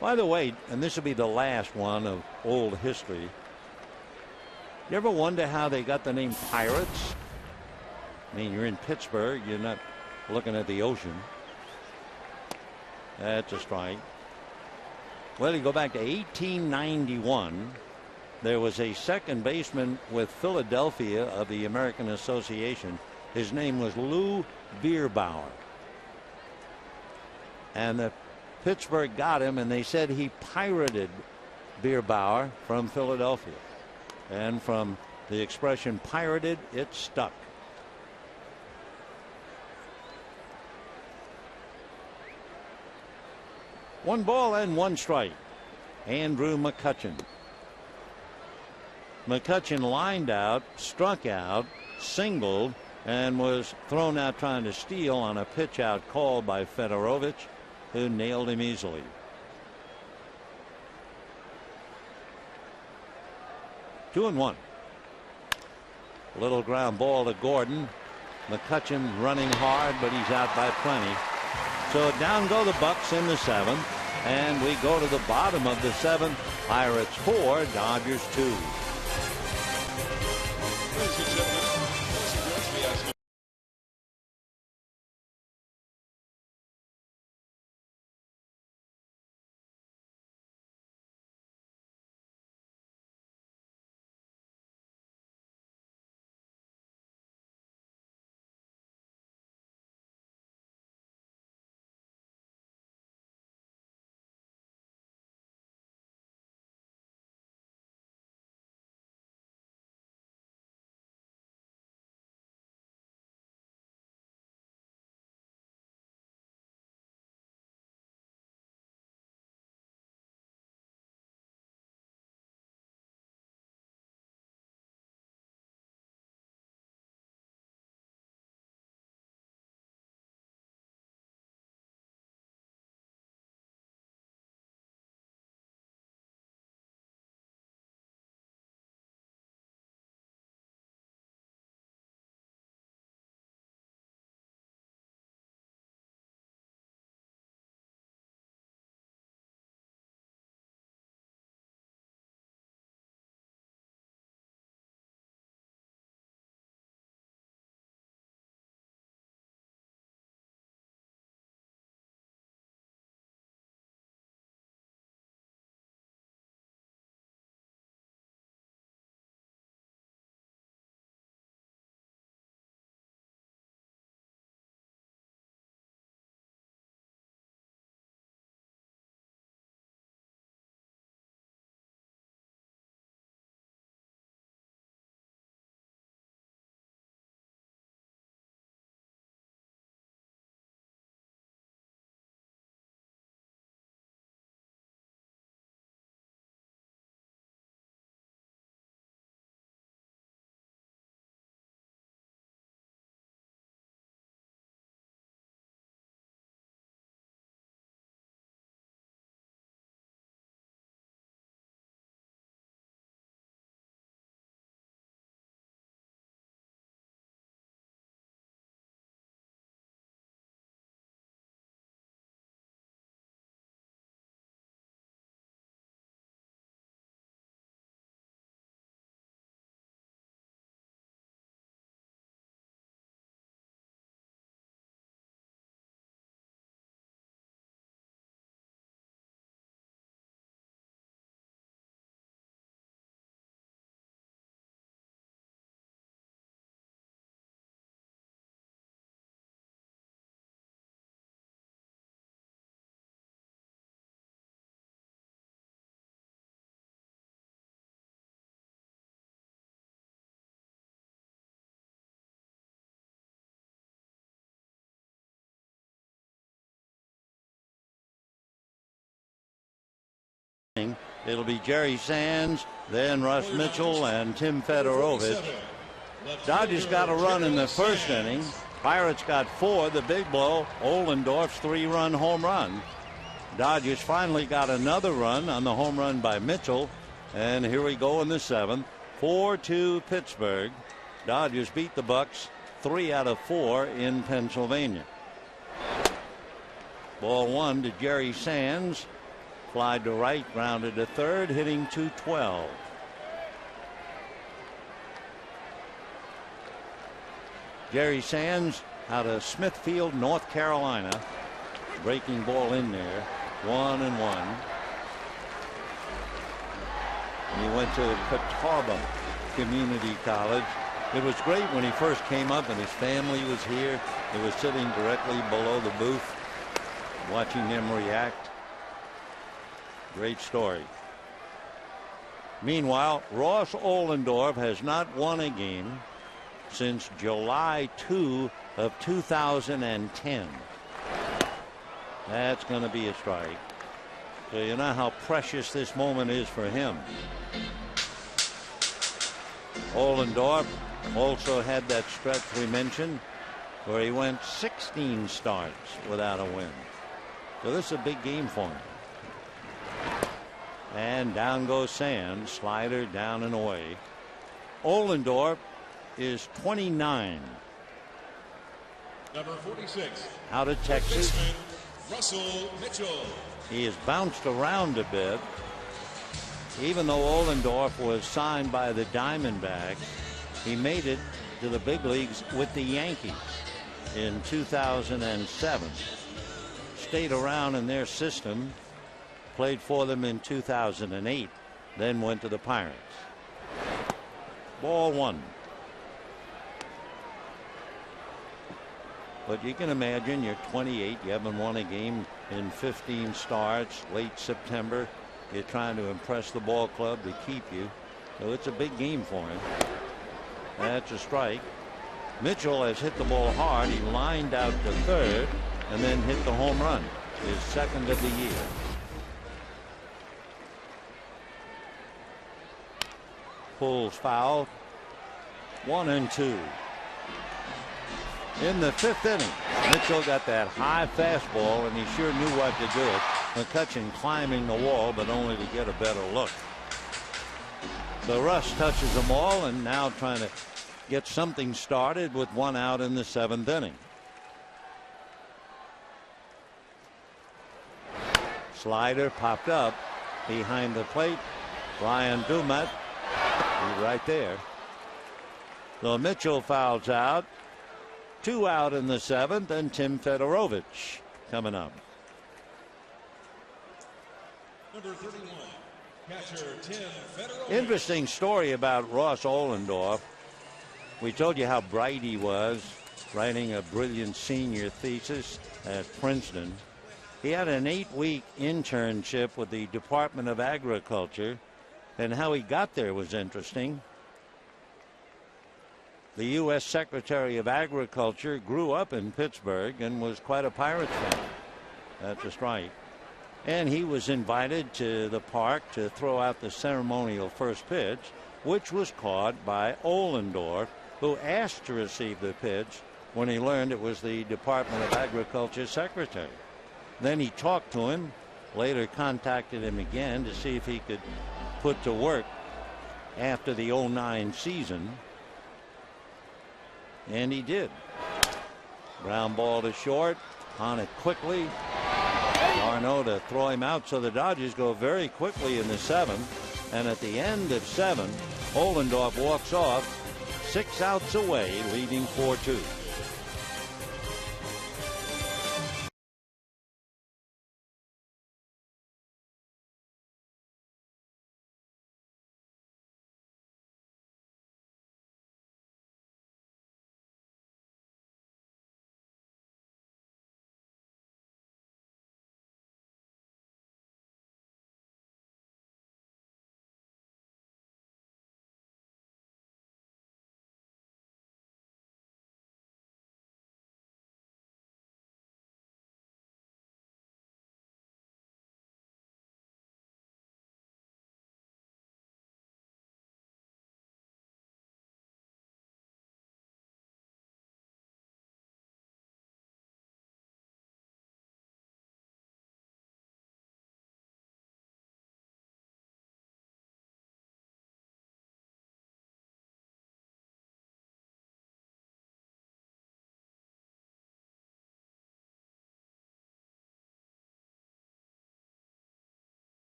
By the way, and this will be the last one of old history, you ever wonder how they got the name Pirates? I mean, you're in Pittsburgh, you're not looking at the ocean. That's a strike. Well, you go back to 1891. There was a second baseman with Philadelphia of the American Association. His name was Lou Bierbauer. And the Pittsburgh got him, and they said he pirated Bierbauer from Philadelphia. And from the expression pirated, it stuck. One ball and 1 strike. Andrew McCutchen. McCutchen lined out, struck out, singled, and was thrown out trying to steal on a pitch out call by Fedorovich, who nailed him easily. Two and one. Little ground ball to Gordon. McCutchen running hard, but he's out by plenty. So down go the Bucks in the 7th, and we go to the bottom of the 7th. Pirates 4, Dodgers 2. It'll be Jerry Sands, then Russ Mitchell, and Tim Fedorovich. Dodgers got a run in the first inning. Pirates got 4. The big blow, Ohlendorf's 3-run home run. Dodgers finally got another run on the home run by Mitchell. And here we go in the 7th. 4-2 Pittsburgh. Dodgers beat the Bucks 3 out of 4 in Pennsylvania. Ball 1 to Jerry Sands. Fly to right, grounded to third, hitting .212. Jerry Sands out of Smithfield, North Carolina. Breaking ball in there. 1-1. He went to Catawba Community College. It was great when he first came up and his family was here. He was sitting directly below the booth, watching him react. Great story. Meanwhile, Ross Ohlendorf has not won a game since July 2 of 2010. That's going to be a strike. So you know how precious this moment is for him. Ohlendorf also had that stretch we mentioned where he went 16 starts without a win. So this is a big game for him. And down goes Sands, slider down and away. Ohlendorf is 29. Number 46. Out of Texas. Russell Mitchell. He has bounced around a bit. Even though Ohlendorf was signed by the Diamondbacks, he made it to the big leagues with the Yankees in 2007. Stayed around in their system, played for them in 2008, then went to the Pirates. Ball 1. But you can imagine you're 28, you haven't won a game in 15 starts, late September. You're trying to impress the ball club to keep you. So it's a big game for him. That's a strike. Mitchell has hit the ball hard. He lined out to third and then hit the home run, his second of the year. Pulls foul. 1-2. In the 5th inning, Mitchell got that high fastball, and he sure knew what to do it. McCutchen climbing the wall, but only to get a better look. So Russ touches them all, and now trying to get something started with 1 out in the 7th inning. Slider popped up behind the plate. Brian Dumet, he's right there. So Mitchell fouls out. 2 out in the 7th, and Tim Fedorovich coming up. Number 31, catcher Tim Fedorovich. Interesting story about Ross Ohlendorf. We told you how bright he was, writing a brilliant senior thesis at Princeton. He had an 8-week internship with the Department of Agriculture, and how he got there was interesting. The U.S. Secretary of Agriculture grew up in Pittsburgh and was quite a Pirates fan. That's a strike. And he was invited to the park to throw out the ceremonial first pitch, which was caught by Ohlendorf, who asked to receive the pitch when he learned it was the Department of Agriculture secretary. Then he talked to him, later contacted him again to see if he could put to work after the '09 season. And he did. Ground ball to short. On it quickly. Darno to throw him out. So the Dodgers go very quickly in the 7th. And at the end of 7, Ohlendorf walks off 6 outs away, leading 4-2.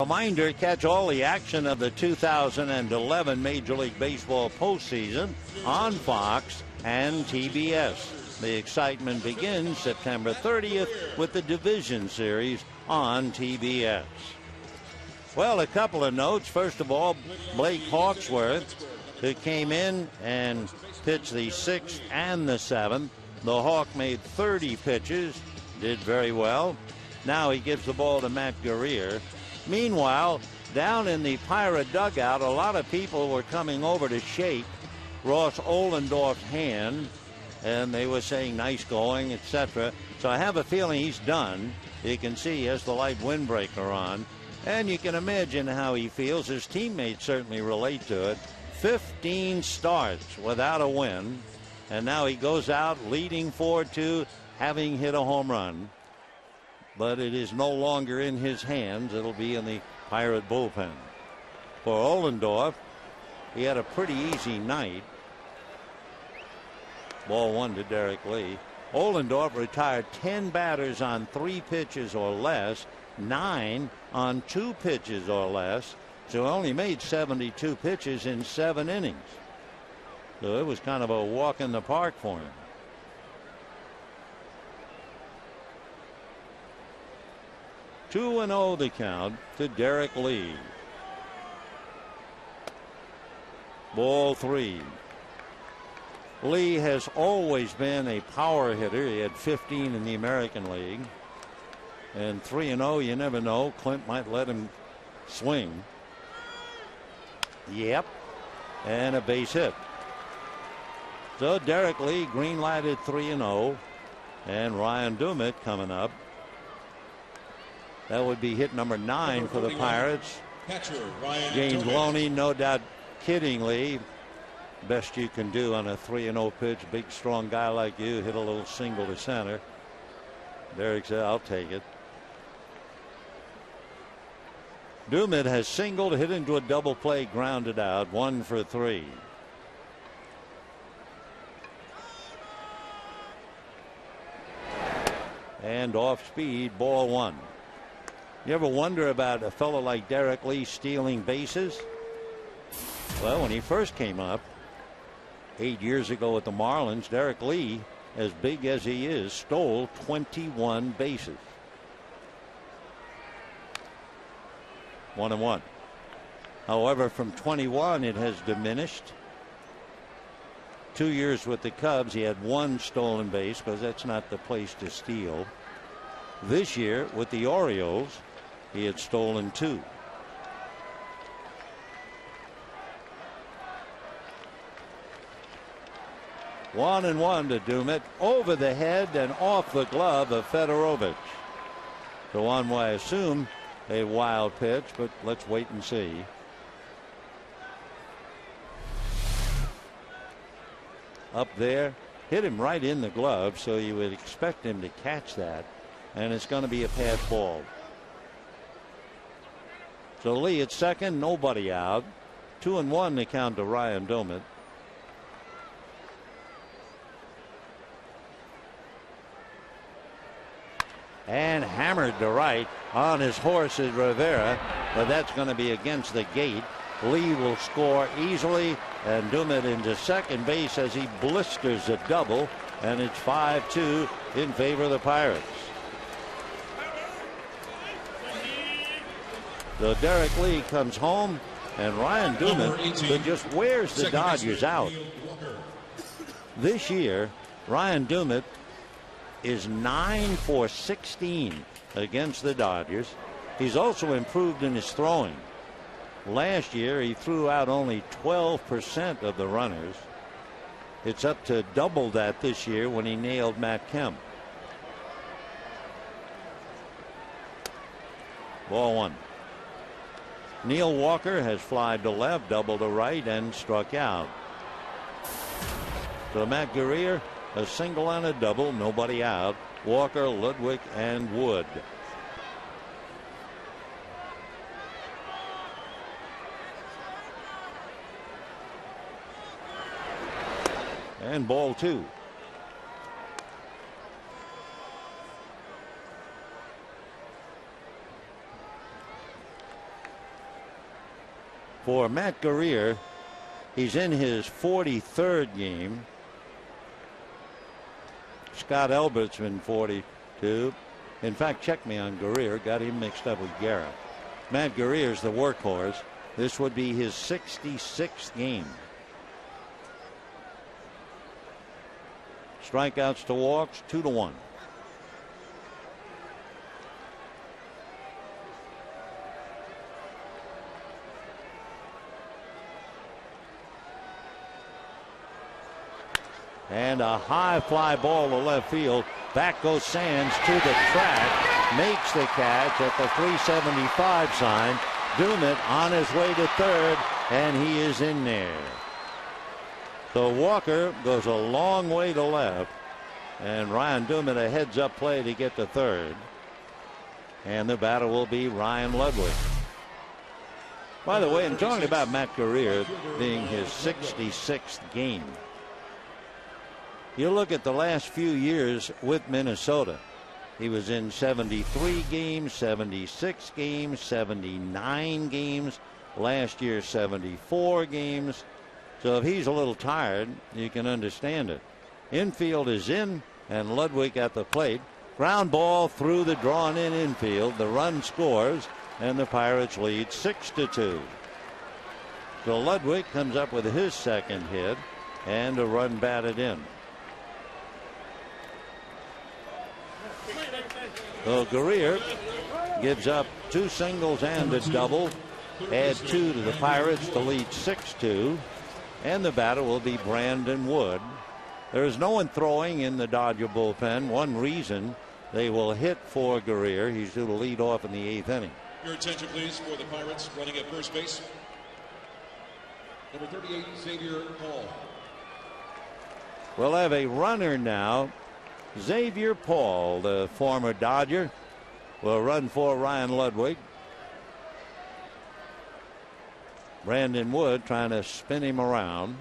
Reminder, catch all the action of the 2011 Major League Baseball postseason on Fox and TBS. The excitement begins September 30th with the Division Series on TBS. Well, a couple of notes. First of all, Blake Hawksworth, who came in and pitched the 6th and the 7th. The Hawk made 30 pitches, did very well. Now he gives the ball to Matt Guerrier. Meanwhile, down in the Pirate dugout, a lot of people were coming over to shake Ross Ohlendorf's hand, and they were saying nice going, etc. So I have a feeling he's done. You can see he has the light windbreaker on, and you can imagine how he feels. His teammates certainly relate to it. 15 starts without a win, and now he goes out leading 4-2, having hit a home run. But it is no longer in his hands. It'll be in the Pirate bullpen. For Ohlendorf, he had a pretty easy night. Ball 1 to Derek Lee. Ohlendorf retired 10 batters on 3 pitches or less, 9 on 2 pitches or less. So only made 72 pitches in 7 innings. So it was kind of a walk in the park for him. 2-0 the count to Derek Lee. Ball 3. Lee has always been a power hitter. He had 15 in the American League. And 3-0, you never know. Clint might let him swing. Yep. And a base hit. So Derek Lee green lighted 3-0. And Ryan Dumit coming up. That would be hit number 9 for the Pirates. James Loney, no doubt kiddingly, best you can do on a 3-0 pitch. Big strong guy like you hit a little single to center. Derek said, I'll take it. Dumit has singled, hit into a double play, grounded out, 1 for 3. And off speed, ball 1. You ever wonder about a fellow like Derek Lee stealing bases? Well, when he first came up 8 years ago at the Marlins, Derek Lee, as big as he is, stole 21 bases. 1-1. However, from 21 it has diminished. 2 years with the Cubs, he had 1 stolen base because that's not the place to steal. This year with the Orioles, he had stolen 2. One and 1 to Dumit, over the head and off the glove of Fedorovich. So on, I assume, a wild pitch, but let's wait and see. Up there, hit him right in the glove, so you would expect him to catch that, and it's going to be a pass ball. So Lee at second, nobody out. 2-1 to count to Ryan Dumit. And hammered to right on his horse is Rivera, but that's going to be against the gate. Lee will score easily, and Dumit into second base as he blisters a double, and it's 5-2 in favor of the Pirates. So Derek Lee comes home, and Ryan Dumit just wears the Dodgers out. This year, Ryan Dumit is 9 for 16 against the Dodgers. He's also improved in his throwing. Last year, he threw out only 12% of the runners. It's up to double that this year when he nailed Matt Kemp. Ball 1. Neil Walker has flied to left, double to right, and struck out. So Matt Guerrier, a single and a double, nobody out. Walker, Ludwig, and Wood. And ball 2. For Matt Guerrier, he's in his 43rd game. Scott Elbert's been 42. In fact, check me on Guerrier. Got him mixed up with Garrett. Matt Guerrier's the workhorse. This would be his 66th game. Strikeouts to walks, 2-1. And a high fly ball to left field. Back goes Sands to the track. Makes the catch at the 375 sign. Dummett on his way to third, and he is in there. So Walker goes a long way to left, and Ryan Dummett a heads-up play to get to third. And the batter will be Ryan Ludwig. By the way, I'm talking about Matt Guerrier being his 66th game. You look at the last few years with Minnesota. He was in 73 games, 76 games, 79 games. Last year, 74 games. So if he's a little tired, you can understand it. Infield is in, and Ludwig at the plate. Ground ball through the drawn-in infield. The run scores, and the Pirates lead 6-2. So Ludwig comes up with his second hit, and a run batted in. So Guerrier gives up 2 singles and a double. Add 2 to the Pirates to lead 6-2. And the batter will be Brandon Wood. There is no one throwing in the Dodger bullpen. One reason they will hit for Guerrier. He's due to lead off in the 8th inning. Your attention, please, for the Pirates running at first base. Number 38, Xavier Paul. We'll have a runner now. Xavier Paul, the former Dodger, will run for Ryan Ludwig. Brandon Wood trying to spin him around.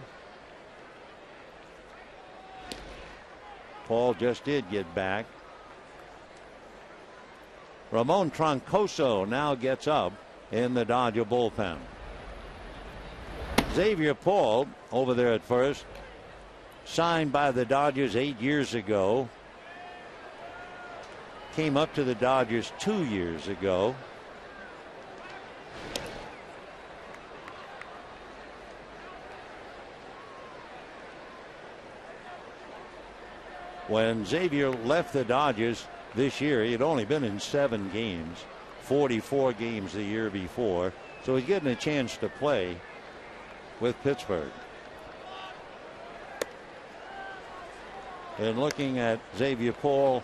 Paul just did get back. Ramon Troncoso now gets up in the Dodger bullpen. Xavier Paul over there at first, signed by the Dodgers 8 years ago. Came up to the Dodgers 2 years ago. When Xavier left the Dodgers this year, he had only been in 7 games, 44 games the year before. So he's getting a chance to play with Pittsburgh. And looking at Xavier Paul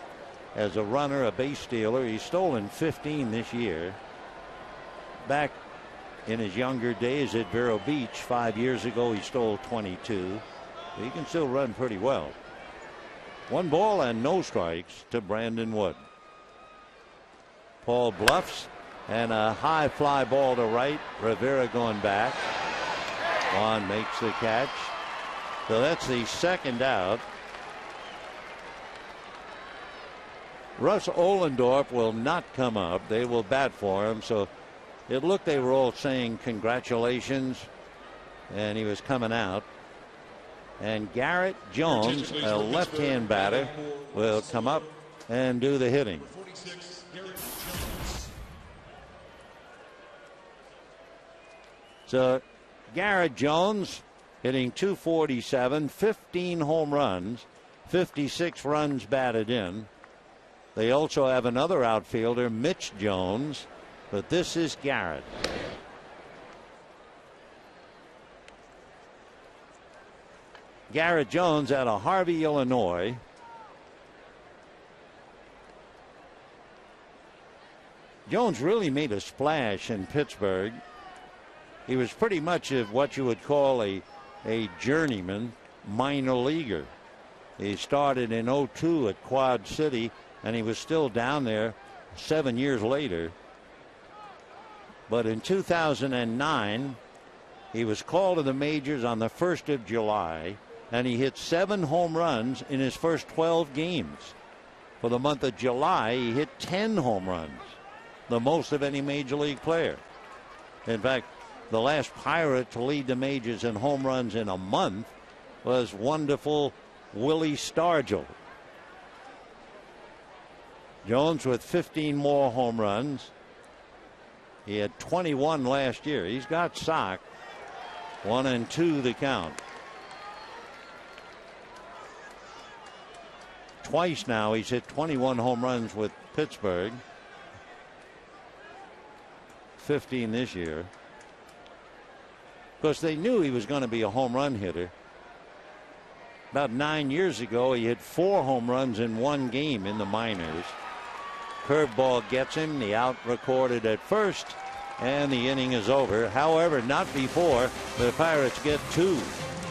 as a runner, a base stealer, he's stolen 15 this year. Back in his younger days at Vero Beach 5 years ago, he stole 22. He can still run pretty well. 1 ball and no strikes to Brandon Wood. Paul bluffs, and a high fly ball to right. Rivera going back. Juan makes the catch. So that's the second out. Russ Ohlendorf will not come up. They will bat for him. So it looked they were all saying congratulations, and he was coming out. And Garrett Jones, a left-hand batter, will come up and do the hitting. So Garrett Jones hitting .247, 15 home runs, 56 runs batted in. They also have another outfielder, Mitch Jones, but this is Garrett. Garrett Jones out of Harvey, Illinois. Jones really made a splash in Pittsburgh. He was pretty much of what you would call a journeyman minor leaguer. He started in '02 at Quad City, and he was still down there 7 years later. But in 2009, he was called to the majors on the 1st of July, and he hit 7 home runs in his first 12 games. For the month of July, he hit 10 home runs, the most of any major league player. In fact, the last Pirate to lead the majors in home runs in a month was wonderful Willie Stargell. Jones with 15 more home runs. He had 21 last year. He's got sock. 1-2 the count. Twice now he's hit 21 home runs with Pittsburgh. 15 this year. Of course, they knew he was going to be a home run hitter. About 9 years ago, he hit 4 home runs in one game in the minors. Curveball gets him. The out recorded at first, and the inning is over. However, not before the Pirates get 2.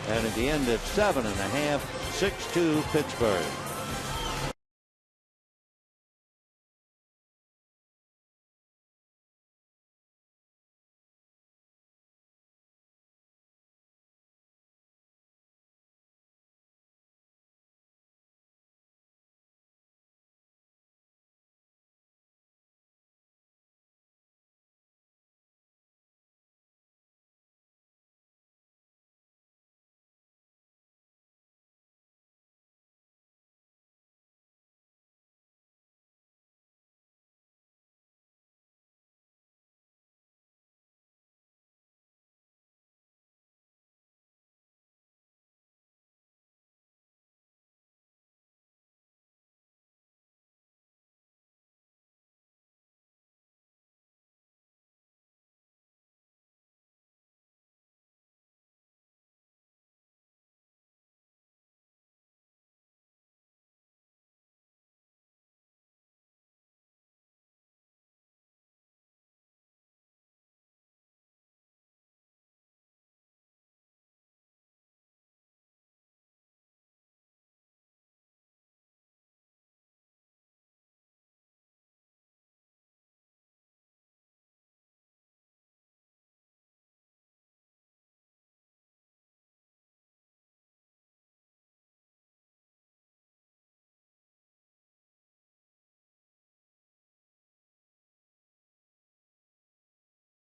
And at the end of 7.5, 6-2 Pittsburgh.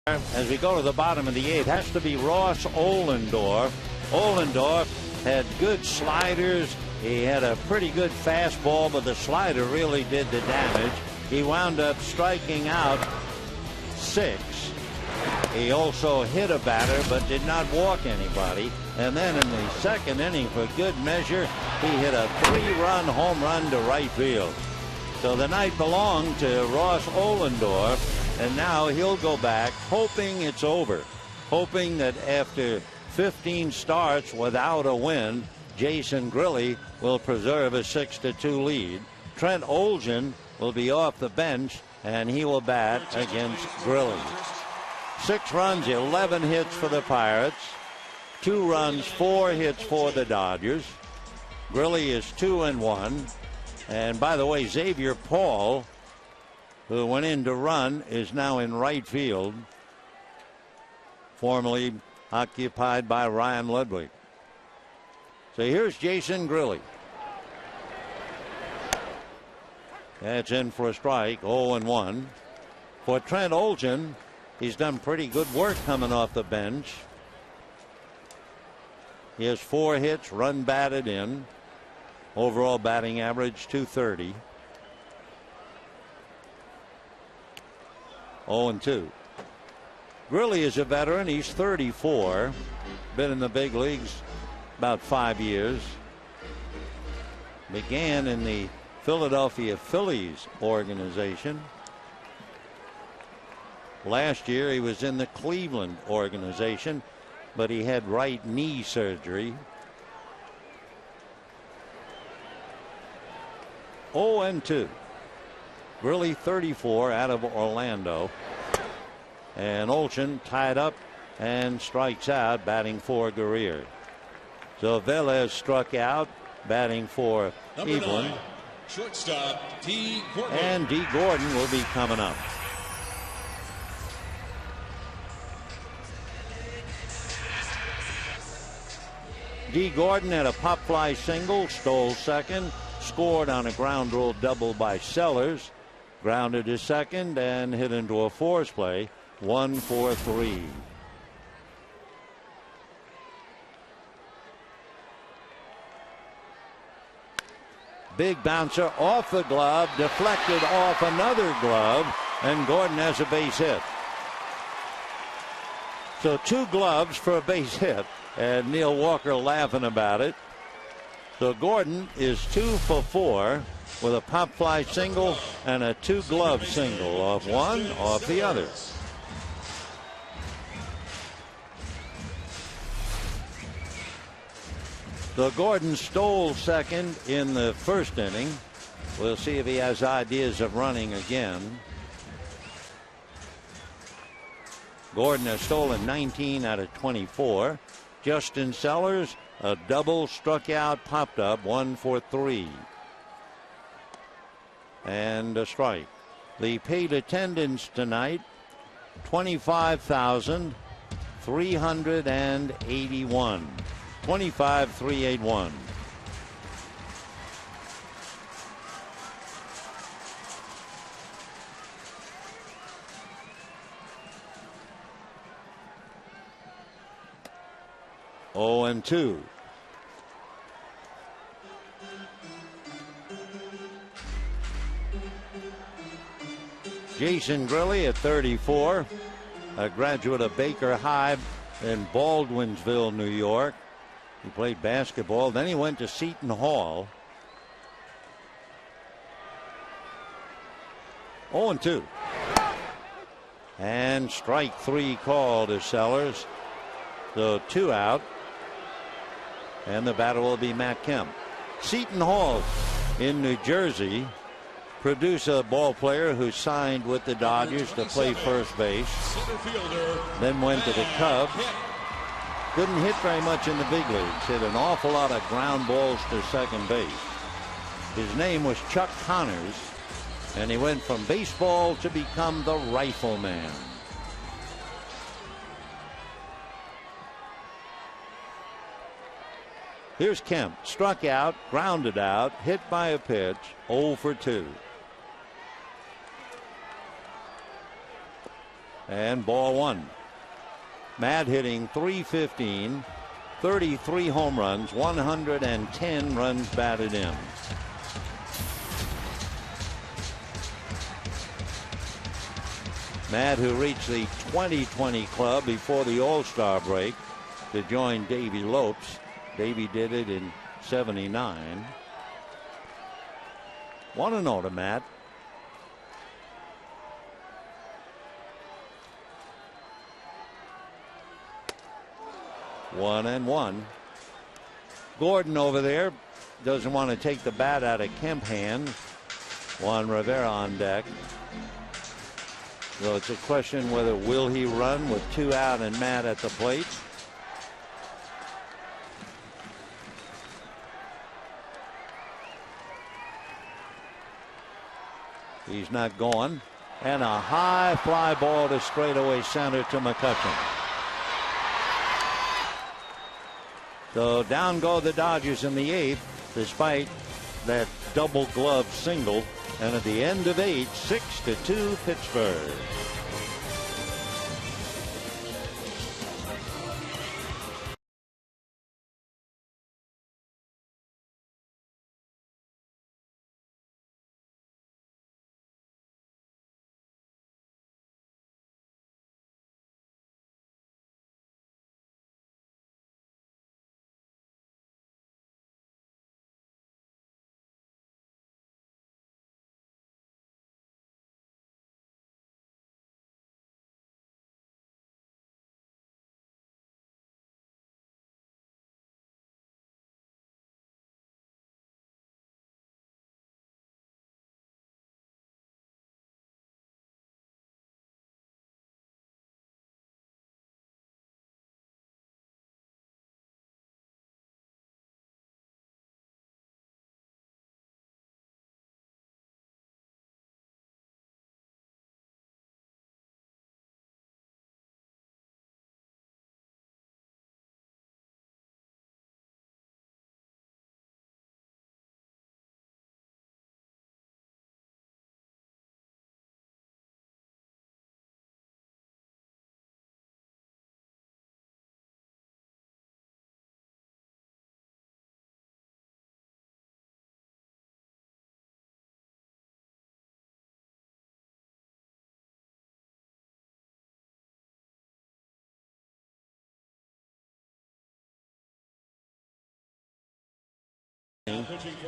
As we go to the bottom of the 8th, has to be Ross Ohlendorf. Ohlendorf had good sliders. He had a pretty good fastball, but the slider really did the damage. He wound up striking out 6. He also hit a batter, but did not walk anybody. And then in the second inning, for good measure, he hit a 3-run home run to right field. So the night belonged to Ross Ohlendorf. And now he'll go back hoping it's over, hoping that after 15 starts without a win, Jason Grilli will preserve a 6-2 lead. Trent Olgen will be off the bench, and he will bat against Grilli. 6 runs, 11 hits for the Pirates. 2 runs, 4 hits for the Dodgers. Grilli is 2-1. And by the way, Xavier Paul, who went in to run, is now in right field, formerly occupied by Ryan Ludwig. So here's Jason Grilli. That's in for a strike, 0-1. For Trent Olgen, he's done pretty good work coming off the bench. He has 4 hits, run batted in. Overall batting average, .230. 0-2. Grilli is a veteran. He's 34. Been in the big leagues about 5 years. Began in the Philadelphia Phillies organization. Last year he was in the Cleveland organization, but he had right knee surgery. 0-2. Grilli 34 out of Orlando. And Olsen tied up and strikes out, batting for Guerrier. So Velez struck out, batting for Evelyn. Shortstop D. Gordon. And D. Gordon will be coming up. D. Gordon had a pop fly single, stole second, scored on a ground rule double by Sellers, grounded to second and hit into a force play. 1 for 3. Big bouncer off the glove, deflected off another glove, and Gordon has a base hit. So 2 gloves for a base hit, and Neil Walker laughing about it. So Gordon is 2 for 4 with a pop fly single and a 2-glove single, off one, off the other. So Gordon stole second in the first inning. We'll see if he has ideas of running again. Gordon has stolen 19 out of 24. Justin Sellers, a double, struck out, popped up, 1 for 3. And a strike. The paid attendance tonight, 25,381. 25,381. Oh, and 2. Jason Grilly at 34, a graduate of Baker High in Baldwinsville, New York. He played basketball, then he went to Seton Hall. 0-2. And strike 3 called to Sellers. So 2 out. And the batter will be Matt Kemp. Seton Hall in New Jersey produced a ball player who signed with the Dodgers to play first base. Then went to the Cubs. Couldn't hit very much in the big leagues. Hit an awful lot of ground balls to second base. His name was Chuck Connors, and he went from baseball to become the rifleman. Here's Kemp, struck out, grounded out, hit by a pitch, 0 for 2. And ball 1. Matt hitting .315, 33 home runs, 110 runs batted in. Matt, who reached the 2020 club before the All-Star break to join Davey Lopes. Davey did it in '79. 1-0 to Matt. One and one. Gordon over there doesn't want to take the bat out of Kemp's hand. Juan Rivera on deck. So it's a question whether will he run with 2 out and Matt at the plate. He's not going. And a high fly ball to straightaway center to McCutcheon. So down go the Dodgers in the 8th, despite that double glove single. And at the end of 8, 6-2 Pittsburgh.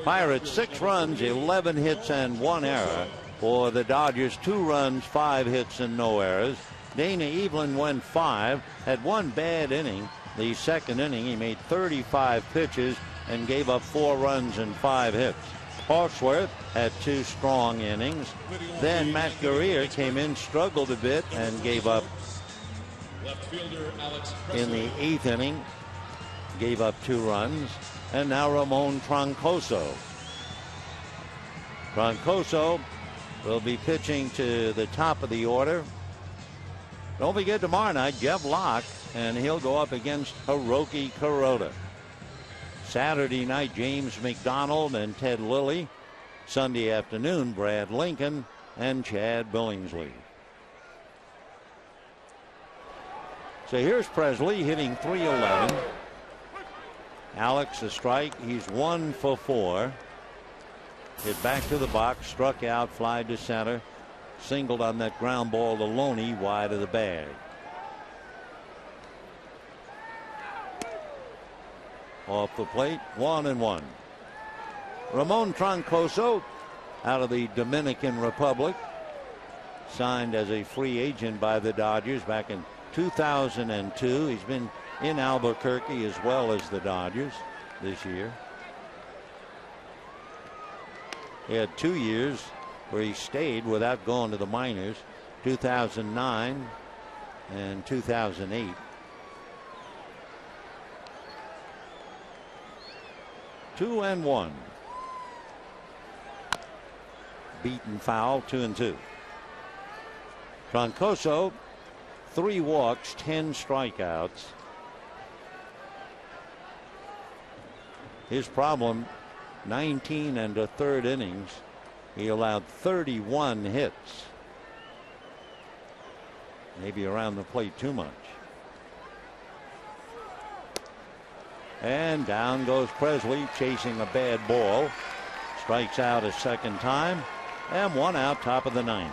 Pirates 6 runs, 11 hits, and 1 error. For the Dodgers, 2 runs, 5 hits, and no errors. Dana Evelyn went 5, had 1 bad inning. The second inning, he made 35 pitches and gave up 4 runs and 5 hits. Hawksworth had 2 strong innings. Then Matt Guerrier came in, struggled a bit, and gave up in the 8th inning. Gave up 2 runs. And now Ramon Troncoso. Troncoso will be pitching to the top of the order. Don't forget tomorrow night, Jeff Locke, and he'll go up against Hiroki Kuroda. Saturday night, James McDonald and Ted Lilly. Sunday afternoon, Brad Lincoln and Chad Billingsley. So here's Presley hitting .311. Alex a strike. He's 1 for 4. Hit back to the box, struck out, fly to center, singled on that ground ball to Loney wide of the bag. Off the plate, 1-1. Ramon Troncoso out of the Dominican Republic, signed as a free agent by the Dodgers back in 2002. He's been in Albuquerque as well as the Dodgers this year. He had 2 years where he stayed without going to the minors, 2009 and 2008. Two and 1. Beaten foul, 2-2. Troncoso, 3 walks, 10 strikeouts. His problem, 19 and a third innings. He allowed 31 hits. Maybe around the plate too much. And down goes Presley, chasing a bad ball. Strikes out a second time, and 1 out, top of the 9th.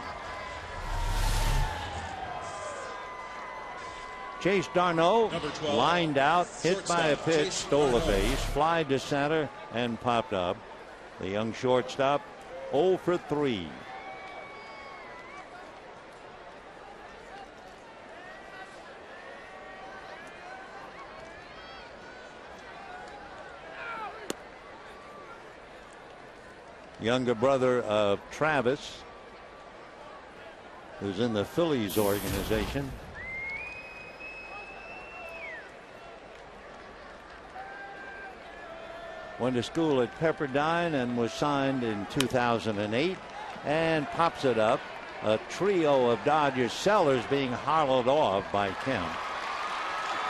Chase Darno lined out, hit by a pitch, stole a base, fly to center, and popped up. The young shortstop 0 for 3. Younger brother of Travis, who's in the Phillies organization. Went to school at Pepperdine and was signed in 2008, and pops it up. A trio of Dodgers sellers being hollowed off by Kemp.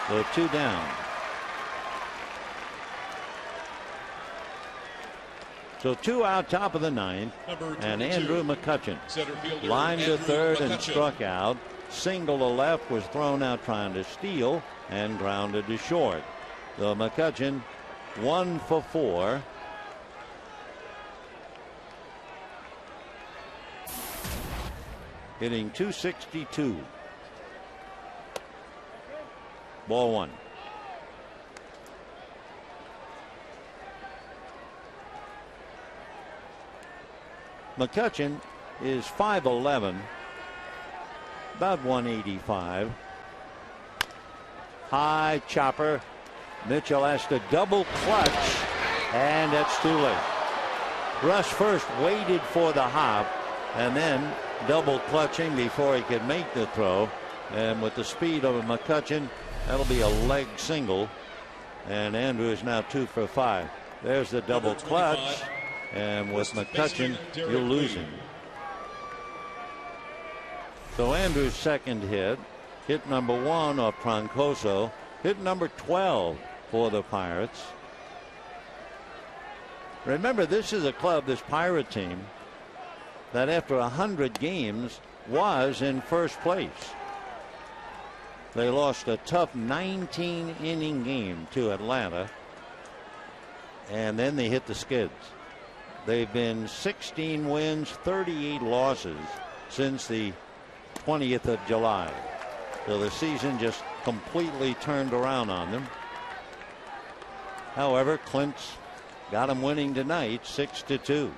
So 2 down. So 2 out, top of the 9th, and Andrew McCutchen lined to third and struck out. Single to left, was thrown out trying to steal and grounded to short. So McCutchen 1 for 4. Hitting .262. Ball 1. McCutchen is 5'11", about 185. High chopper. Mitchell has to double clutch, and that's too late. Rush first waited for the hop and then double clutching before he could make the throw. And with the speed of a McCutchen, that'll be a leg single. And Andrew is now 2 for 5. There's the double clutch. And with McCutchen, you'll lose him. So Andrew's second hit number 1 off Troncoso, hit number 12 for the Pirates. Remember, this is a club, this Pirate team, that after 100 games was in first place. They lost a tough 19-inning game to Atlanta, and then they hit the skids. They've been 16 wins, 38 losses since the 20th of July. So the season just completely turned around on them. However, Clint's got them winning tonight 6-2.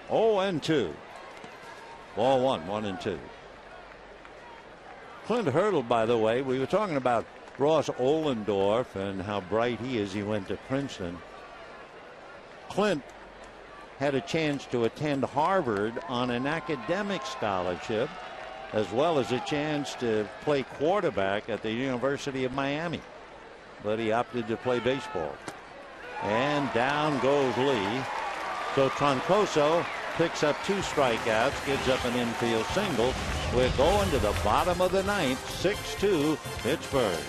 Oh, and 2. Ball 1-1-2. Clint Hurdle, by the way, we were talking about Ross Ohlendorf and how bright he is. He went to Princeton. Clint had a chance to attend Harvard on an academic scholarship, as well as a chance to play quarterback at the University of Miami. But he opted to play baseball. And down goes Lee. So Troncoso picks up 2 strikeouts, gives up an infield single. We're going to the bottom of the ninth, 6-2 Pittsburgh.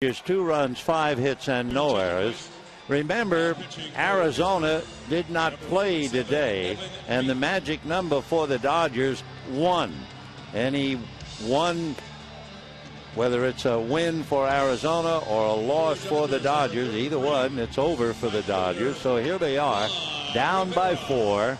Here's 2 runs, 5 hits, and no errors. Remember, Arizona did not play today, and the magic number for the Dodgers, 1. Any 1, whether it's a win for Arizona or a loss for the Dodgers, either one, it's over for the Dodgers. So here they are, down by 4.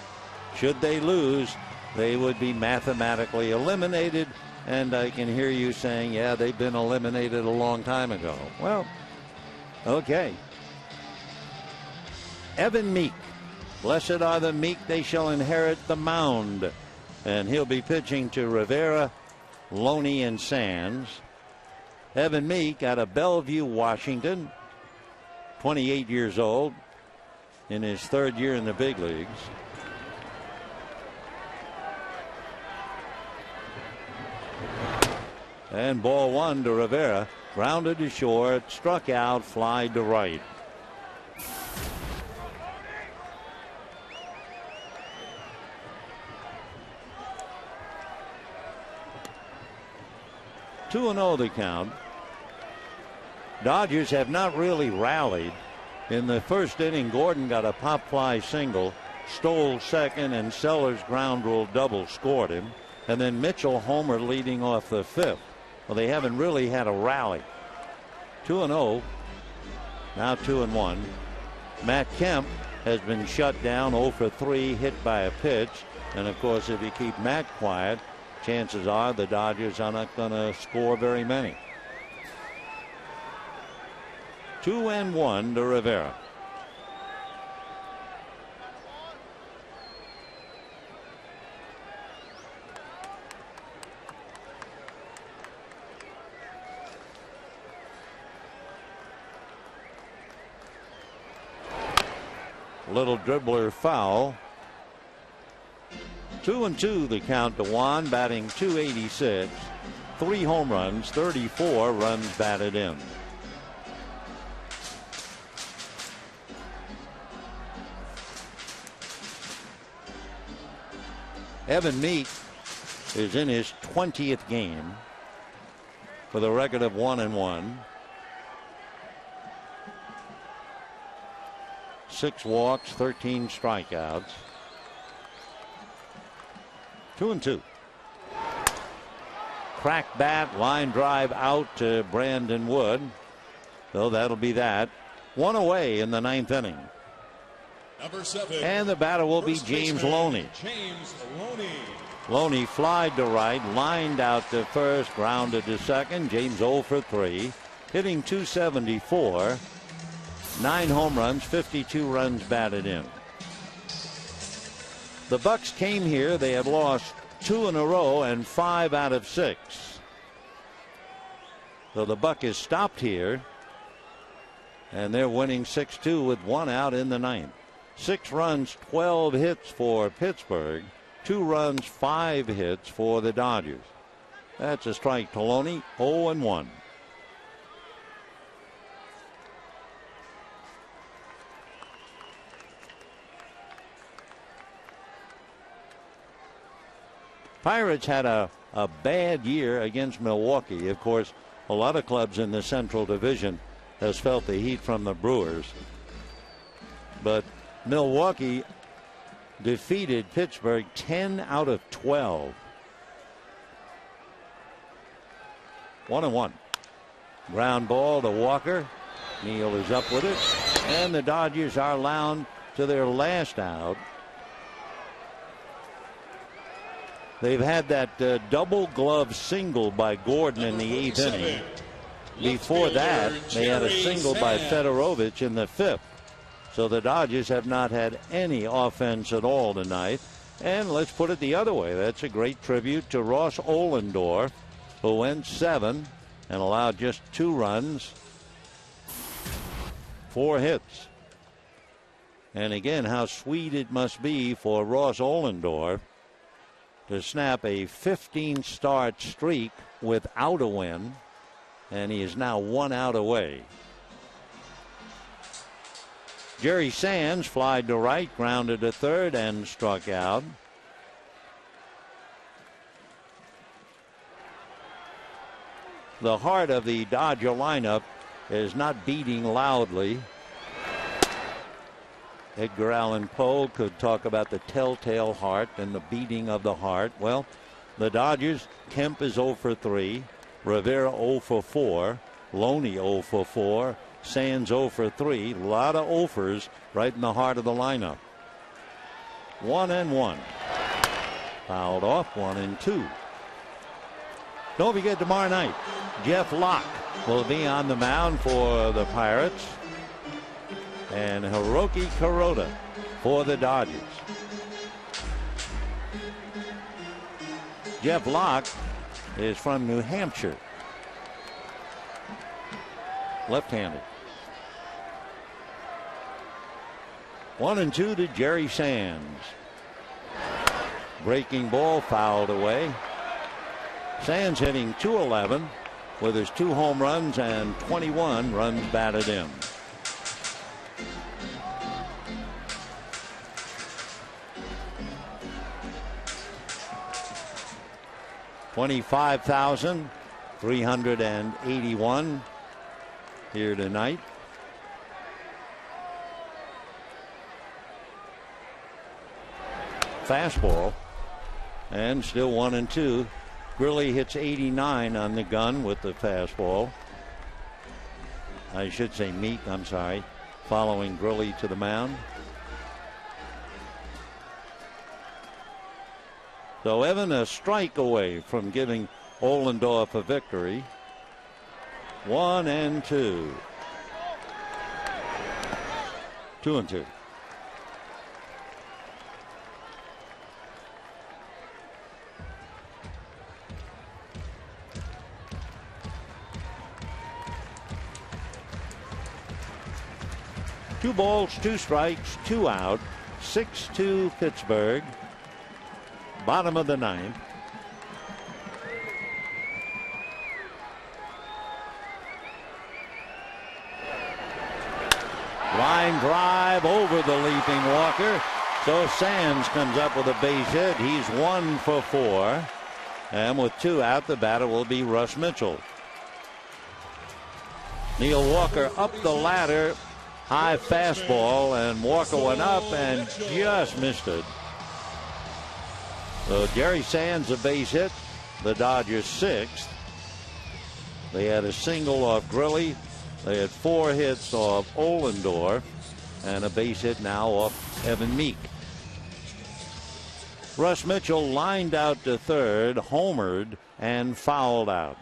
Should they lose, they would be mathematically eliminated. And I can hear you saying, yeah, they've been eliminated a long time ago. Well, okay. Evan Meek. Blessed are the meek, they shall inherit the mound. And he'll be pitching to Rivera, Loney, and Sands. Evan Meek out of Bellevue, Washington. 28 years old. In his 3rd year in the big leagues. And ball 1 to Rivera. Grounded to short, struck out, fly to right. Two and 0 the count. Dodgers have not really rallied. In the first inning, Gordon got a pop fly single, stole second, and Sellers ground rule double scored him. And then Mitchell homer leading off the 5th. Well, they haven't really had a rally. 2-0. Now 2-1. Matt Kemp has been shut down 0 for 3, hit by a pitch. And of course, if you keep Matt quiet, chances are the Dodgers are not going to score very many. 2-1 to Rivera. Little dribbler foul. 2-2 the count to Juan, batting .286. 3 home runs, 34 runs batted in. Evan Meek is in his 20th game with a record of 1-1. 6 walks, 13 strikeouts. 2-2. Crack bat, line drive out to Brandon Wood. So that'll be that. 1 away in the 9th inning. Number 7. And the batter will be James Loney. Loney flied to right, lined out to first, grounded to second. James 0 for 3, hitting .274. 9 home runs, 52 runs batted in. The Bucks came here. They have lost 2 in a row and 5 out of 6. So the Buck is stopped here. And they're winning 6-2 with 1 out in the 9th. 6 runs, 12 hits for Pittsburgh. 2 runs, 5 hits for the Dodgers. That's a strike to Loney, 0-1. Pirates had a bad year against Milwaukee. Of course, a lot of clubs in the Central Division has felt the heat from the Brewers. But Milwaukee defeated Pittsburgh 10 out of 12. 1-1. Ground ball to Walker. Neal is up with it. And the Dodgers are down to their last out. They've had that double glove single by Gordon in the 8th inning. Before that, they had a single by Fedorovich in the 5th. So the Dodgers have not had any offense at all tonight. And let's put it the other way. That's a great tribute to Ross Ohlendorf, who went 7 and allowed just 2 runs, 4 hits. And again, how sweet it must be for Ross Ohlendorf to snap a 15-start streak without a win, and he is now 1 out away. Jerry Sands flied to right, grounded to third, and struck out. The heart of the Dodger lineup is not beating loudly. Edgar Allan Poe could talk about the telltale heart and the beating of the heart. Well, the Dodgers, Kemp is 0 for 3, Rivera 0 for 4, Loney 0 for 4, Sands 0 for 3. A lot of 0-fers right in the heart of the lineup. 1-1. Fouled off, 1-2. Don't forget tomorrow night, Jeff Locke will be on the mound for the Pirates, and Hiroki Kuroda for the Dodgers. Jeff Locke is from New Hampshire. Left-handed. 1-2 to Jerry Sands. Breaking ball fouled away. Sands hitting .211 with his 2 home runs and 21 runs batted in. $25,381 here tonight. Fastball, and still 1-2. Grilly hits 89 on the gun with the fastball. I should say Meek, I'm sorry, following Grilly to the mound. So Evan a strike away from giving Ohlendorf a victory. 1-2. 2-2. Two balls, 2 strikes, 2 out. 6-2 Pittsburgh. Bottom of the 9th. Line drive over the leaping Walker. So Sands comes up with a base hit. He's 1 for 4. And with 2 out, the batter will be Russ Mitchell. Neil Walker up the ladder high fastball, and Walker went up and just missed it. So Jerry Sands a base hit. The Dodgers 6th. They had a single off Grilly. They had 4 hits off Ollendorf and a base hit now off Evan Meek. Russ Mitchell lined out to third, homered, and fouled out.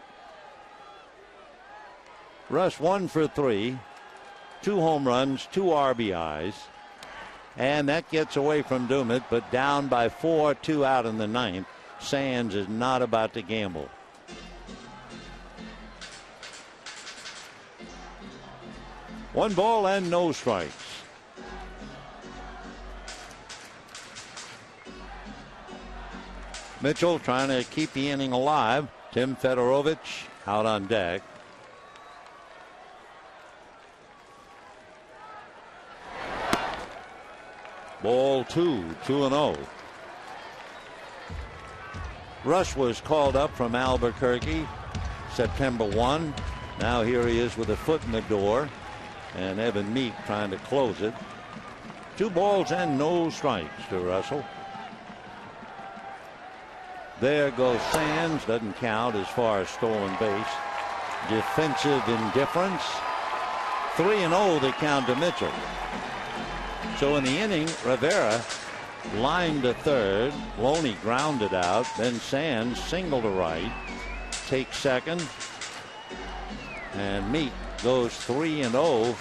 Russ 1 for 3, 2 home runs, 2 RBIs, and that gets away from Dumit, but down by 4, 2 out in the 9th. Sands is not about to gamble. One ball and no strikes. Mitchell trying to keep the inning alive. Tim Fedorovich out on deck. Ball 2, 2-0. Rush was called up from Albuquerque September 1. Now here he is with a foot in the door. And Evan Meek trying to close it. 2 balls and no strikes to Russell. There goes Sands. Doesn't count as far as stolen base. Defensive indifference. 3-0 the count to Mitchell. So in the inning, Rivera lined to third. Loney grounded out. Then Sands single to right. Takes second. And Meek goes 3-0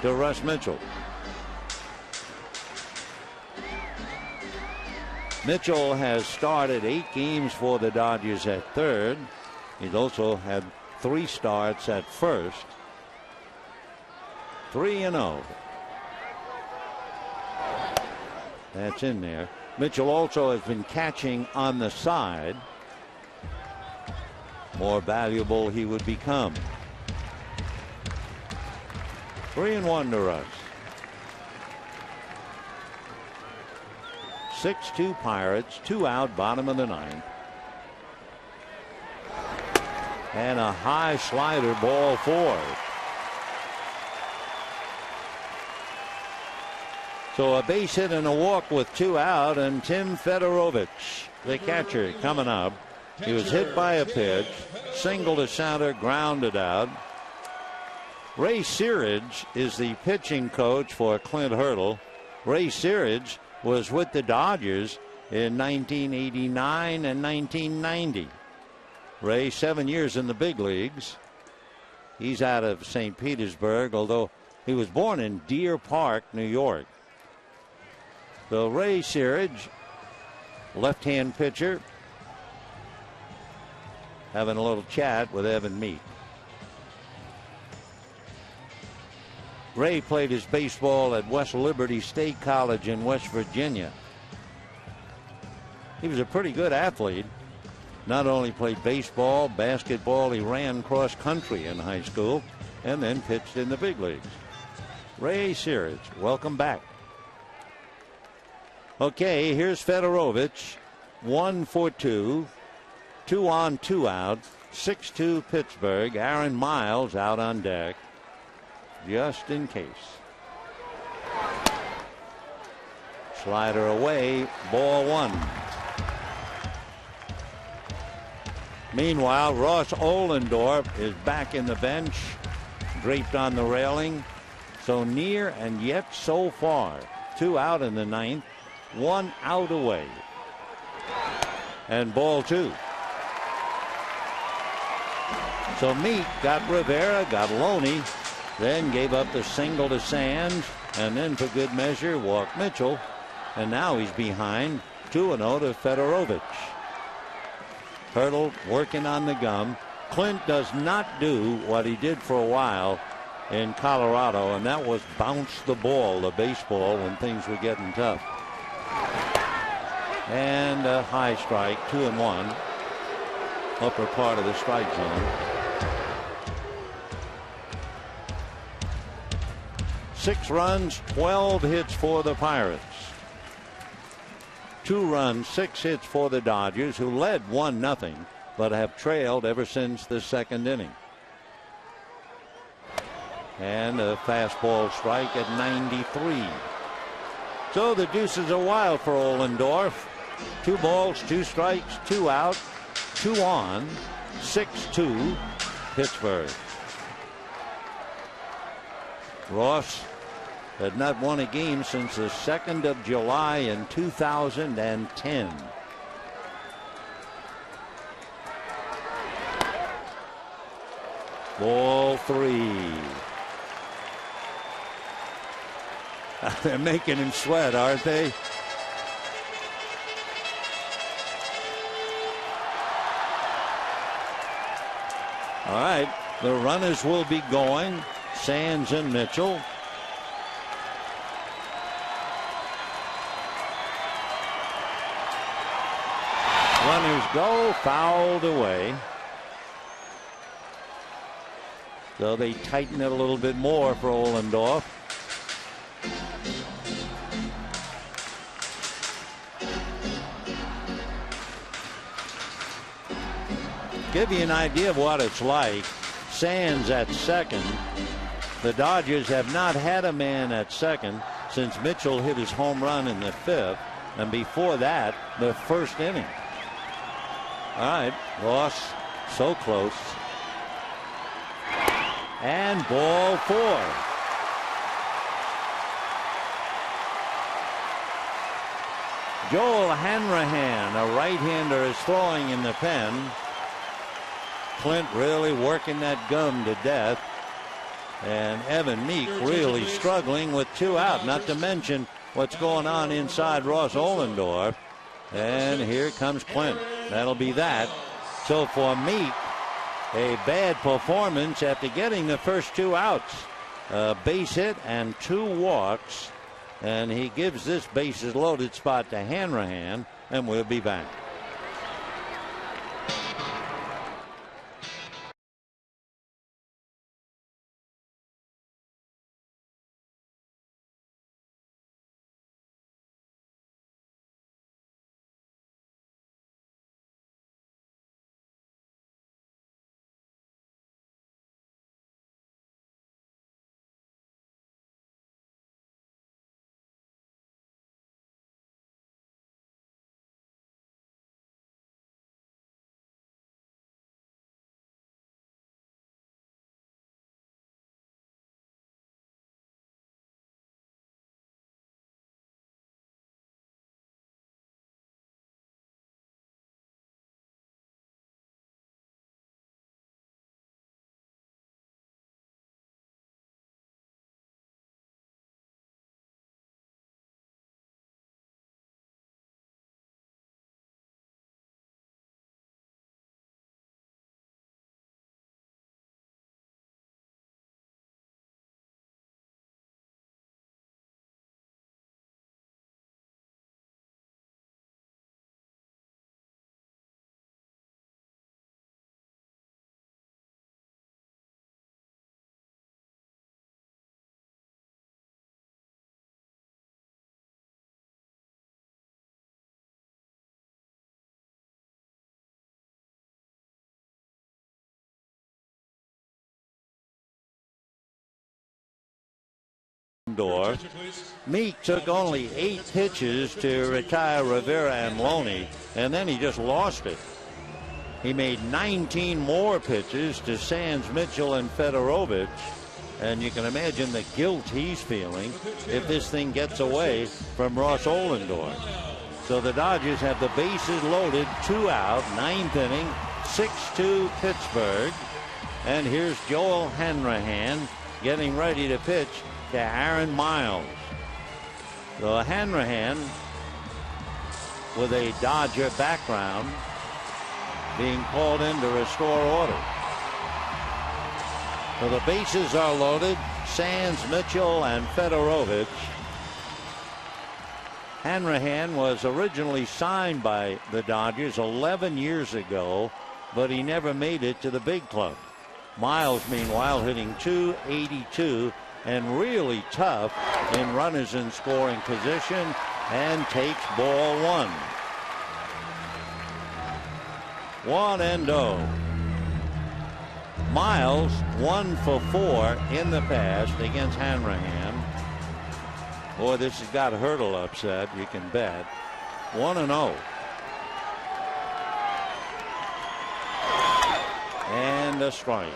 to Russ Mitchell. Mitchell has started 8 games for the Dodgers at third. He's also had 3 starts at first. 3-0. That's in there. Mitchell also has been catching on the side. More valuable he would become. 3-1 to Russ. 6-2 Pirates, 2 out, bottom of the 9th. And a high slider, ball 4. So a base hit and a walk with 2 out, and Tim Fedorovich, the catcher, coming up. He was hit by a pitch, single to center, grounded out. Ray Searage is the pitching coach for Clint Hurdle. Ray Searage was with the Dodgers in 1989 and 1990. Ray, 7 years in the big leagues. He's out of St. Petersburg, although he was born in Deer Park, New York. So Ray Searage, left-hand pitcher, having a little chat with Evan Meek. Ray played his baseball at West Liberty State College in West Virginia. He was a pretty good athlete. Not only played baseball, basketball, he ran cross country in high school and then pitched in the big leagues. Ray Searage, welcome back. Okay, here's Fedorovich. 1 for 2. 2 on, 2 out. 6-2 Pittsburgh. Aaron Miles out on deck. Just in case. Slider away, ball 1. Meanwhile, Ross Ollendorf is back in the bench, draped on the railing. So near and yet so far. 2 out in the 9th, 1 out away. And ball 2. So Meek got Rivera, got Loney, then gave up the single to Sands, and then for good measure walked Mitchell, and now he's behind 2-0 to Fedorovich. Hurdle working on the gum. Clint does not do what he did for a while in Colorado, and that was bounce the ball, the baseball, when things were getting tough. And a high strike, 2-1, upper part of the strike zone. 6 runs, 12 hits for the Pirates. 2 runs, 6 hits for the Dodgers, who led 1-0, but have trailed ever since the 2nd inning. and a fastball strike at 93. So the deuces are wild for Ohlendorf. 2 balls, 2 strikes, 2 out, 2 on, 6-2 Pittsburgh. Ross had not won a game since the 2nd of July in 2010. Ball 3. They're making him sweat, aren't they? All right, the runners will be going. Sands and Mitchell. Runners go, fouled away. So they tighten it a little bit more for Ohlendorf. Give you an idea of what it's like. Sands at second. The Dodgers have not had a man at second since Mitchell hit his home run in the 5th, and before that, the 1st inning. All right, Ross so close. And ball 4. Joel Hanrahan, a right-hander, is throwing in the pen. Clint really working that gum to death. And Evan Meek really struggling with 2 out, not to mention what's going on inside Ross Ohlendorf. And here comes Clint. That'll be that. So for Meek, a bad performance after getting the first 2 outs. A base hit and 2 walks. And he gives this bases loaded spot to Hanrahan, and we'll be back. Meek took only 8 pitches to retire Rivera and Loney, and then he just lost it. He made 19 more pitches to Sands, Mitchell, and Fedorovich, and you can imagine the guilt he's feeling if this thing gets away from Ross Ohlendorf. So the Dodgers have the bases loaded, 2 out, 9th inning, 6-2 Pittsburgh. And here's Joel Hanrahan getting ready to pitch to Aaron Miles. So Hanrahan, with a Dodger background, being called in to restore order. So the bases are loaded. Sands, Mitchell, and Fedorovich. Hanrahan was originally signed by the Dodgers 11 years ago, but he never made it to the big club. Miles, meanwhile, hitting .282 and really tough in runners in scoring position, and takes ball 1. 1-0. Miles 1 for 4 in the past against Hanrahan. Boy, this has got Hurdle upset, you can bet. 1-0. And a strike.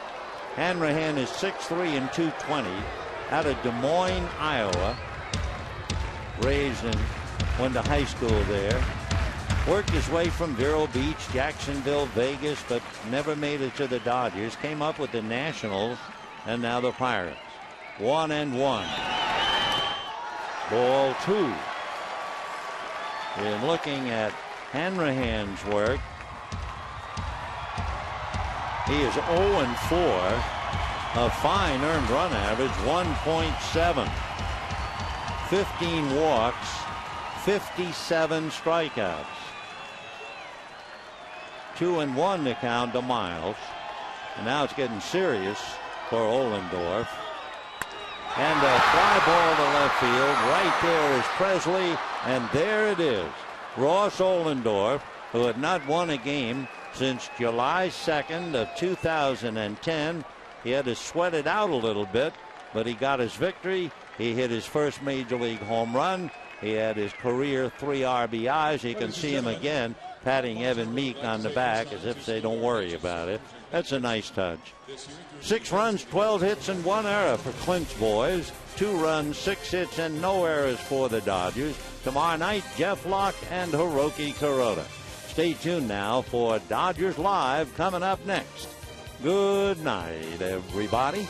Hanrahan is 6'3" and 220 out of Des Moines, Iowa. Raised and went to high school there. Worked his way from Vero Beach, Jacksonville, Vegas, but never made it to the Dodgers. Came up with the Nationals and now the Pirates. 1-1. Ball 2. In looking at Hanrahan's work, he is 0-4. A fine earned run average, 1.7. 15 walks, 57 strikeouts. 2-1 to count to Miles. And now it's getting serious for Ohlendorf. And a fly ball to left field. Right there is Presley. And there it is. Ross Ohlendorf, who had not won a game since July 2nd of 2010. He had to sweat it out a little bit, but he got his victory. He hit his first major league home run. He had his career 3 RBIs. You can see him again patting Evan Meek on the back as if they don't worry about it. That's a nice touch. 6 runs, 12 hits, and 1 error for Clint's boys. 2 runs, 6 hits, and no errors for the Dodgers. Tomorrow night, Jeff Locke and Hiroki Kuroda. Stay tuned now for Dodgers Live coming up next. Good night, everybody.